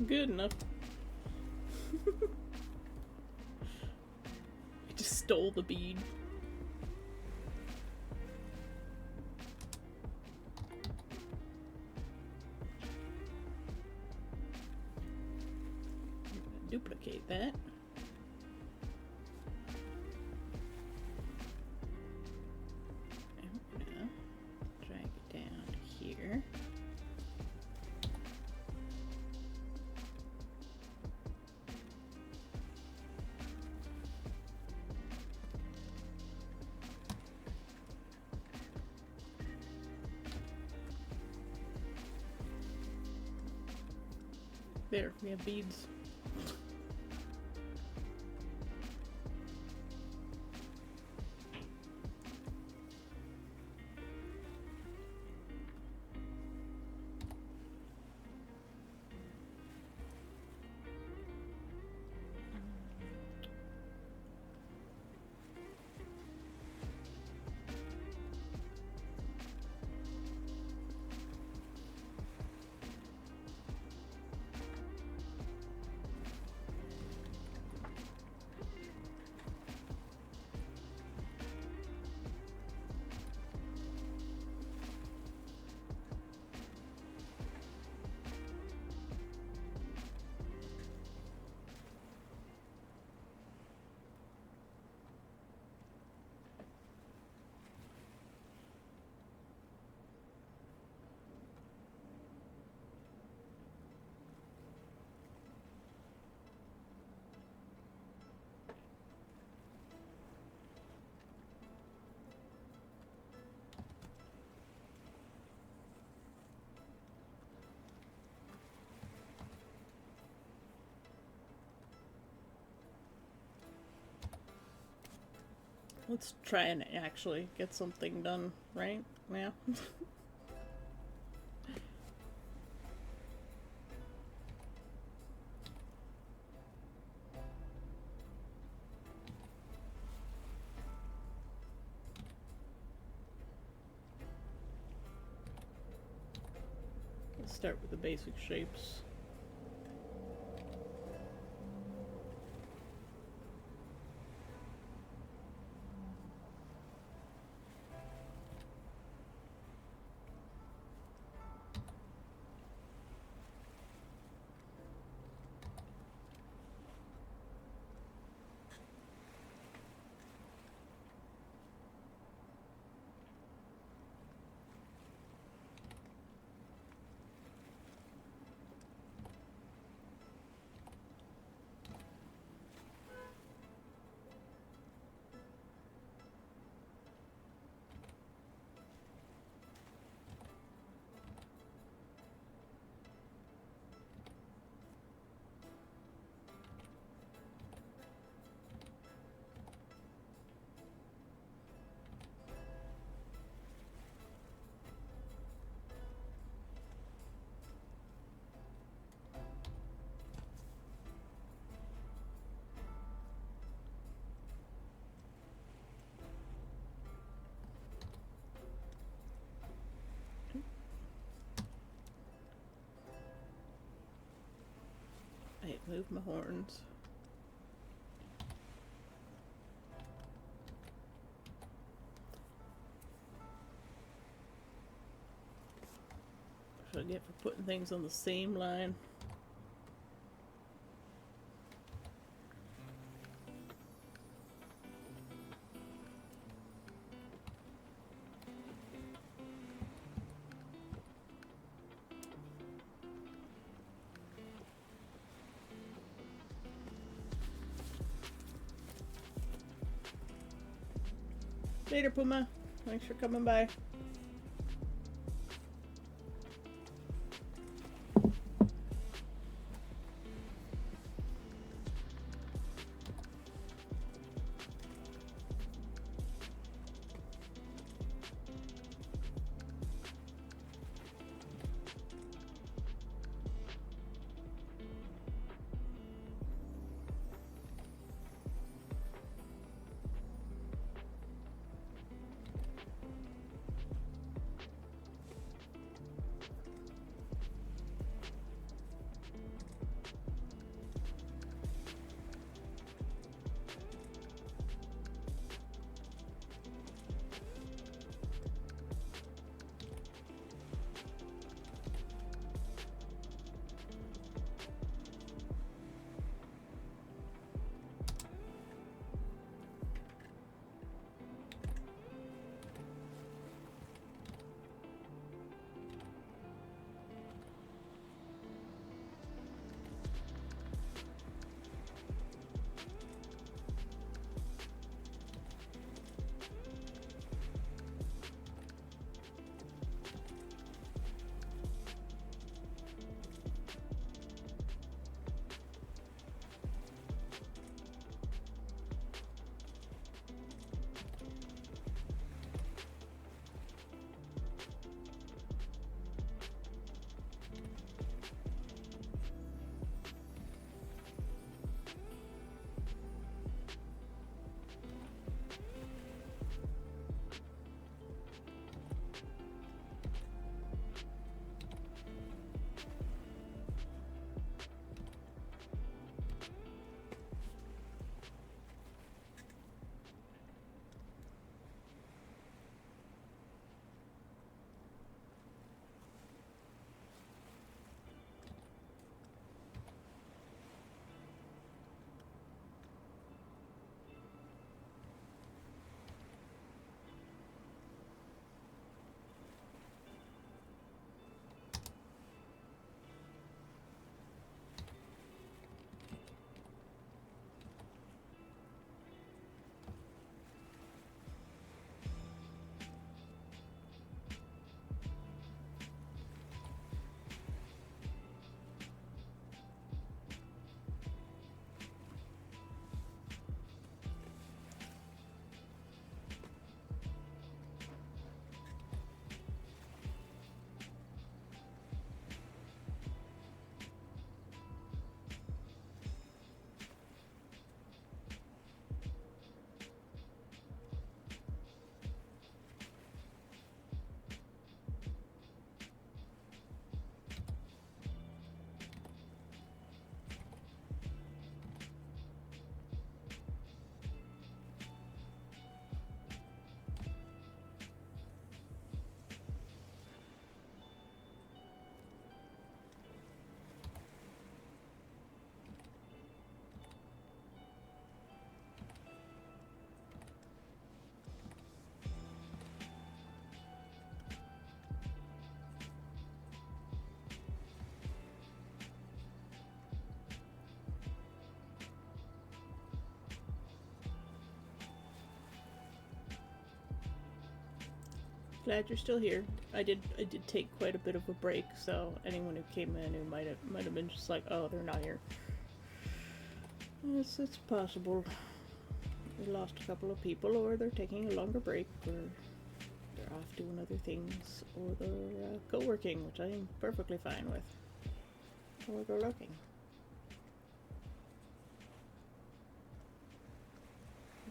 S2: Good enough. I just stole the bead. Duplicate that. I'm gonna drag it down here. There, we have beads. Let's try and actually get something done right now. Let's start with the basic shapes. I move my horns. What I get for putting things on the same line. Later, Puma. Thanks for coming by. Glad you're still here. I did take quite a bit of a break, so anyone who came in who might have been just like, oh, they're not here. It's possible. We lost a couple of people, or they're taking a longer break, or they're off doing other things, or they're co-working, which I am perfectly fine with. Or they're looking.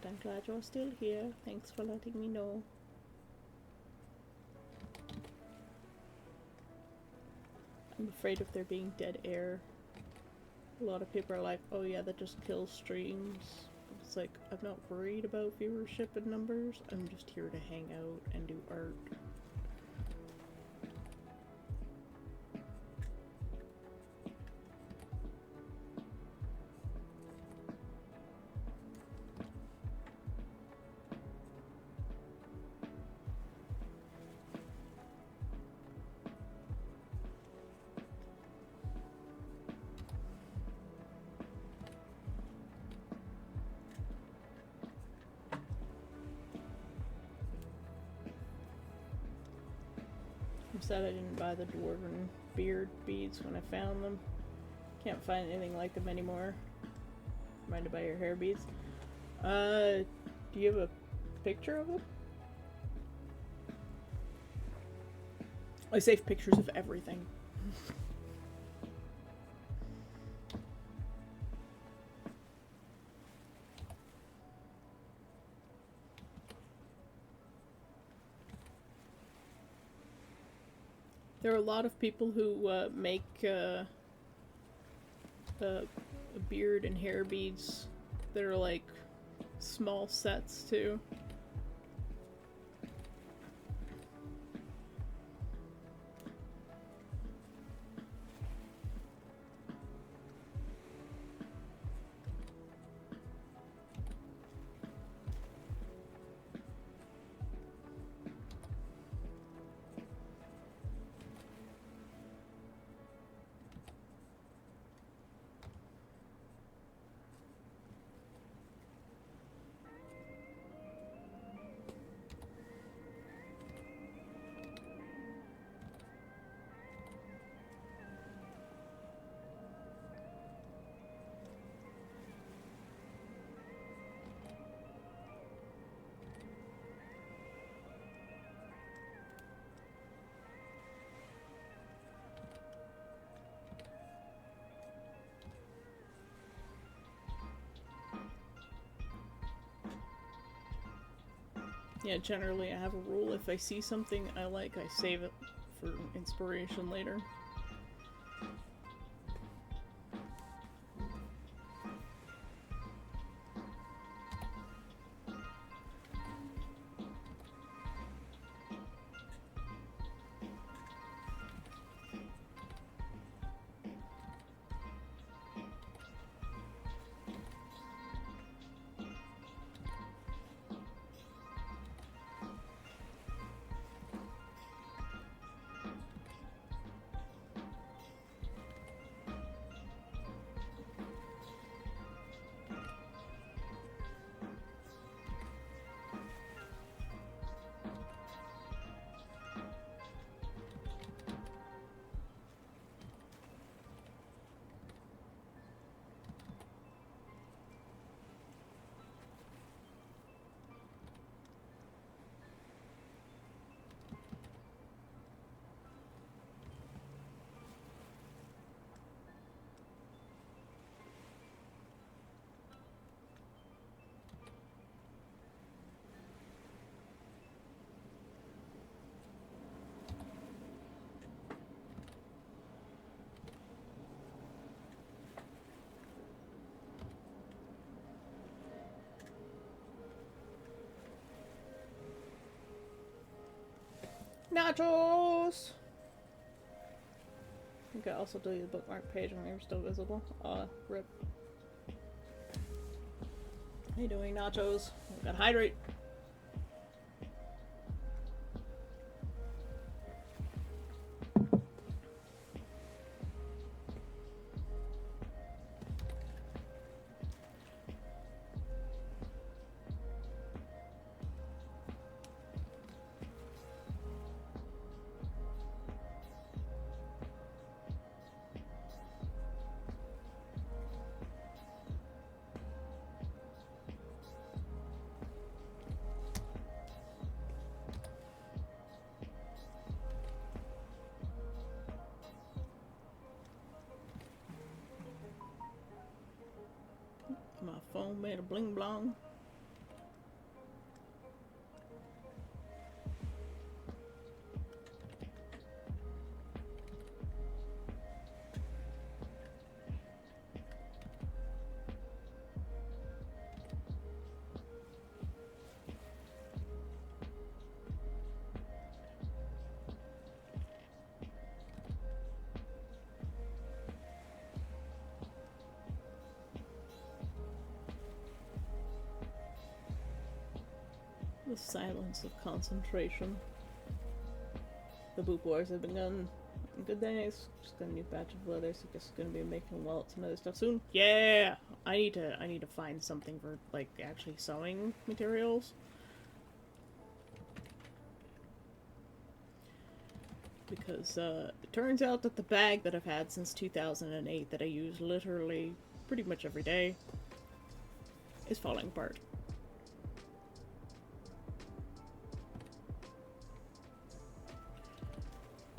S2: But I'm glad you're still here. Thanks for letting me know. I'm afraid of there being dead air. A lot of people are like, oh yeah, that just kills streams. It's like, I'm not worried about viewership and numbers. I'm just here to hang out and do art. I'm sad I didn't buy the dwarven beard beads when I found them. Can't find anything like them anymore. Mind to buy your hair beads. Do you have a picture of them? I save pictures of everything. There are a lot of people who make beard and hair beads that are like small sets too. Yeah, generally I have a rule. If I see something I like, I save it for inspiration later. Nachos! I think I also deleted the bookmark page when they were still visible. Rip. How you doing, Nachos? Gotta hydrate. all made of bling blong. The silence of concentration. The boot wars have begun. Good days. Just got a new batch of leather, so guess gonna be making wallets and other stuff soon. Yeah! I need to find something for like actually sewing materials. Because it turns out that the bag that I've had since 2008 that I use literally pretty much every day is falling apart.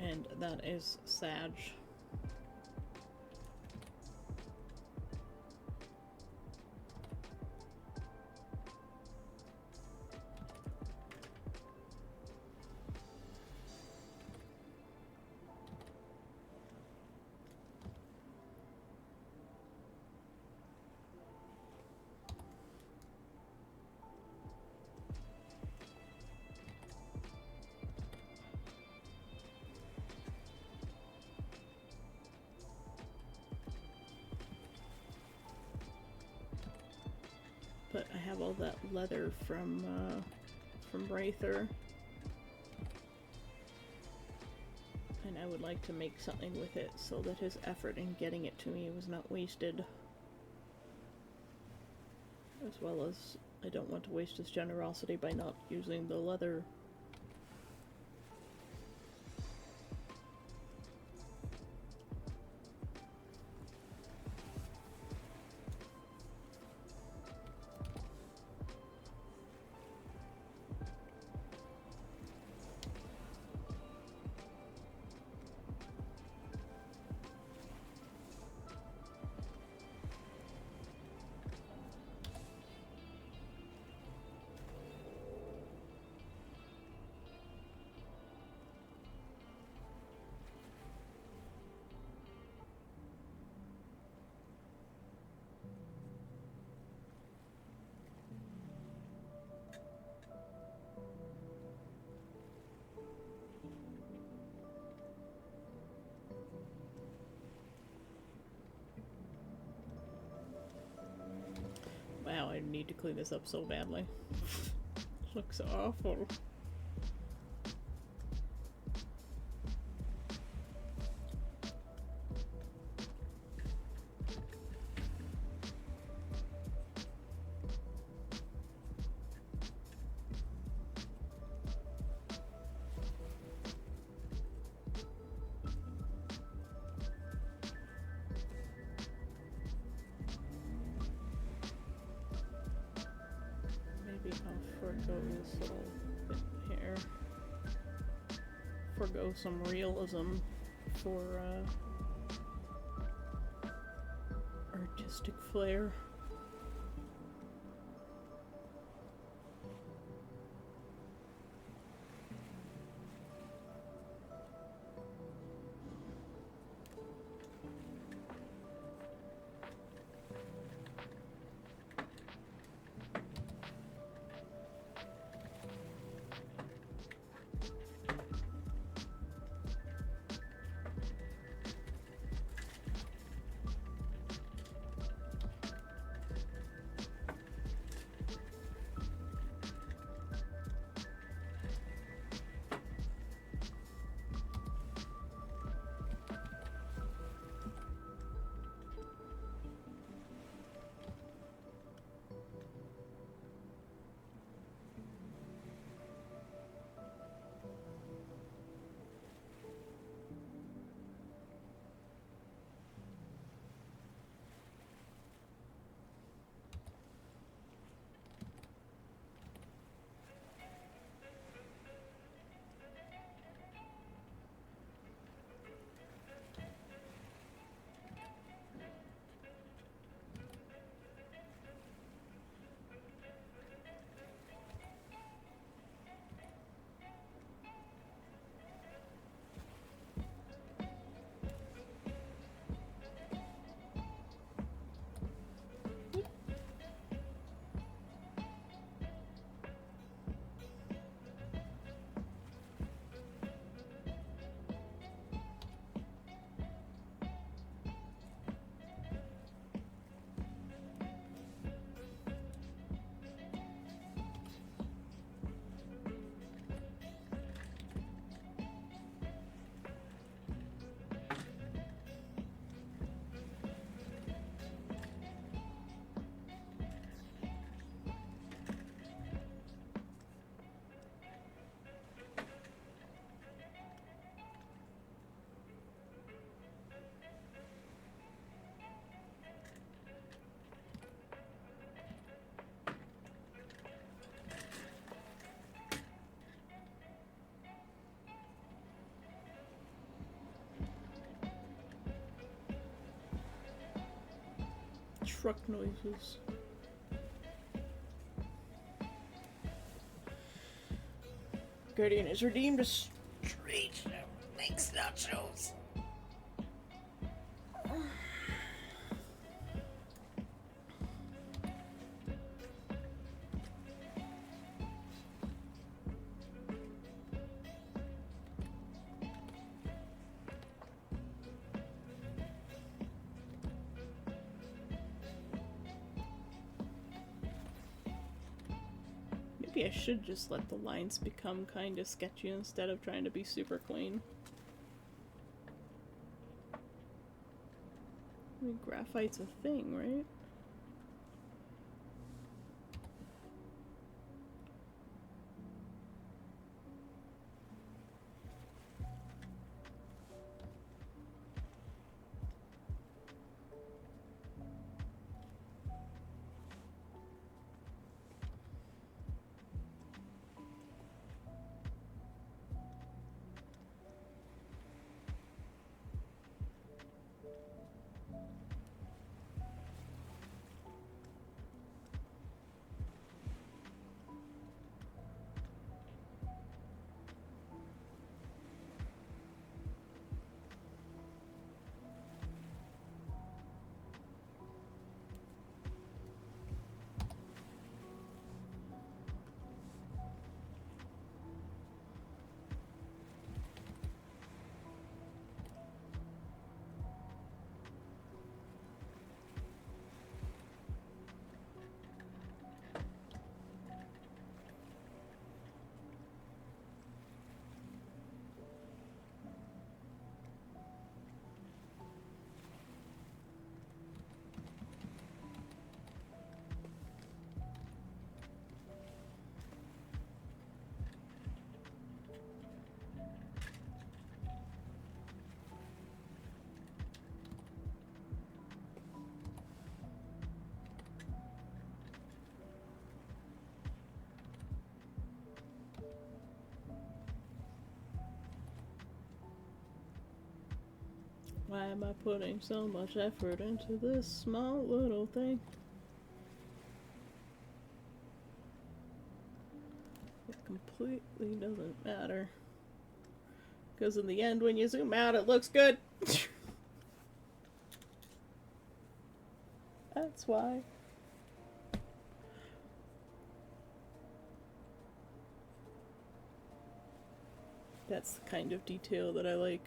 S2: And that is sad. But I have all that leather from Wraither. And I would like to make something with it so that his effort in getting it to me was not wasted. As well as I don't want to waste his generosity by not using the leather. Wow, I need to clean this up so badly. Looks awful. Maybe I'll forgo this little bit here. Forgo some realism for artistic flair. Truck noises.
S1: Guardian is redeemed a strange thanks, nachos.
S2: Maybe I should just let the lines become kind of sketchy instead of trying to be super clean. I mean, graphite's a thing, right? Why am I putting so much effort into this small little thing? It completely doesn't matter. Because in the end, when you zoom out, it looks good. That's why. That's the kind of detail that I like.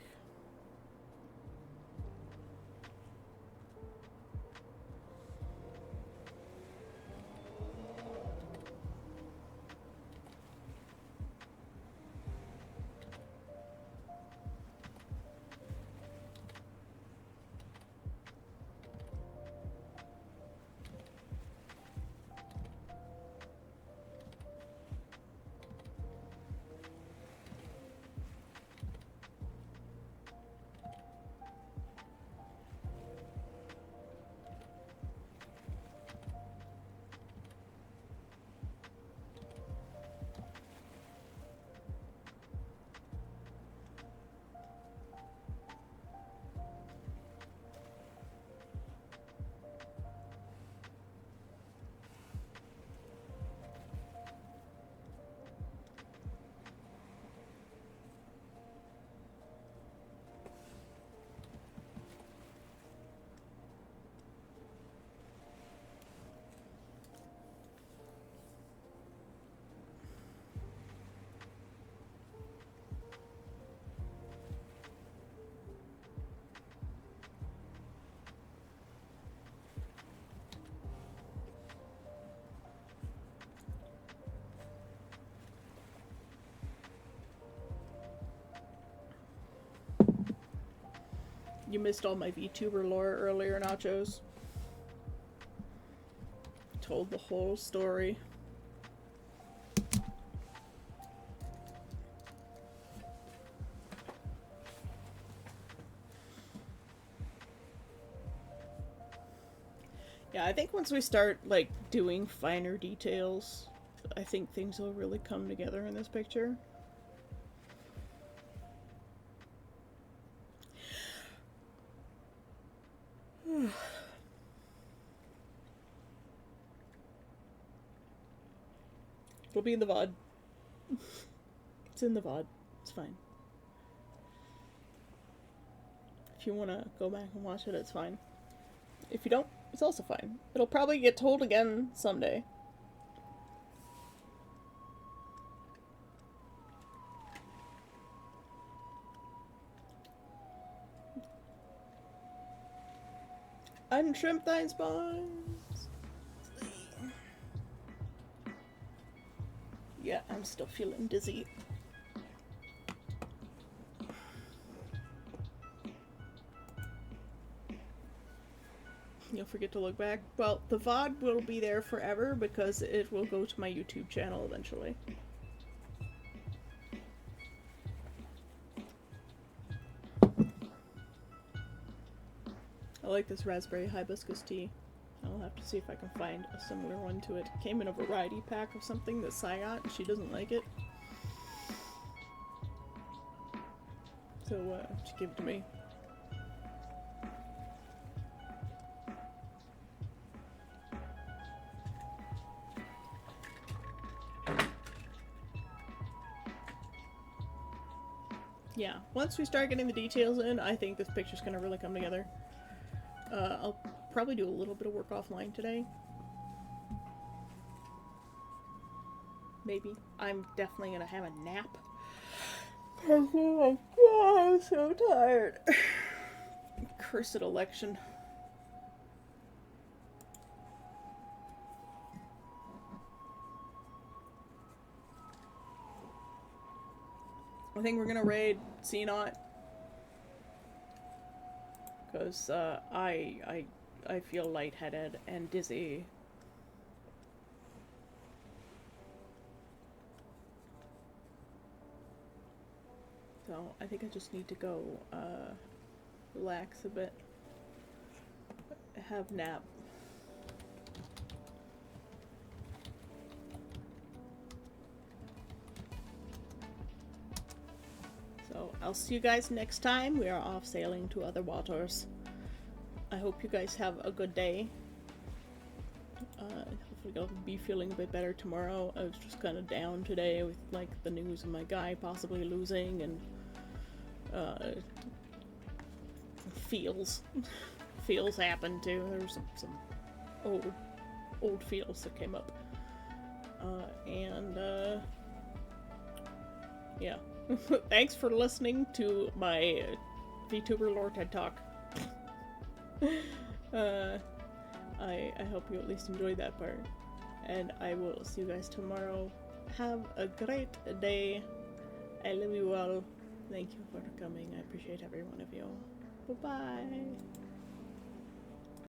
S2: You missed all my VTuber lore earlier, Nachos. Told the whole story. Yeah, I think once we start, like, doing finer details, I think things will really come together in this picture. It'll be in the VOD. It's in the VOD. It's fine. If you want to go back and watch it, it's fine. If you don't, it's also fine. It'll probably get told again someday. Unshrimp thine spines. Yeah, I'm still feeling dizzy. You'll forget to look back. Well, the VOD will be there forever because it will go to my YouTube channel eventually. I like this raspberry hibiscus tea. I'll have to see if I can find a similar one to it. It came in a variety pack of something that Sai got, and she doesn't like it. So, she gave it to me. Yeah, once we start getting the details in, I think this picture's gonna really come together. I'll probably do a little bit of work offline today. Maybe. I'm definitely gonna have a nap. Oh my god, I'm so tired. Cursed election. I think we're gonna raid CNOT. Because, I feel lightheaded and dizzy. So, I think I just need to go, relax a bit. Have nap. So, I'll see you guys next time. We are off sailing to other waters. I hope you guys have a good day. Hopefully I'll be feeling a bit better tomorrow. I was just kind of down today with, like, the news of my guy possibly losing and, feels. Feels happened too. There were some old feels that came up. Yeah. Thanks for listening to my VTuber lore TED Talk. I hope you at least enjoyed that part. And I will see you guys tomorrow. Have a great day. I love you all. Thank you for coming. I appreciate every one of you. Bye-bye.